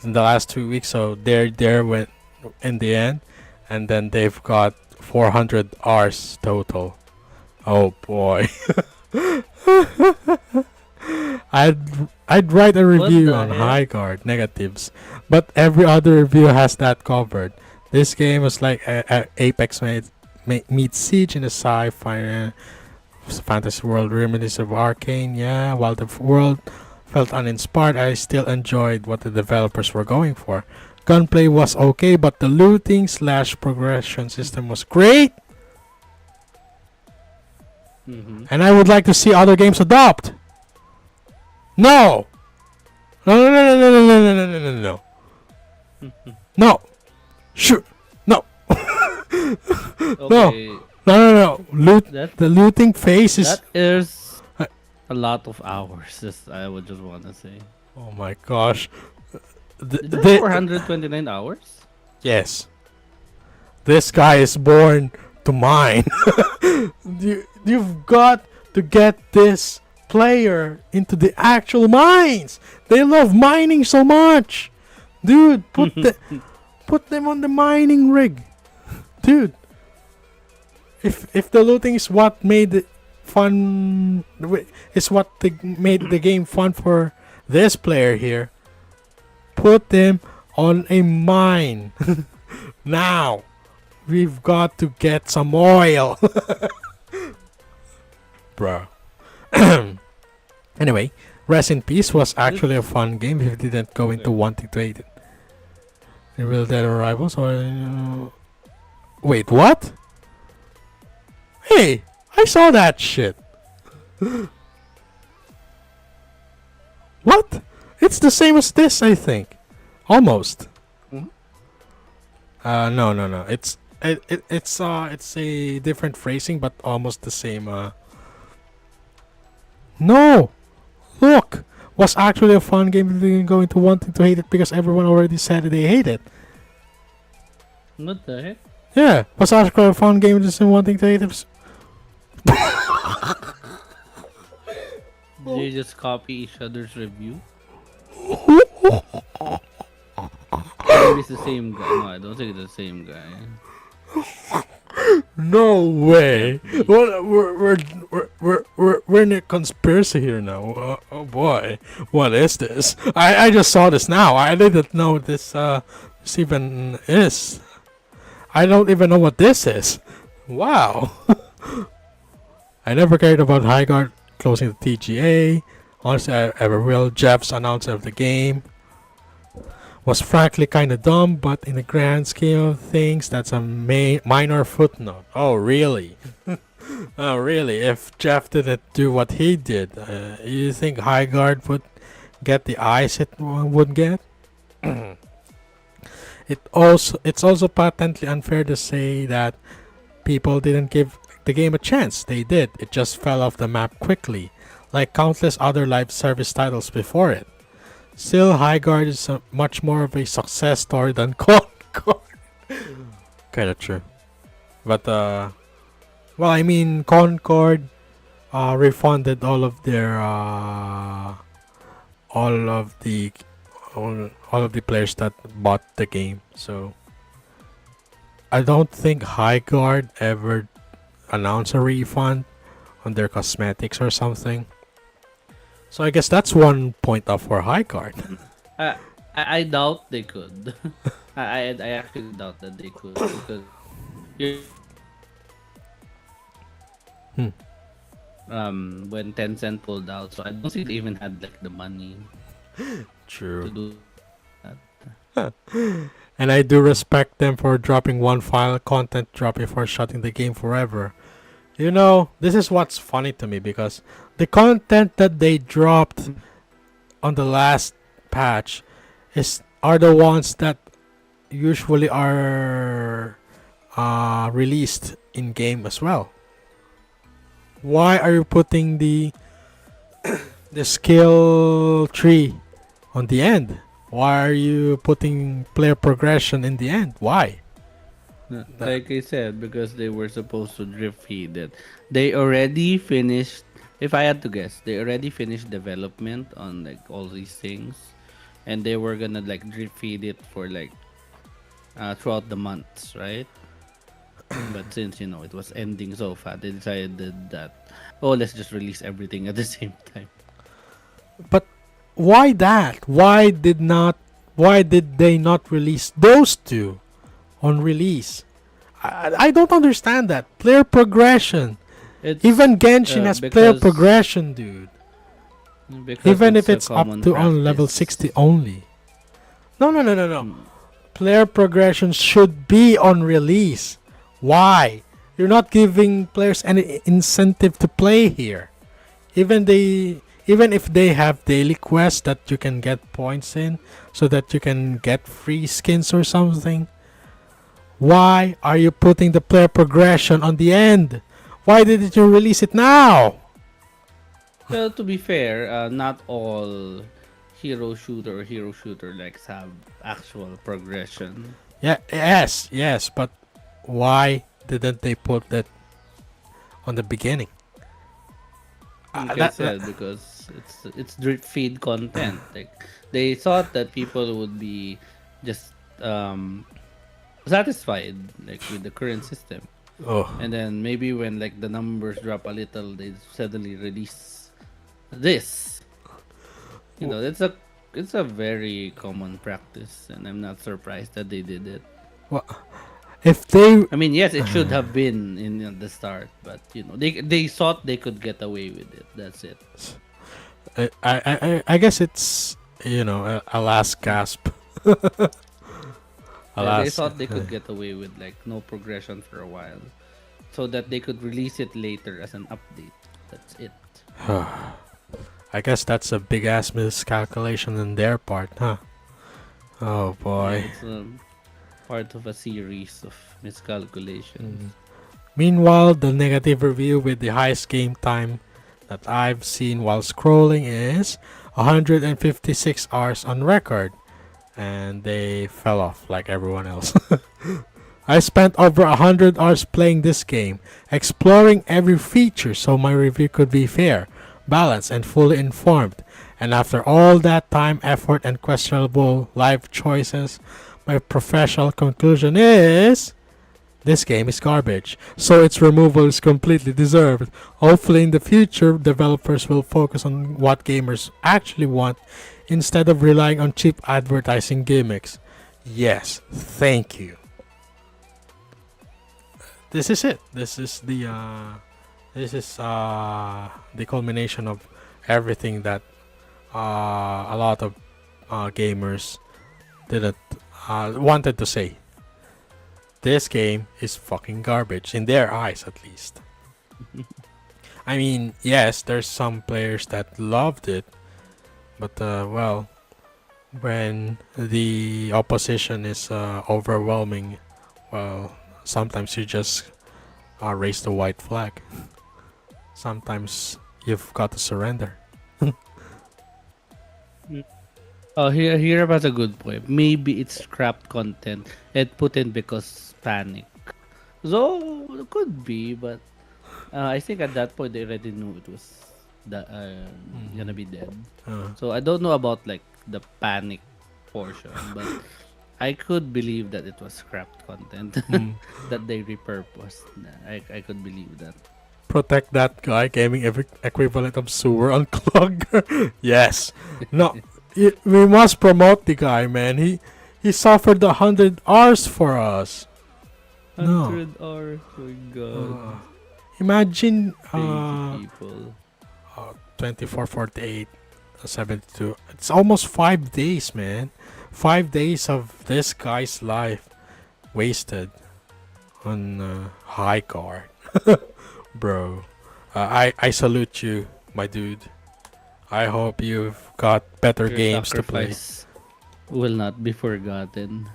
in the last 2 weeks, so they're there when in the end, and then they've got 400 hours total. Oh boy. I'd write a review the on heck? Highguard negatives, but every other review has that covered. This game was like Apex meets Siege in a sci-fi fantasy world reminiscent of Arcane. Yeah, while the world felt uninspired, I still enjoyed what the developers were going for. Gunplay was okay, but the looting / progression system was great, and I would like to see other games adopt. No! No. No! Sure! No! Okay, No! The looting phase is... that is A lot of hours. Just I would just want to say. Oh my gosh. Did you have 429 hours? Yes. This guy is born to mine. You've got to get this player into the actual mines. They love mining so much. Dude, put them on the mining rig. Dude. If the looting is what made it fun, is what made the game fun for this player here, put them on a mine. Now. We've got to get some oil. Bro. Anyway, Rest in Peace was actually a fun game if you didn't go into wanting to hate it. The Real Dead Arrivals or... Wait, what? Hey, I saw that shit. What? It's the same as this, I think. Almost. Mhm. No. It's a different phrasing, but almost the same. No, look, was actually a fun game. If you didn't go into wanting to hate it because everyone already said they hate it. What the heck? Yeah, was actually a fun game. Just wanting to hate it. Did you just copy each other's review? Maybe it's the same guy. No, I don't think it's the same guy. No way. What we're in a conspiracy here now. Oh boy, what is this? I just saw this now. I didn't know this even is. I don't even know what this is. Wow. I never cared about Highguard closing the TGA. Honestly, I ever will. Jeff's announcement of the game was frankly kind of dumb, but in the grand scheme of things, that's a minor footnote. Oh, really? Oh, really? If Jeff didn't do what he did, you think Highguard would get the eyes it would get? It's also patently unfair to say that people didn't give the game a chance. They did. It just fell off the map quickly, like countless other live service titles before it. Still, Highguard is much more of a success story than Concord. Kinda true. But, well, I mean, Concord refunded all of their, all of the players that bought the game. So, I don't think Highguard ever announced a refund on their cosmetics or something. So I guess that's one point up for Highguard. I doubt they could. I actually doubt that they could because you when Tencent pulled out, so I don't think they even had like the money to True. do that. And I do respect them for dropping one final content drop before shutting the game forever. You know, this is what's funny to me because the content that they dropped on the last patch are the ones that usually are released in game as well. Why are you putting the skill tree on the end? Why are you putting player progression in the end? Why? Like I said, because they were supposed to drip feed it. They already finished. If I had to guess, they already finished development on like all these things, and they were gonna like drip feed it for like throughout the months, right? But since it was ending so fast, they decided that let's just release everything at the same time. But why that? Why did they not release those two on release? I don't understand that. Player progression. It's Even Genshin has player because progression, dude. because Even if a it's up common to on level practice. 60 only. No. Mm. Player progression should be on release. Why? You're not giving players any incentive to play here. Even if they have daily quests that you can get points in so that you can get free skins or something. Why are you putting the player progression on the end? Why didn't you release it now? Well, to be fair, not all hero shooter likes have actual progression. Yeah, yes, but why didn't they put that on the beginning? Like I That said, because it's drip feed content. Like they thought that people would be just satisfied like with the current system, oh, and then maybe when like the numbers drop a little, they suddenly release this. It's a very common practice, and I'm not surprised that they did it. well, if they, I mean, yes, it should have been in the start, but they thought they could get away with it. That's it. I guess it's a last gasp. A They last. thought they could get away with like no progression for a while, so that they could release it later as an update. That's it. I guess that's a big ass miscalculation on their part, huh? Oh Yeah, boy. it's part of a series of miscalculations. Mm. Meanwhile, the negative review with the highest game time that I've seen while scrolling is 156 hours on record, and they fell off like everyone else. I spent over 100 hours playing this game, exploring every feature so my review could be fair, balanced, and fully informed. And after all that time, effort, and questionable life choices, my professional conclusion is this game is garbage, so its removal is completely deserved. Hopefully, in the future, developers will focus on what gamers actually want instead of relying on cheap advertising gimmicks. Yes, thank you. This is it. This is the culmination of everything that a lot of gamers didn't wanted to say. This game is fucking garbage in their eyes, at least. I mean, yes, there's some players that loved it, but well, when the opposition is overwhelming, well, sometimes you just raise the white flag. Sometimes you've got to surrender. Mm. Oh, here about a good point. Maybe it's scrapped content and put in because panic. So it could be, but I think at that point they already knew it was gonna Mhm. be dead. Uh, So I don't know about like the panic portion, but I could believe that it was scrapped content mm. that they repurposed. I could believe that. Protect that guy, gaming equivalent of sewer unclog. Yes. No, we must promote the guy, man. He suffered 100 hours for us. No. 100 hours, oh my god. Uh, Imagine Crazy people. 24, 48, 72. It's almost 5 days, man. 5 days of this guy's life wasted on Highguard. Bro, I salute you, my dude. I hope you've got better Your games to play. sacrifice will not be forgotten.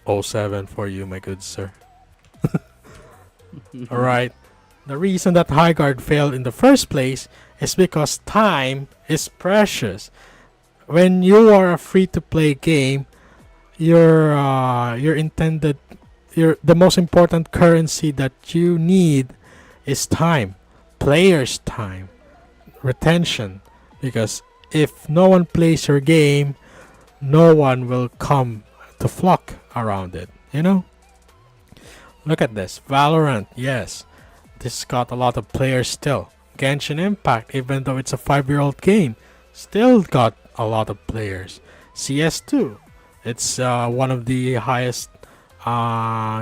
Oh 07 for you, my good sir. Alright. The reason that Highguard failed in the first place is because time is precious. When you are a free to play game, your intended your the most important currency that you need is time. Players' time. Retention. Because if no one plays your game, no one will come to flock around it. You know? Look at this. Valorant, yes. This got a lot of players still. Genshin Impact, even though it's a 5-year-old game, still got a lot of players. CS2, it's one of the highest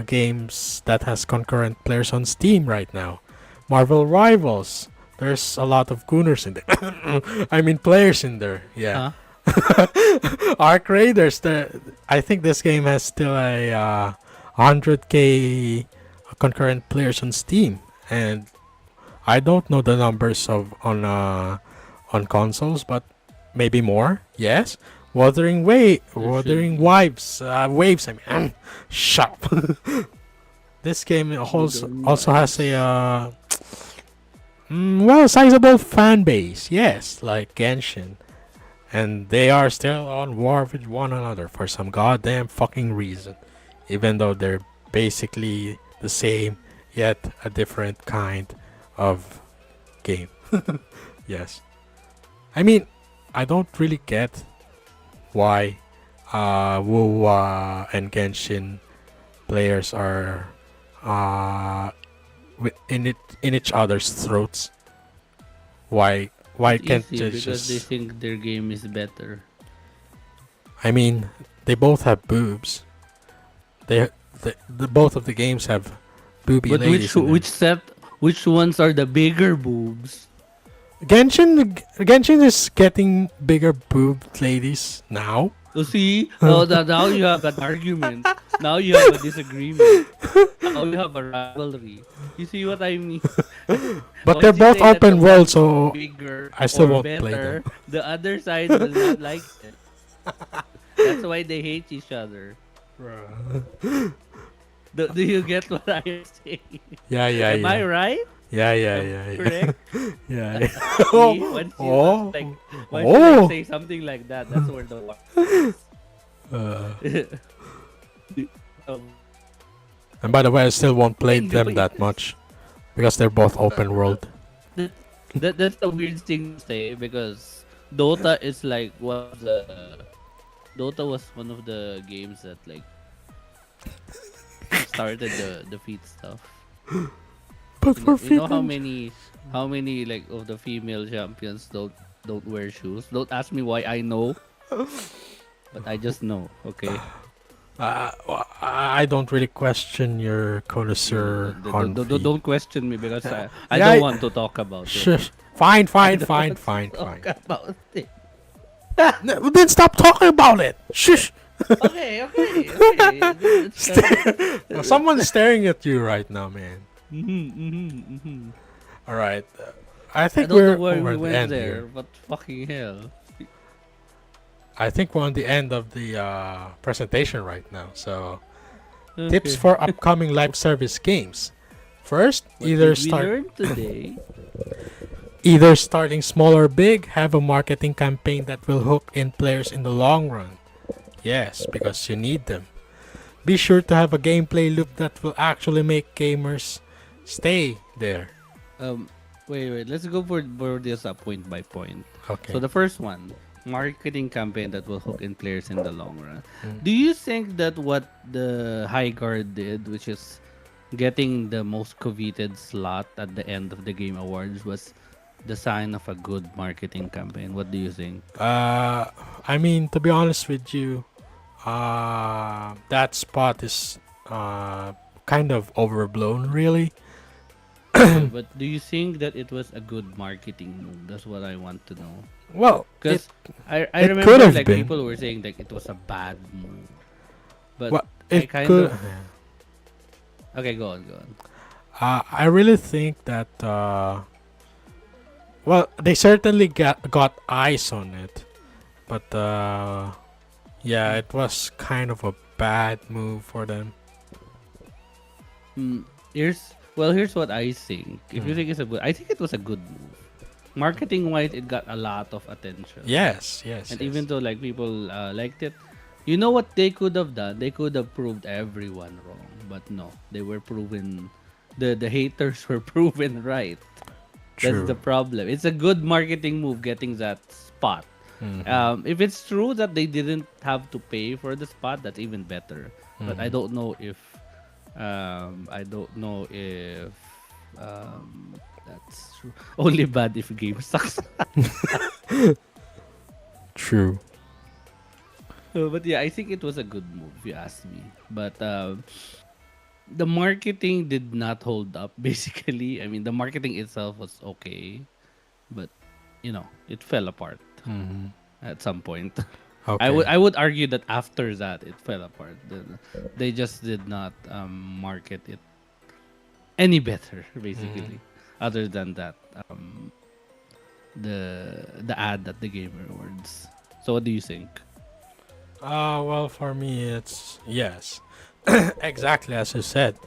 games that has concurrent players on Steam right now. Marvel Rivals, there's a lot of gooners in there. I mean players in there, yeah. Huh? Arc Raiders, I think this game has still a 100k concurrent players on Steam, and I don't know the numbers of on consoles, but maybe more. Yes, There should Wuthering be. Waves. I mean, shut up. This game We also don't also has vibes. Well, sizable fan base, yes, like Genshin. And they are still on war with one another for some goddamn fucking reason. Even though they're basically the same, yet a different kind of game. Yes. I mean, I don't really get why WoW and Genshin players are uh, in each other's throats. Why It's can't easy they because they just? think their game is better. I mean, they both have boobs. They the both of the games have booby But ladies in them. which ones are the bigger boobs? Genshin is getting bigger boobed ladies now. So see, now you have an argument. Now you have a disagreement. Now you have a rivalry. You see what I mean? But they're Once you both say that the open one world, is so bigger I still or won't play them. better, the other side will not like it. That's why they hate each other. Do you get what I am saying? Yeah, yeah, Am I yeah. right? Yeah, yeah, Am I yeah, yeah. correct? Yeah. Yeah. See, once you Oh. like once you Oh. like say something like that, that's where the war is. Uh, Um, and by the way, I still won't play Wait, them wait. that much because they're both open world. that's a weird thing to say because Dota is like one of the Dota was one of the games that like started the feet stuff. But for You know female, how many like of the female champions don't wear shoes? Don't ask me why I know, but I just know. Okay. I don't really question your connoisseur on feet. Don't question me because I Yeah, don't want to talk about it. Shush. Fine, I fine, don't fine, want to fine, talk fine. about it. No, then stop talking about it. Shush. Okay. It's, Someone's staring at you right now, man. mhm. All right. I I think don't know we're why over we the went end there, here. but fucking hell. I think we're on the end of the presentation right now. So, tips Okay. for upcoming live service games. First, What either did we learn today? either starting small or big, have a marketing campaign that will hook in players in the long run. Yes, because you need them. Be sure to have a gameplay loop that will actually make gamers stay there. Um, wait. Let's go for this point by point. Okay. So the first one, marketing campaign that will hook in players in the long run. Mm. Do you think that what the Highguard did, which is getting the most coveted slot at the end of the Game Awards, was the sign of a good marketing campaign? What do you think? I mean, to be honest with you, that spot is kind of overblown, really. But do you think that it was a good marketing move? That's what I want to know. Well, Because I it remember could have like been. people were saying like it was a bad move. But well, I it kind could. of okay, go on. I really think that. Well, they certainly got eyes on it, but yeah, it was kind of a bad move for them. Here's what I think. If you Mm. think it's a good, I think it was a good move. Marketing wise, it got a lot of attention. Yes, yes. And yes. even though like people liked it, you know what they could have done? They could have proved everyone wrong, but no, they were proven. The haters were proven right. True. That's the problem. It's a good marketing move getting that spot. Mhm. If it's true that they didn't have to pay for the spot, that's even better. But I Mhm. don't know if that's true. Only bad if game sucks. True. But yeah, I think it was a good move, if you ask me. But the marketing did not hold up. Basically, I mean, the marketing itself was okay, but it fell apart Mhm. at some point. Okay. I would argue that after that it fell apart. They just did not market it any better, basically. Other than that, the ad at the Game Awards. So what do you think? Well, for me, it's yes, exactly as you said.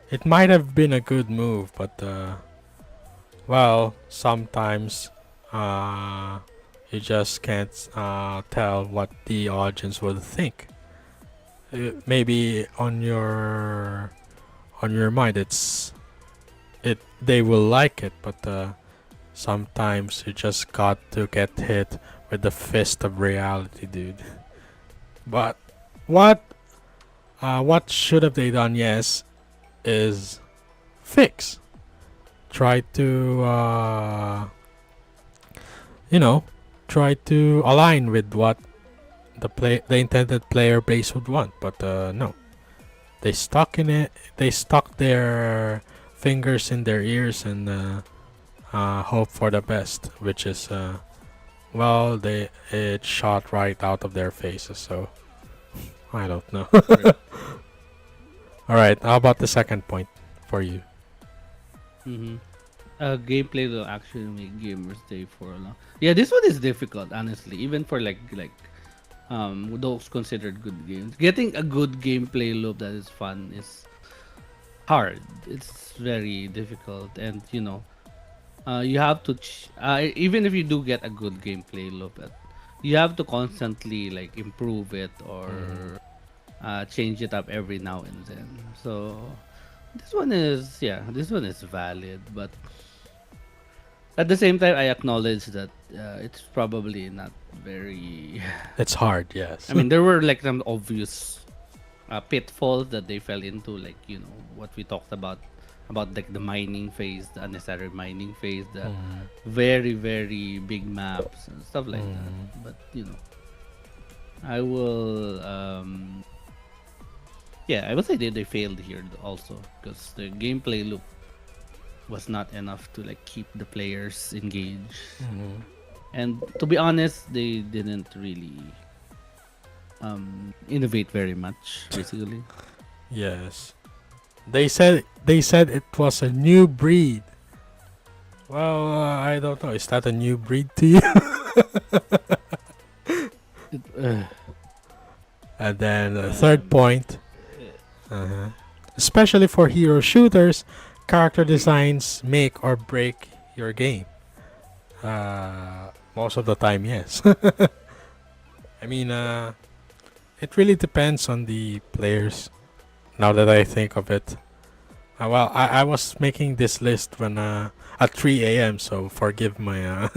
It might have been a good move, but Well, sometimes you just can't tell what the audience would think. Maybe on your mind, it they will like it, but sometimes you just got to get hit with the fist of reality, dude. But what what should have they done? Yes, is fix. Try to you know, try to align with what the intended player base would want. But no, they stuck in it. They stuck their fingers in their ears and hope for the best, which is well, they it shot right out of their faces. So I don't know. Right. All right, how about the second point for you? Mm-hmm. Gameplay will actually make gamers stay for long. Yeah, this one is difficult, honestly. Even for those considered good games, getting a good gameplay loop that is fun is hard. It's very difficult, and you have to even if you do get a good gameplay loop, you have to constantly like improve it or change it up every now and then. So this one is valid, but at the same time, I acknowledge that it's probably not very. It's hard, yes. I mean, there were like some obvious pitfalls that they fell into, like what we talked about like the mining phase, the unnecessary mining phase, the very very big maps and stuff like that. But I will I would say they failed here also because the gameplay loop was not enough to like keep the players engaged. And to be honest, they didn't really innovate very much basically. Yes. They said it was a new breed. Well, I don't know. Is that a new breed to you? And then the third point, especially for hero shooters, character designs make or break your game. Most of the time, yes. I mean, it really depends on the players. Now that I think of it, well, I was making this list when at 3 a.m. So forgive my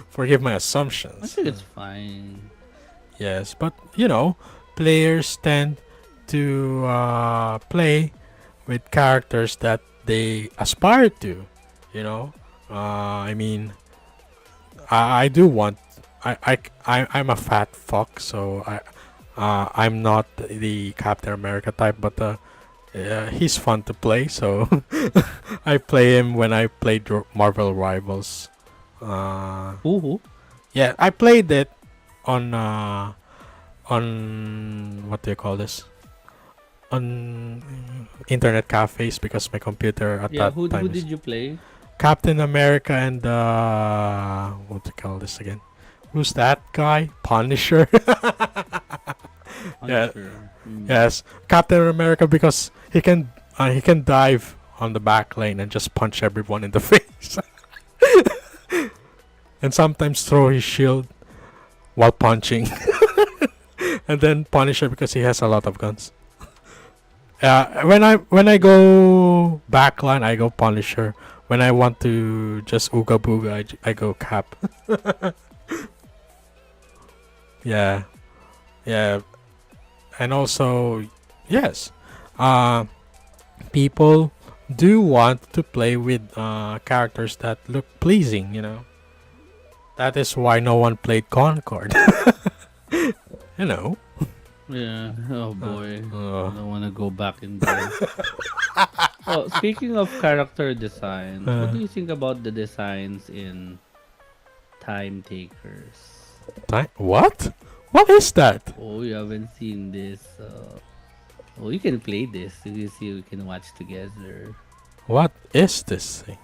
forgive my I assumptions. think it's fine. Yes, but players tend to play with characters that they aspire to. I mean, I do want. I'm a fat fuck, so I'm not the Captain America type, but he's fun to play. So I play him when I played Marvel Rivals. Who? Yeah, I played it on what do you call this? On internet cafes because my computer at Yeah, that who time is did you play? Captain America and what do you call this again? Who's that guy? Punisher. Yeah. Punisher. Yes, Captain America because he can dive on the back lane and just punch everyone in the face, and sometimes throw his shield while punching, and then Punisher because he has a lot of guns. When I go backline, I go Punisher. When I want to just ooga booga, I go Cap. Yeah, yeah, and also yes, people do want to play with characters that look pleasing. That is why no one played Concord. you know. Yeah. Oh boy. I Uh, don't want to go back in there. Oh, speaking of character design, what do you think about the designs in Time Takers? what? What is that? Oh, you haven't seen this. Oh, you can play this. You can see, we can watch together. What is this thing?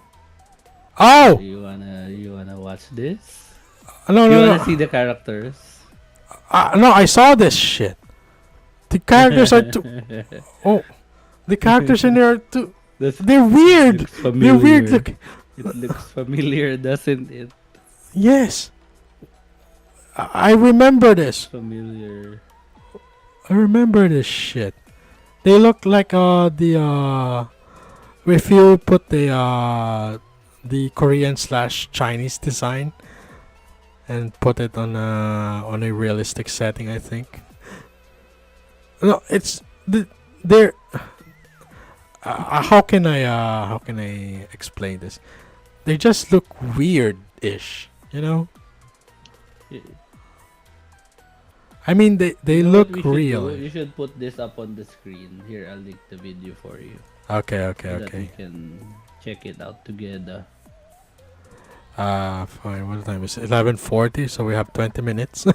Oh You wanna watch this? no You no wanna no! see the characters? No, I saw this shit. The characters are too. Oh, the characters in there are too. This They're weird. looks They're weird. familiar. It looks familiar, doesn't it? Yes. I remember this. Familiar. I remember this shit. They look like if you put the Korean slash Chinese design and put it on a realistic setting, I think. No, it's they're. How can I explain this? They just look weird-ish, you know. Y- I mean, they You know what look we should real. do? You should put this up on the screen. Here, I'll link the video for you. Okay, So okay, that we okay. can check it out together. Fine. What time is it? 11:40. So we have 20 minutes.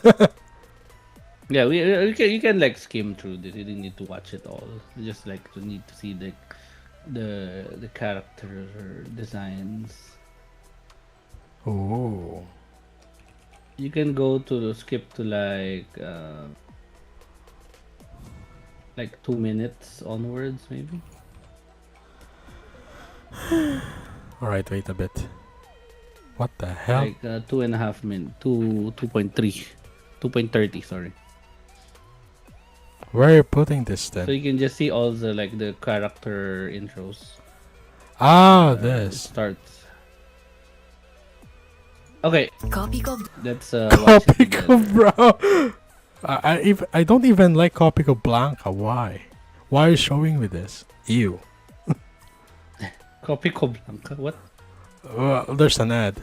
Yeah, you can like skim through this. You didn't need to watch it all. You just like to need to see the character designs. Oh. You can go to skip to like 2 minutes onwards maybe. All right. Wait a bit. What the hell? Like 2.5 minutes, 2.3, 2.30. Sorry. Where are you putting this So then? you can just see all the like the character intros. It This. starts. Okay, Copy ko. let's watch it Copico, together. bro. I don't even like Copico Blanca. Why? Why are you showing me this? Ew. Copy ko Blanca. What? Well, there's an ad.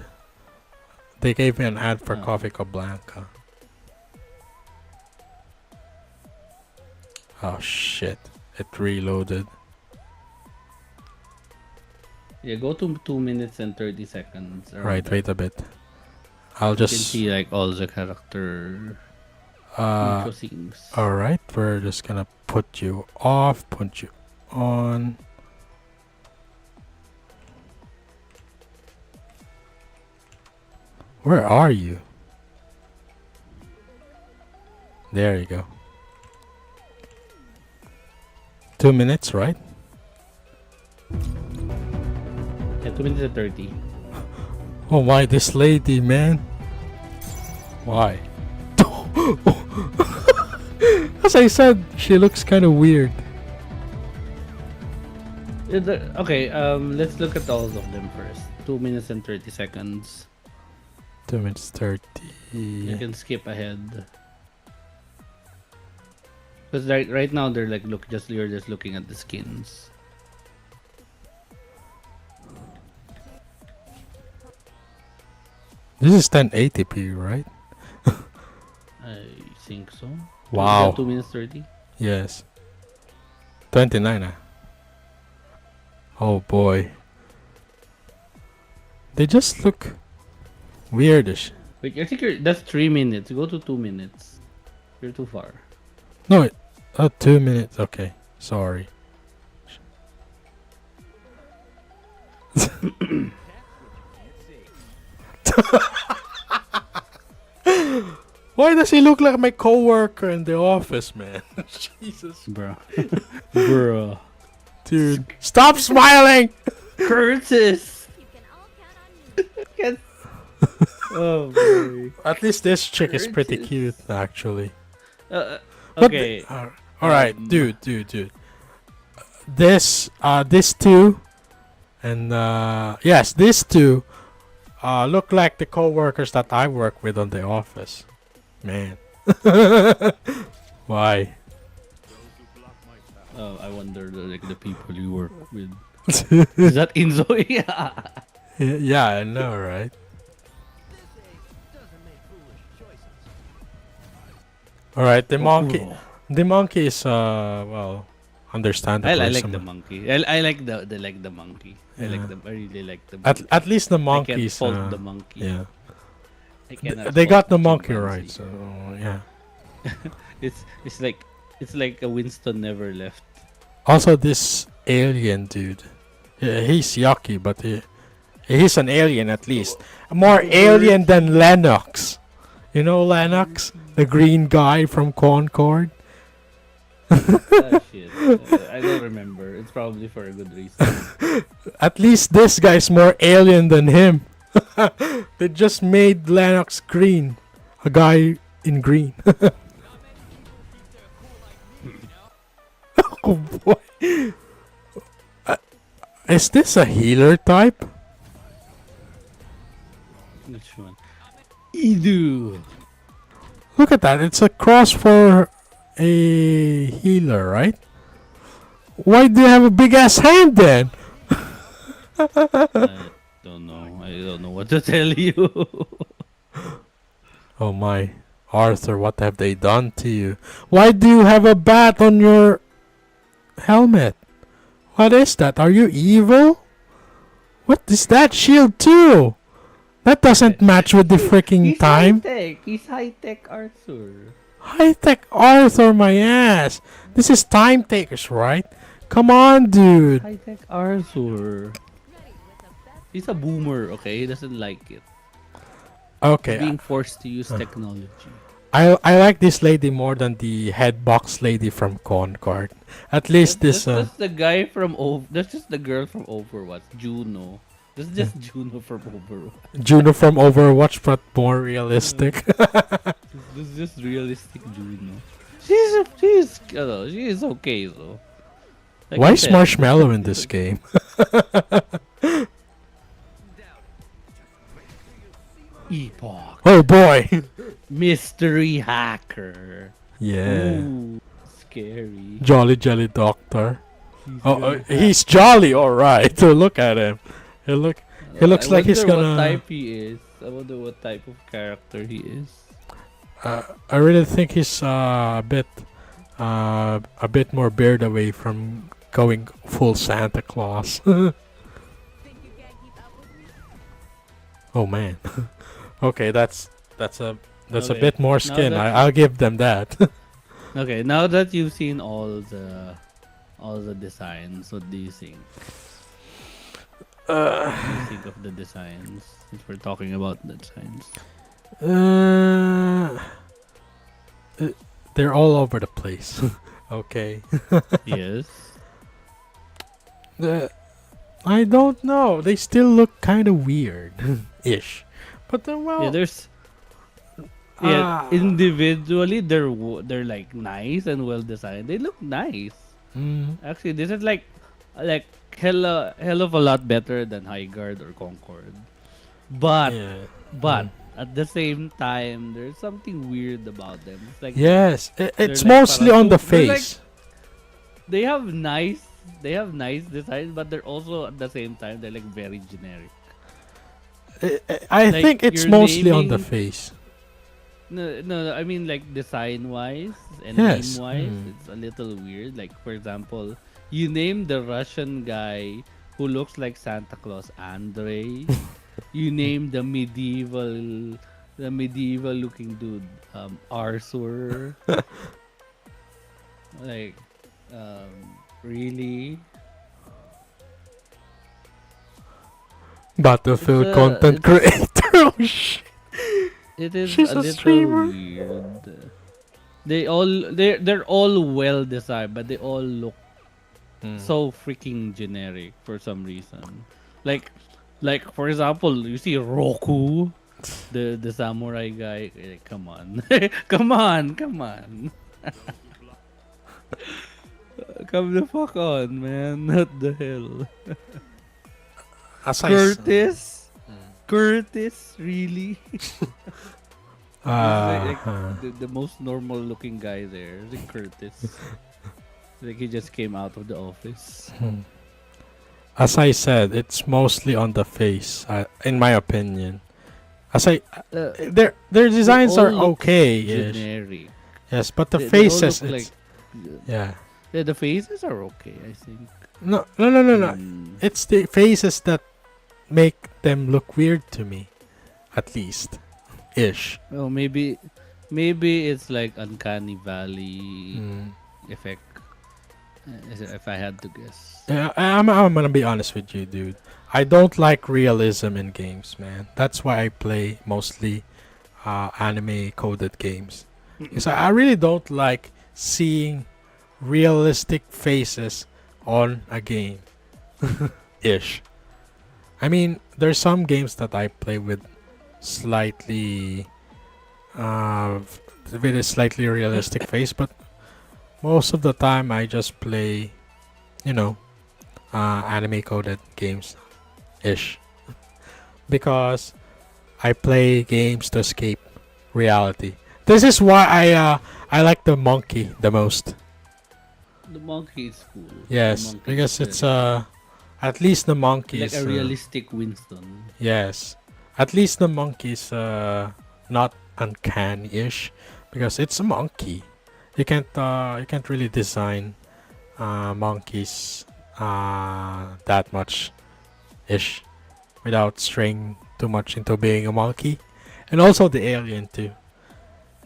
They gave me an ad for Oh. Copico Blanca. Oh shit! It reloaded. Yeah, go to 2 minutes and 30 seconds. around Right. there. Wait a bit. I'll You can just. see like all the character Uh. intro scenes. All right. We're just gonna put you off. Put you on. Where are you? There you go. 2 minutes, right? Yeah, 2 minutes and 30. Oh my, this lady, man. Why? As I said, she looks kind of weird. Okay, let's look at all of them first. 2 minutes and 30 seconds. 2 minutes 30. You can skip ahead. Because right now they're like you're just looking at the skins. This is 1080p, right? I think so. Wow. 2 minutes 30. Yes. 29. Oh boy. They just look weirdish. Wait, I think that's 3 minutes. Go to 2 minutes. You're too far. No, 2 minutes. Okay. Sorry. Why does he look like my coworker in the office, man? Jesus. Bro. Bro. Dude, stop smiling! Curtis! Yes. Oh boy. At least this chick is pretty Curtis. cute, actually. But Okay. okay. Alright, dude. This two, and yes, these two look like the co-workers that I work with on the office. Man. Why? Oh, I wonder the people you work with. Is that Inzo? Yeah. Yeah, I know, right? Alright, the monkey. The monkey is well, understandable. I like the monkey. I like the monkey. I like Yeah. them. I really like the monkey. At least the I can't monkeys. fault the monkey. Yeah, I cannot they got fault the monkey right. chimpanzee. So yeah. It's like a Winston never left. Also, this alien dude, he's yucky, but he's an alien at least. More alien than Lennox. You know Lennox, the green guy from Concord. Shit. I don't remember. It's probably for a good reason. At least this guy's more alien than him. They just made Lennox green. A guy in green. Oh boy. Uh, is this a healer type? Which one? Edu. Look at that. It's a cross for a healer, right? Why do you have a big ass hand then? I don't know. I don't know what to tell you. Oh my. Arthur, what have they done to you? Why do you have a bat on your helmet? What is that? Are you evil? What is that shield too? That doesn't match with the freaking time. High-tech. He's high-tech Arthur. High-tech Arthur, my ass. This is time takers, right? Come on, dude. High-tech Arthur. He's a boomer, okay? He doesn't like it. Okay, Being forced to use technology. I like this lady more than the headbox lady from Concord. At least That's the guy from That's just the girl from Overwatch, Juno. That's just Juno from Overwatch. Juno from Overwatch, but more realistic. This is just realistic Juno. She's okay though. Like Why I is said, Marshmallow in this game? Epoch. Oh boy! Mystery hacker. Yeah. Ooh, scary. Jolly Jelly Doctor. He's jolly, alright. So look at him. He looks like he's wonder gonna. what type he is. I wonder what type of character he is. I really think he's a bit more beard away from going full Santa Claus. Oh man. Okay, that's a Okay, bit more now skin. that- I'll give them that. Okay, now that you've seen all the designs, what do you think? What do you think of the designs? Since we're talking about the designs. Uh, they're all over the place. Okay. Yes. I don't know. They still look kind of weird, ish. But well, Yeah, there's individually they're like nice and well designed. They look nice. Actually, this is like hell of a lot better than Highguard or Concord. But yeah. but at the same time, there's something weird about them. It's like Yes, it's like mostly on the they're like- face. they have nice designs, but they're also at the same time they're like very generic. I like, think it's you're mostly on the naming- face. No, I mean like design wise and Yes, name wise, it's a little weird. Like for example, you name the Russian guy who looks like Santa Claus Andre. You name the medieval looking dude Arthur. Like really? Battlefield It's, content it's- creator. Oh shit. It is She's a a little streamer. weird. They're all well designed, but they all look so freaking generic for some reason. Like for example, you see Roku, the samurai guy. Come on, come on. Come the fuck on, man. What the hell? As I Curtis, really? Uh, The most normal looking guy there, is Curtis. Like he just came out of the office. as I said, it's mostly on the face, in my opinion. Their designs They are all look okay, Generic. yes, but the They all faces, look it's yeah. Yeah, the faces are okay, I think. No. Mm. It's the faces that make them look weird to me, at least, ish. Well, maybe it's like uncanny valley effect. If I had to guess. Yeah, I'm gonna be honest with you, dude. I don't like realism in games, man. That's why I play mostly anime coded games. Because I really don't like seeing realistic faces on a game. Ish. I mean, there's some games that I play with slightly with a slightly realistic face, but most of the time I just play, you know, anime coded games ish because I play games to escape reality. This is why I like the monkey the most. The monkey is cool. Yes, because it's at least the monkey like is a realistic Winston. yes, at least the monkey is not uncanny-ish because it's a monkey. You can't really design monkeys that much ish without straying too much into being a monkey, and also the alien too.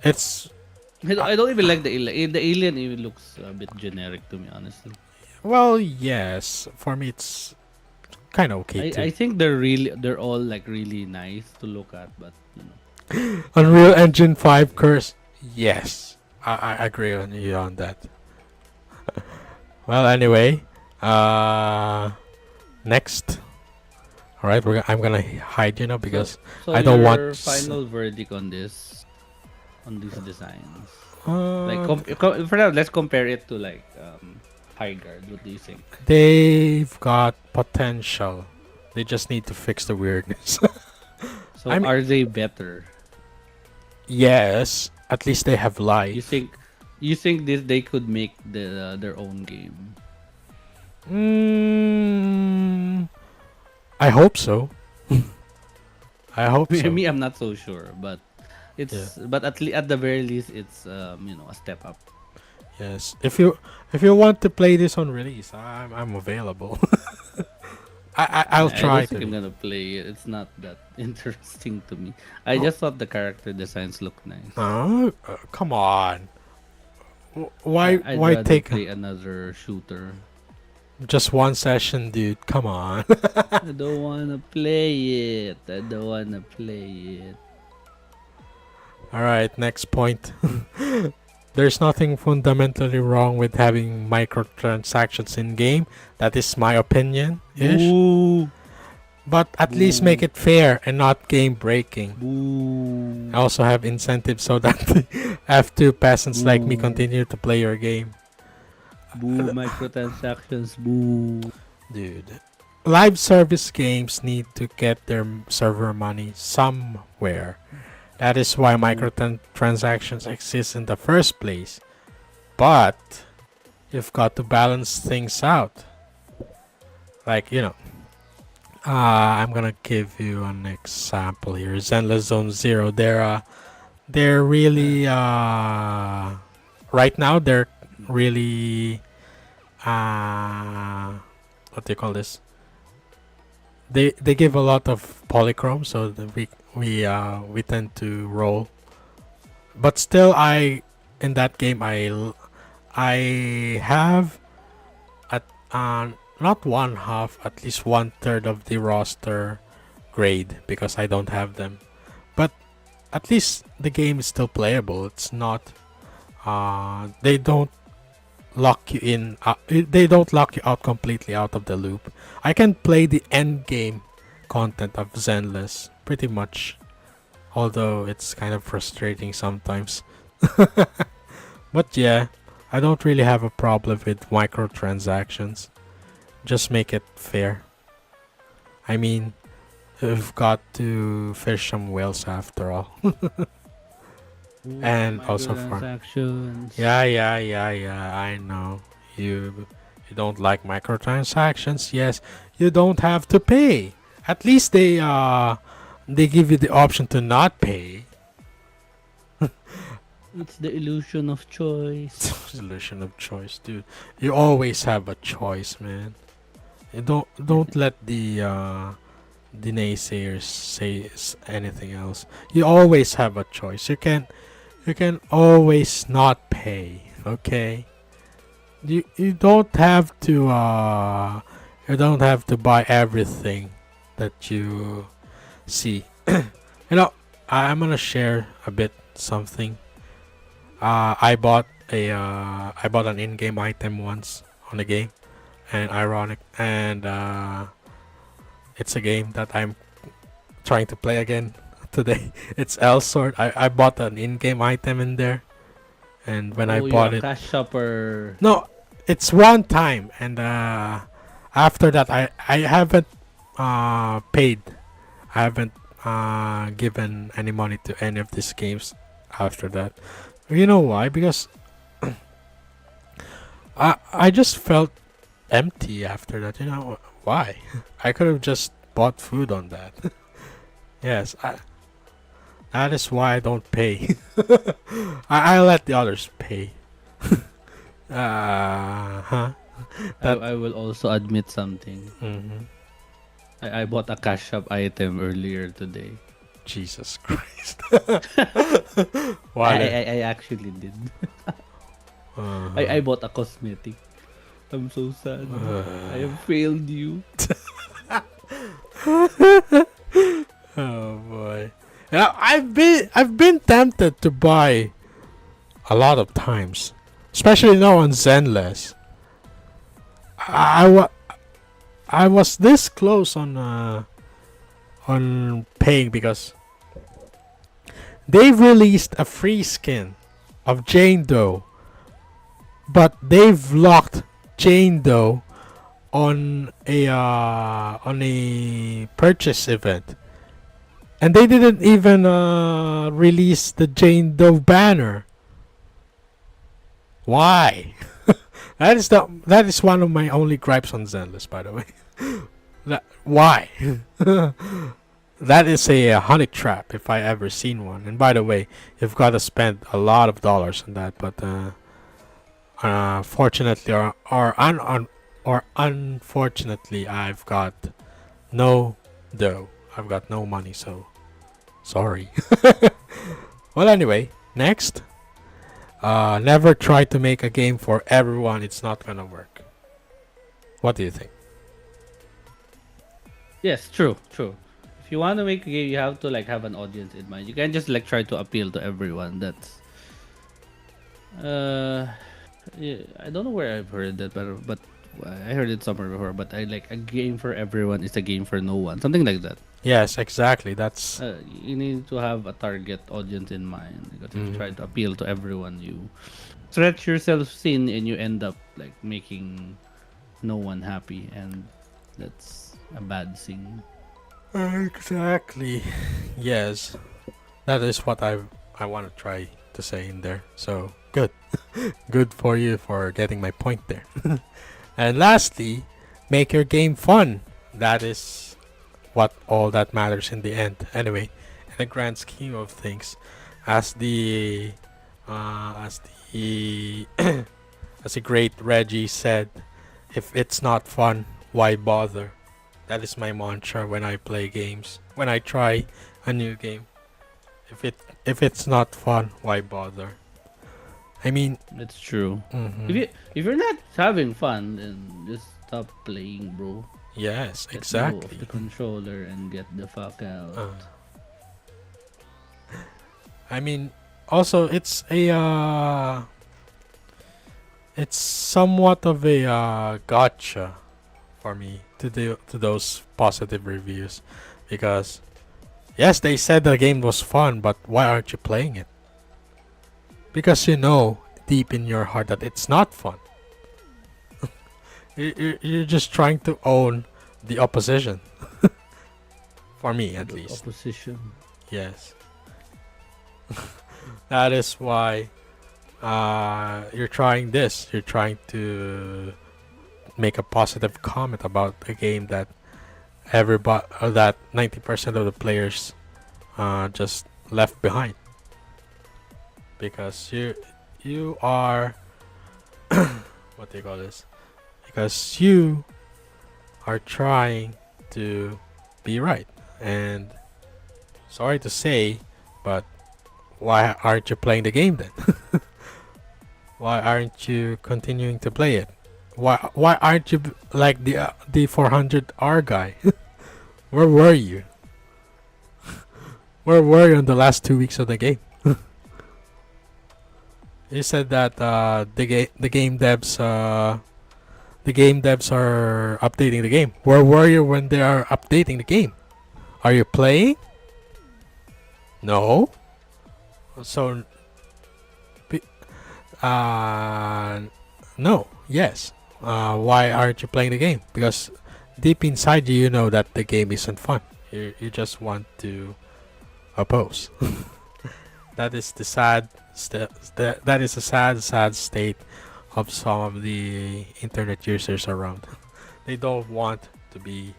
It's I don't even like the alien. The alien even looks a bit generic to me, honestly. well, yes, for me it's kind of okay I too. think they're all like really nice to look at, but you know. Unreal Engine 5 curse. Yes, I agree on you on that. Well, anyway, next. All right, I'm gonna hide you now because So I don't want your final verdict on these designs. Like uh, for now, let's compare it to like Highguard. What do you think? they've got potential. They just need to fix the weirdness. So I mean- are they better? Yes, at least they have You life. think they could make their own game? Mm, I hope so. I hope so. Me, I'm not so sure, but but at the very least, it's a step up. Yes, if you want to play this on release, I'm available. I'll I try don't think I'm to. gonna play it. It's not that interesting to me. I just thought the character designs look nice. Come on. I'd Why rather take play another shooter. just one session, dude? Come on. I don't wanna play it. I don't wanna play it. All right, next point. There's nothing fundamentally wrong with having microtransactions in game. That is my opinion. Ish. Boo! But at least make it fair and not game breaking. Boo! I also have incentives so that F2 peasants like me Ooh. continue to play your game. Boo! Microtransactions. Boo! Dude. Live service games need to get their server money somewhere. That is why microtransactions exist in the first place. But you've got to balance things out. Like, I'm gonna give you an example here. Zenless Zone Zero. They're really right now they're really what do you call this? They give a lot of polychrome, so we tend to roll. But still, in that game I have at not one half, at least 1/3 of the roster grade because I don't have them. But at least the game is still playable. It's not. They don't lock you in. They don't lock you out completely out of the loop. I can play the end game content of Zenless pretty much, although it's kind of frustrating sometimes. But yeah, I don't really have a problem with microtransactions. Just make it fair. I mean, we've got to fish some whales after all. And also for microtransactions. yeah. I know you don't like microtransactions. Yes, you don't have to pay. At least they give you the option to not pay. It's the illusion of choice. Solution of choice, dude. You always have a choice, man. You don't let the naysayers say anything else. You always have a choice. You can always not pay. Okay. You don't have to buy everything that you see. I'm gonna share a bit something. I bought I bought an in-game item once on a game, and ironic, and it's a game that I'm trying to play again today. It's L Sword. I bought an in-game item in there, and when I Oh, you're bought a it, cash shopper. no, it's one time, and after that I haven't paid. I haven't given any money to any of these games after that. You know why? Because I just felt empty after that. You know why? I could have just bought food on that. Yes, that is why I don't pay. I let the others pay. Huh? That. I will also admit something. Mhm. I bought a cash shop item earlier today. Jesus Christ. I, Why? I actually did. I bought a cosmetic. I'm so sad. I have failed you. Oh boy. Yeah, I've been tempted to buy a lot of times, especially now on Zenless. I, wa- I was this close on paying because they've released a free skin of Jane Doe, but they've locked Jane Doe on a purchase event, and they didn't even release the Jane Doe banner. Why? That is one of my only gripes on Zenless, by the way. Why? That is a honey trap if I ever seen one. And by the way, you've got to spend a lot of dollars on that. But fortunately or unfortunately, I've got no dough. I've got no money, so sorry. Well, anyway, next. Never try to make a game for everyone. It's not gonna work. What do you think? Yes, true, true. If you want to make a game, you have to like have an audience in mind. You can't just like try to appeal to everyone. That's yeah, I don't know where I've heard that, but I heard it somewhere before. But I like a game for everyone is a game for no one. Something like that. Yes, exactly. That's You need to have a target audience in mind because if you Mhm. try to appeal to everyone, you stretch yourself thin and you end up like making no one happy, and that's a bad thing. exactly. Yes, that is what I want to try to say in there. So good, good for you for getting my point there. And lastly, make your game fun. That is what all that matters in the end. Anyway, in the grand scheme of things, as the as the great Reggie said, if it's not fun, why bother? That is my mantra when I play games. When I try a new game, if it's not fun, why bother? I mean, That's true. mhm. If you're not having fun, then just stop playing, bro. Yes, Let go of exactly. the controller and get the fuck out. I mean, also it's somewhat of a gotcha for me to those positive reviews, because yes, they said the game was fun, but why aren't you playing it? Because you know deep in your heart that it's not fun. You're just trying to own the opposition. For me, at The least. opposition. Yes. That is why you're trying this. You're trying to make a positive comment about a game that everybody, that 90% of the players just left behind, because you are what do you call this? Because you are trying to be right. And sorry to say, but why aren't you playing the game then? Why aren't you continuing to play it? Why aren't you like the 400R guy? Where were you? Where were you in the last 2 weeks of the game? You said that the game devs are updating the game. Where were you when they are updating the game? Are you playing? No. So, p- uh, no. Yes. Why aren't you playing the game? Because deep inside you, you know that the game isn't fun. You just want to oppose. That is the that is a sad state of some of the internet users around. They don't want to be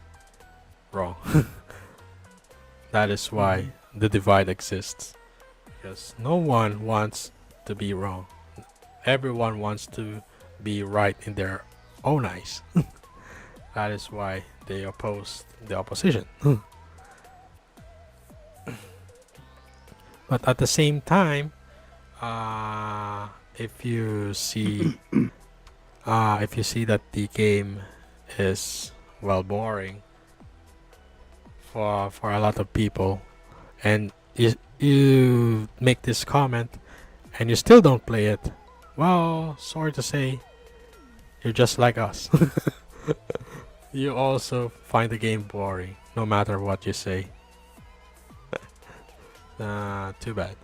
wrong. That is why Mhm. the divide exists. Because no one wants to be wrong. Everyone wants to be right in their own eyes. That is why they oppose the opposition. But at the same time, if you see that the game is well boring for a lot of people, and you make this comment and you still don't play it, well, sorry to say, you're just like us. You also find the game boring, no matter what you say. Too bad.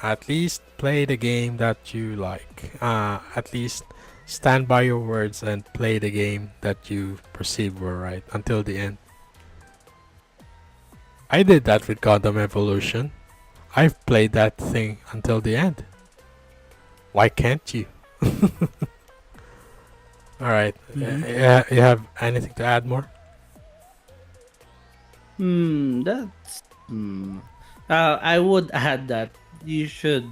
At least play the game that you like. At least stand by your words and play the game that you perceive were right until the end. I did that with Gundam Evolution. I've played that thing until the end. Why can't you? Alright. Mhm. Yeah, you have anything to add more? That's I would add that you should,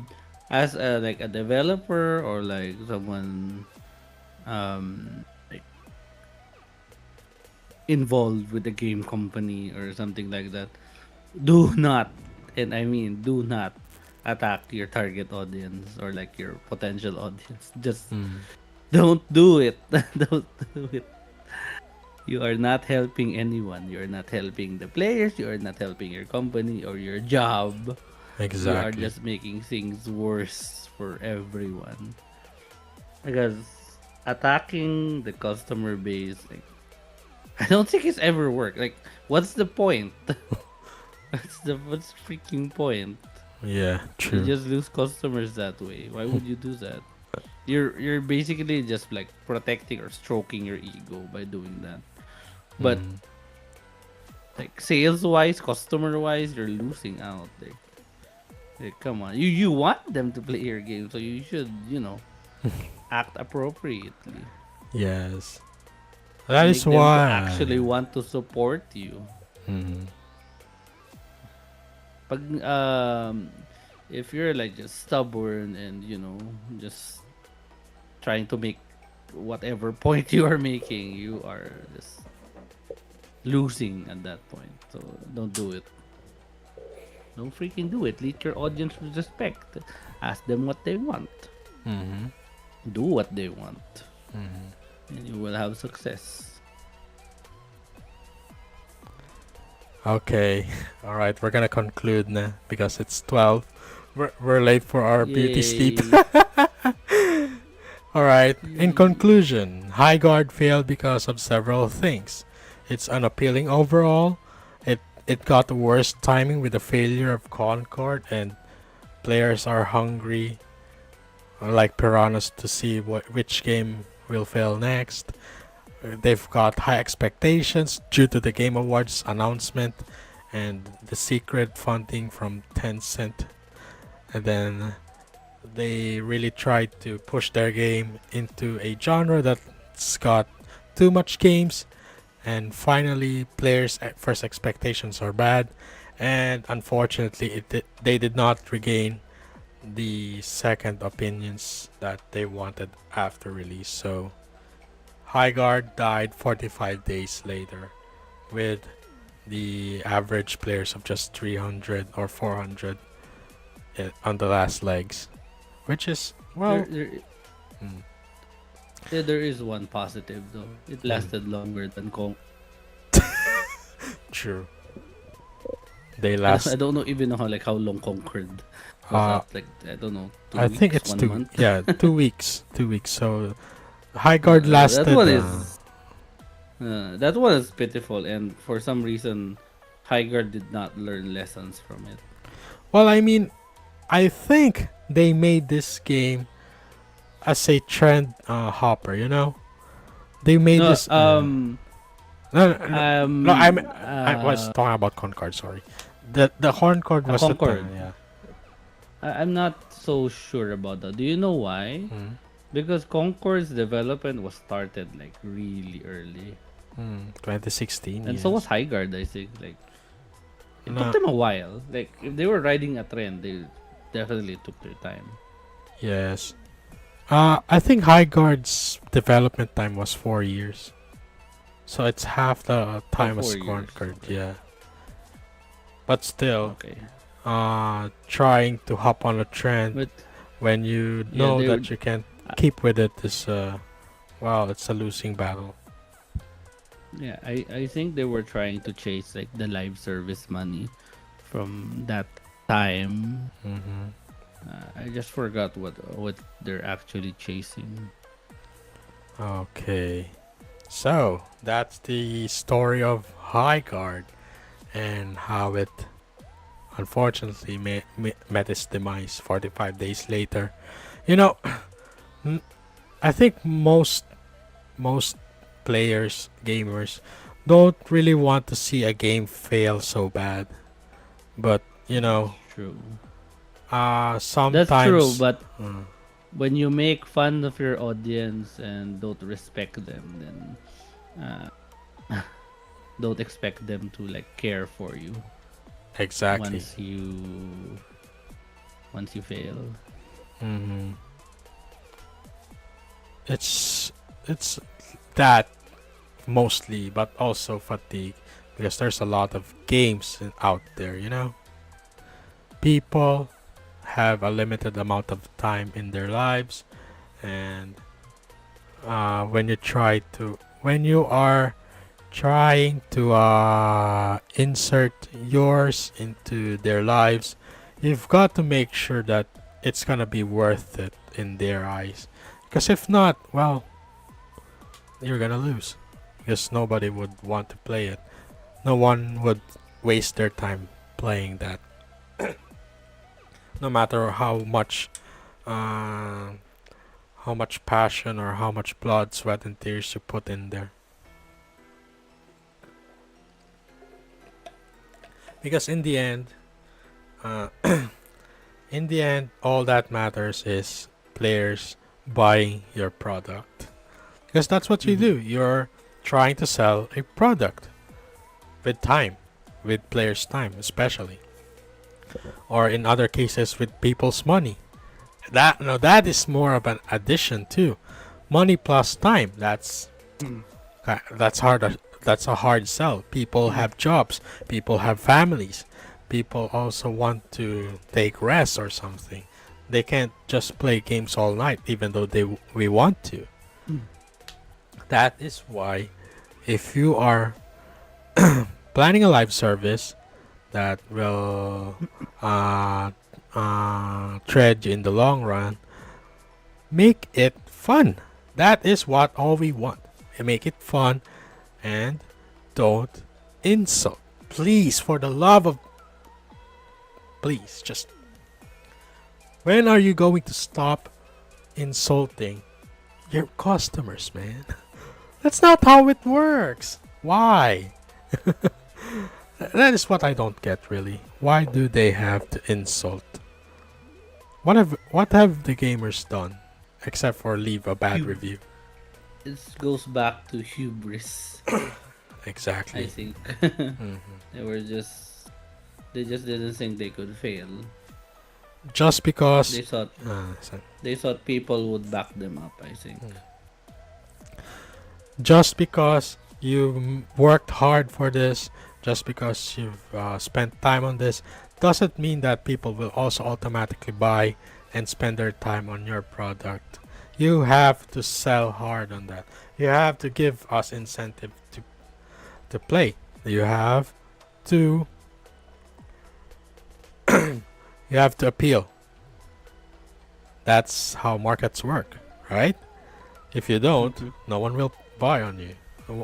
as a like a developer or like someone like involved with the game company or something like that, do not, and I mean do not attack your target audience or like your potential audience. Just Mm. don't do it. Don't do it. You are not helping anyone. You are not helping the players. You are not helping your company or your job. You are Exactly. just making things worse for everyone. Because attacking the customer base, like, I don't think it's ever worked. Like, what's the point? What's the freaking point? Yeah, You true. just lose customers that way. Why would you do that? You're basically just like protecting or stroking your ego by doing that. But Mm. like sales wise, customer wise, you're losing out. Like, come on, you want them to play your game, so you should act appropriately. Yes. That is Make them to why. actually want to support you. Mm. Pag if you're like just stubborn and just trying to make whatever point you are making, you are just losing at that point. So don't do it. Don't freaking do it. Lead your audience with respect. Ask them what they want. Mm-hmm. Do what they want. Mm-hmm. And you will have success. Okay. All right. We're gonna conclude now because it's 12. We're late for our beauty sleep. Yay. All right. In Yay. conclusion, Highguard failed because of several things. It's unappealing overall. It got the worst timing with the failure of Concord, and players are hungry, like piranhas, to see which game will fail next. They've got high expectations due to the Game Awards announcement and the secret funding from Tencent. And then they really tried to push their game into a genre that's got too much games. And finally, players' first expectations are bad. And unfortunately, they did not regain the second opinions that they wanted after release. So Highguard died 45 days later with the average players of just 300 or 400 on the last legs, which is, There, well, there, mm, there is one positive though. It mm, lasted longer than Kong. true. They I last. don't know even know how long Concord was Uh, out. Like I don't know, I think 2 weeks, it's 1 month. 2 weeks. 2 weeks. So Highguard That lasted. one is pitiful, and for some reason, Highguard did not learn lessons from it. Well, I mean, I think they made this game as a trend hopper. They made No, this. No, no, no, no, I was talking about Concord. Sorry, the Horncord was the Concord. time. Yeah. I'm not so sure about that. Do you know why? Mm. Because Concord's development was started like really early, 2016. and so was Yes. Highguard. I think like it took No. them a while. Like if they were riding a trend, they definitely took their time. Yes. I think Highguard's development time was 4 years, so it's half the Oh, time as 4 years. Concord. Okay. Yeah. But still, Okay. trying to hop on a trend But when you yeah, know they that you can't keep with it is well, it's a losing battle. yeah, I think they were trying to chase like the live service money from that time. Mm-hmm. I just forgot what they're actually chasing. Okay, so that's the story of Highguard and how it unfortunately met its demise 45 days later. You know, I think most players, gamers, don't really want to see a game fail so bad. But True. That's true, sometimes. but uh, when you make fun of your audience and don't respect them, then don't expect them to like care for you exactly. once you fail. hmm it's that mostly, but also fatigue because there's a lot of games out there. People have a limited amount of time in their lives, and when you are trying to insert yours into their lives, you've got to make sure that it's gonna be worth it in their eyes. Because if not, well, you're gonna lose. Because nobody would want to play it. No one would waste their time playing that. No matter uh, how much passion or how much blood, sweat, and tears you put in there. Because uh, in the end, all that matters is players buying your product. Because that's what you Mhm. do. You're trying to sell a product with time, with players' time, especially, or in other cases with people's money. That is more of an addition too. Money plus time. That's hard. That's a hard sell. People have jobs. People have families. People also want to take rest or something. They can't just play games all night, even though we want to. That is why, if you are planning a live service that will tread you in the long run, make it fun. That is what all we want. Make it fun and don't insult. Please, for the love of... Please, just... When are you going to stop insulting your customers, man? That's not how it works. Why? That is what I don't get, really. Why do they have to insult? What have the gamers done except for leave a bad Hub- review? It goes back to hubris, I Exactly. think. hmm they were just they just didn't think they could fail. Just because... They thought so- they thought people would back them up, I think. just because you worked hard for this, just because you've spent time on this, doesn't mean that people will also automatically buy and spend their time on your product. You have to sell hard on that. You have to give us incentive to play. You have to You have to appeal. That's how markets work, right? If you don't, Mhm. no one will buy on you.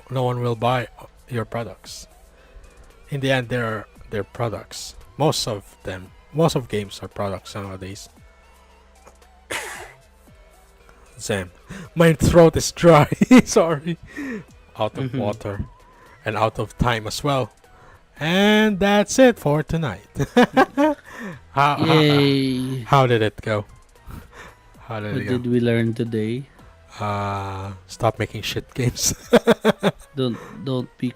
No one will buy your products. In the end, they're products. Most of them, most of games are products nowadays. Sam, my throat is dry. Sorry, out of Mhm. water and out of time as well. And that's it for tonight. how, how Yay! how did it go? How did it What go? did we learn today? Stop making shit games. Don't be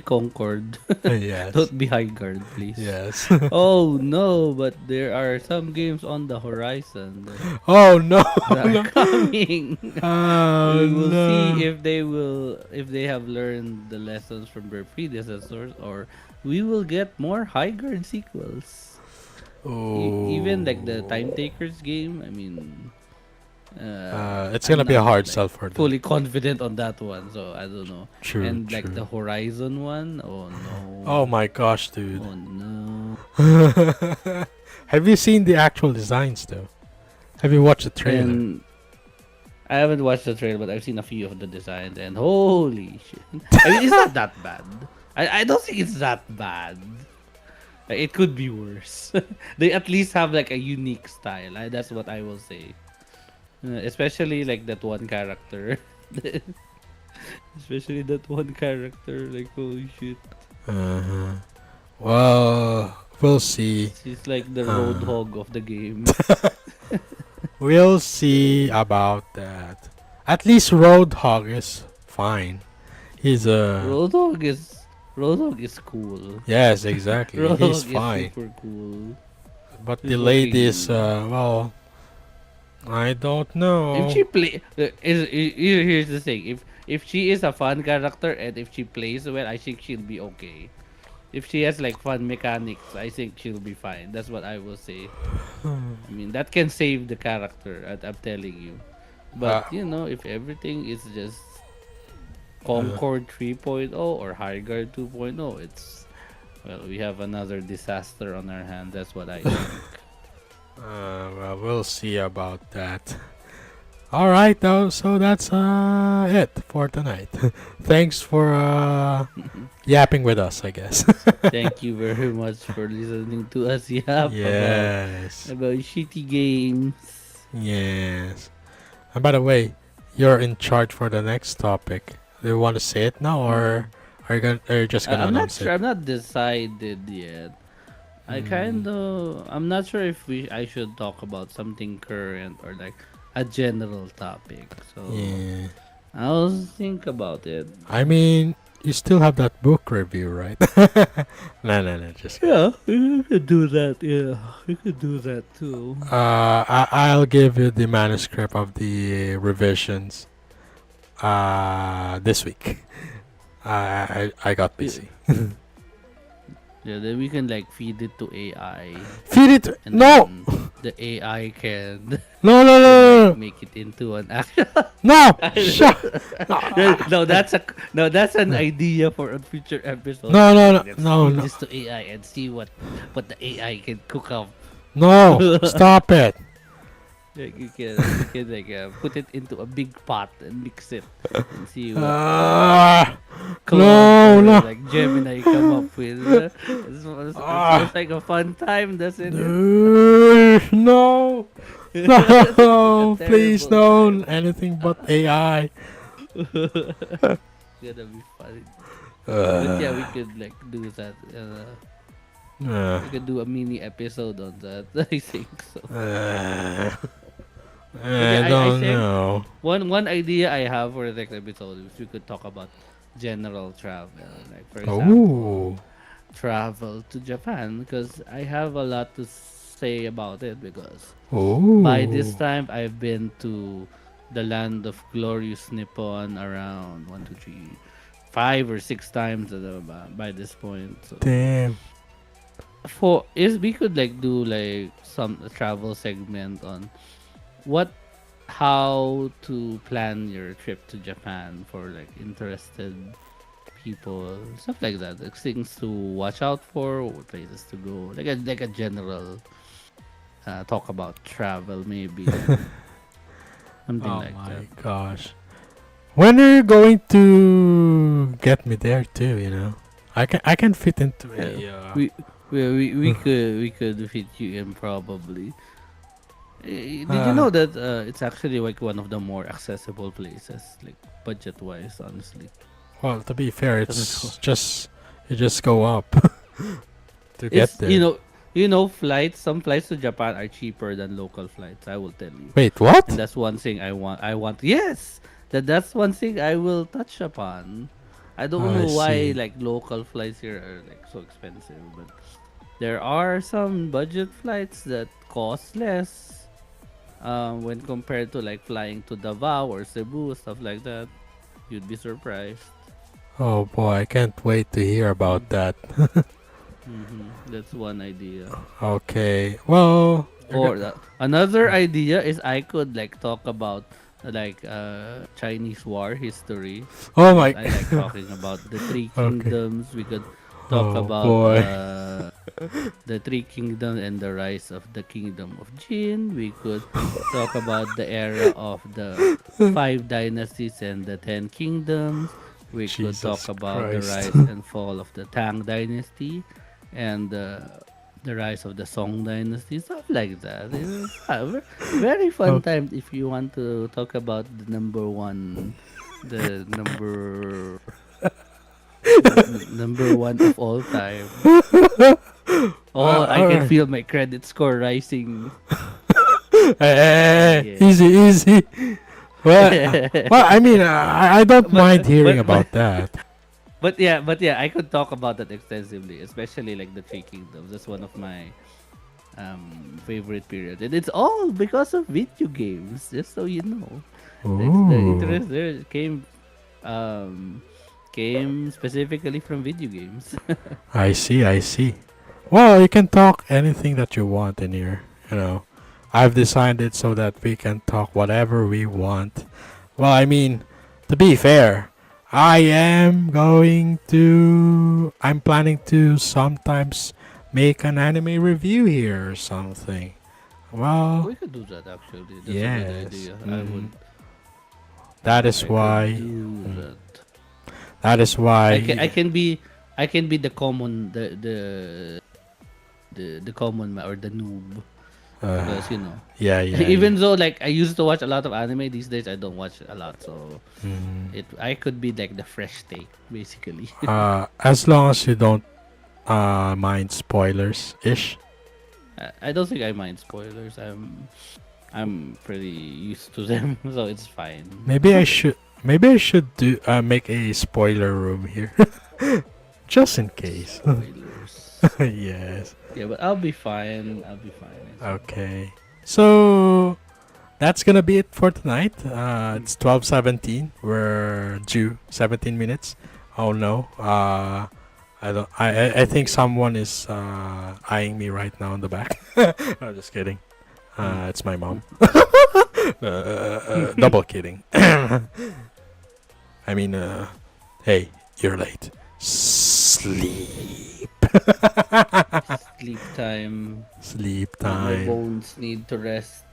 Concord. Yes, Don't be Highguard, please. yes. Oh no, but there are some games on the horizon that Oh no, are no. coming. Oh We will see no. if they have learned the lessons from their predecessors, or we will get more Highguard sequels. Even like the Time Oh. Takers game, I mean, It's gonna I'm be a not hard like sell for them. fully confident on that one, so I don't know. True, And like true. the Horizon one, oh Oh no, my gosh, dude. oh no. Have you seen the actual designs though? Have you watched the trailer? And I haven't watched the trailer, but I've seen a few of the designs, and holy shit! I mean, it's not that bad. I don't think it's that bad. It could be worse. They at least have like a unique style. That's what I will say. Especially like that one character. Especially that one character. Like holy shit, Uh-huh. Well, we'll see. she's like the Uh, roadhog of the game. we'll see about that. At least Roadhog is fine. He's a Roadhog is Roadhog is cool. yes, exactly. He's Roadhog is fine. super cool. But the He's lady is fucking. well, I don't If she know. play, here's the thing. If she is a fun character and if she plays well, I think she'll be okay. If she has like fun mechanics, I think she'll be fine. That's what I will say. I mean, that can save the character. I'm telling you. But Uh, if everything is just uh, Concord 3.0 or Highguard 2.0, it's well, we have another disaster on our hand. That's what I think. well, we'll see about that. All right, though. So that's it for tonight. Thanks for yapping with us, I guess. Thank you very much for listening to us yap Yes. about shitty games. Yes. And by the way, you're in charge for the next topic. Do you want to say it now, or are you just gonna I'm not announce sure. it? I'm not decided yet. Mm, I'm not sure if I should talk about something current or like a general topic. So yeah. I'll think about it. I mean, you still have that book review, right? No, no, no. Just kidding. Yeah, you could do that. Yeah, you could do that too. I'll give you the manuscript of the revisions. This week. I got Yeah, busy. yeah, then we can like feed it to AI, Feed it. and No, then the AI can no, no, can like no, make it into an actual. no, no. Shut. No, No, that's an idea for a future episode. no, no, no, Let's no, feed no. this to AI and see what the AI can cook up. No, stop it. Like you can like put it into a big pot and mix it and see what Ah, Claude no, or no. like Gemini come up with. It Ah, feels like a fun time, doesn't it? no, It's like a no, please, terrible no, time. anything but AI. It's gonna be funny. But yeah, we Uh, could like do that. uh, We could do a mini episode on that. I think so. uh, But I yeah, I don't think know. one idea I have for the next episode is we could talk about general travel. Like for example, Oh, travel to Japan because I have a lot to say about it because by this oh, time I've been to the land of glorious Nippon around 1, 2, 3, 5 or 6 times by this point. So damn. for is we could like do like some travel segment on what how to plan your trip to Japan for like interested people, stuff like that. Like things to watch out for, places to go, like a general talk about travel, maybe something Oh like that. my gosh. When are you going to get me there too, you know? I can fit into Yeah, a we we could fit you in probably. Did you uh know that it's actually like one of the more accessible places, like budget wise, honestly? well, to be fair, Doesn't go. it's just you just go up to get It's there. flights. Some flights to Japan are cheaper than local flights. I will tell you, Wait, and what? that's one thing I want. Yes, that's one thing I will touch upon. I don't I know why see. like local flights here are like so expensive, but there are some budget flights that cost less when compared to like flying to Davao or Cebu, stuff like that. You'd be surprised. Oh boy, I can't wait to hear about that. That's one idea. Okay, well, Or another idea is I could like talk about like Chinese war history oh because my, I like talking about the three okay. kingdoms. We could talk Oh about boy. the three kingdoms and the rise of the kingdom of Jin. We could talk about the era of the five dynasties and the 10 kingdoms. We could talk Jesus about the Christ. rise and fall of the Tang dynasty and the rise of the Song dynasty, stuff like that. It's very fun Okay. time if you want to talk about the number one, the number one of all time. Oh, I can Alright. feel my credit score rising. Hey, Yeah. easy, easy. Well, I mean, I don't but mind hearing but but about that. but yeah, I could talk about that extensively, especially like the Three Kingdoms. That's one of my favorite periods, and it's all because of video games. Just so you know, the Ooh, interest there um came specifically from video games. I see, I see. Well, you can talk anything that you want in here. You know, I've designed it so that we can talk whatever we want. Well, I mean, to be fair, I'm planning to sometimes make an anime review here or something. Well, We could do that actually. That's a good yes. idea. I would. That is I could why. do mm, that. That is I can. I why. can be. I can be the common. The common or the noob Uh, because yeah, yeah, yeah. even though like I used to watch a lot of anime these days, I don't watch a lot. So Mm. I could be like the fresh take basically. As long as you don't mind spoilers ish. I don't think I mind spoilers. I'm pretty used to them, so it's fine. Maybe I should do make a spoiler room here, just in case. Spoilers. Yes. Yeah, but I'll be fine. I'll be fine. It's okay. Okay. So that's gonna be it for tonight. Mm. It's 12:17. We're due 17 minutes. Oh no. I don't. I think someone is eyeing me right now in the back. I'm just kidding. Mm. It's my mom. Double kidding. I mean, hey, you're late. Sleep. Sleep time. Sleep My time. bones need to rest.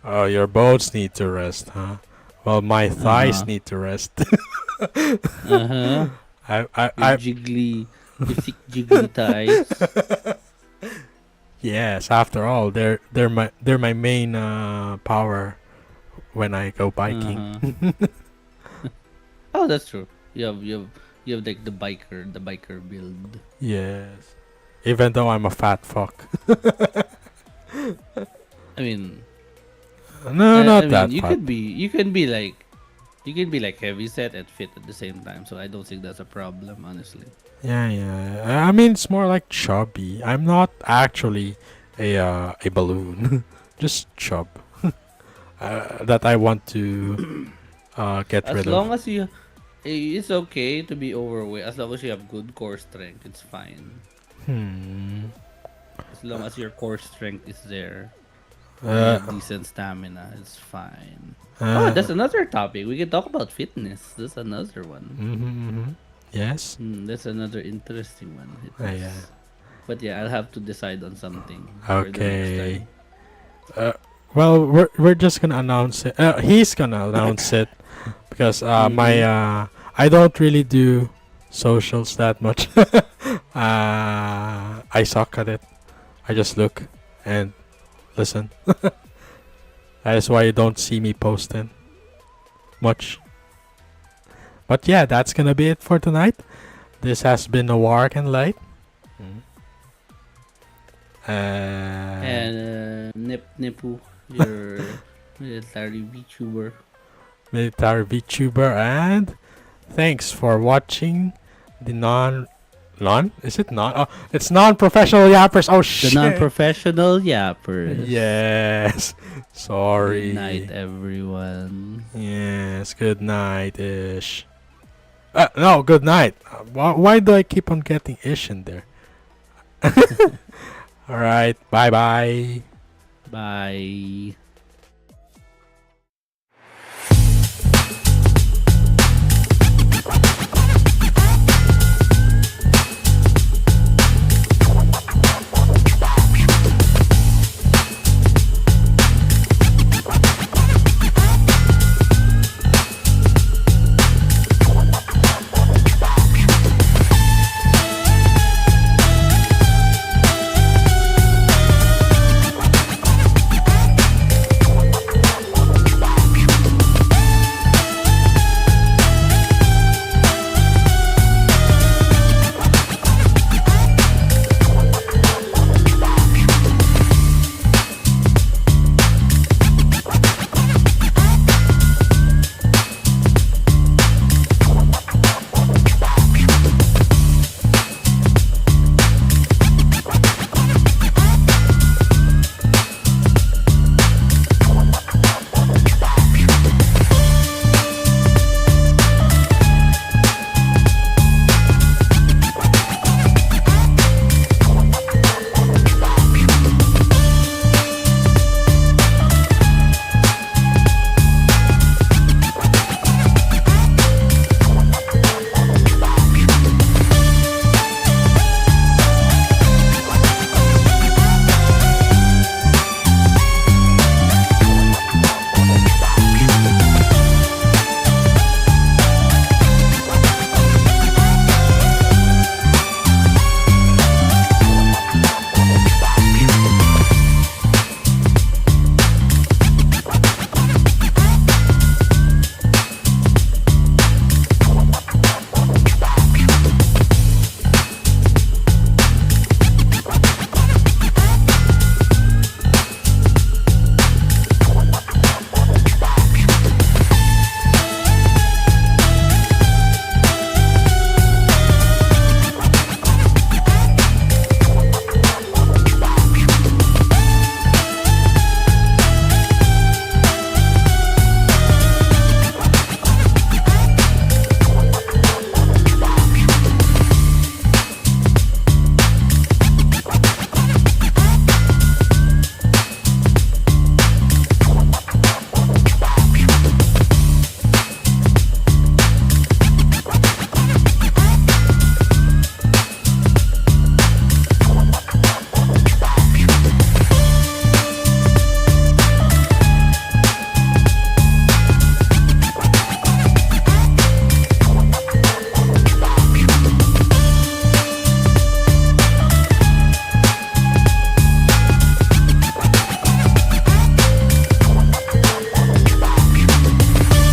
Oh, your bones need to rest, huh? Well, my Uh thighs huh. need to rest. Uh huh. Your I, jiggly, your thick jiggly thighs. yes. After all, they're my main power when I go Uh biking. huh. Oh, that's true. You have like the biker build. Yes. Even though I'm a fat fuck. I mean, No, I not mean, that fat. you can be like heavy set and fit at the same time. So I don't think that's a problem, honestly. Yeah, yeah. I mean, it's more like chubby. I'm not actually a balloon. Just chub. That I want to get As rid of. long as it's okay to be overweight. As long as you have good core strength, it's fine. Hmm. As long as your core strength is there and you have Uh, decent stamina, it's fine. Oh, uh, that's another topic. We can talk about fitness. That's another one. mm-hmm, mm-hmm. Yes. That's another interesting one. Yeah. But yeah, I'll have to decide on something for the next Okay. time. Uh, well, we're just gonna announce it. He's gonna announce it because my Mm-hmm. I don't really do socials that much. I suck at it. I just look and listen. That is why you don't see me posting much. But yeah, that's gonna be it for tonight. This has been a Wark and Light. Mm. And And Nipu, your military VTuber. military VTuber, and thanks for watching the non is it non? Oh, it's non-professional yappers. Oh The shit. non-professional yappers. Yes. Sorry. Good night, everyone. Yes. Good night, ish. No, good night. Why do I keep on getting ish in there? All right. Bye bye. Bye.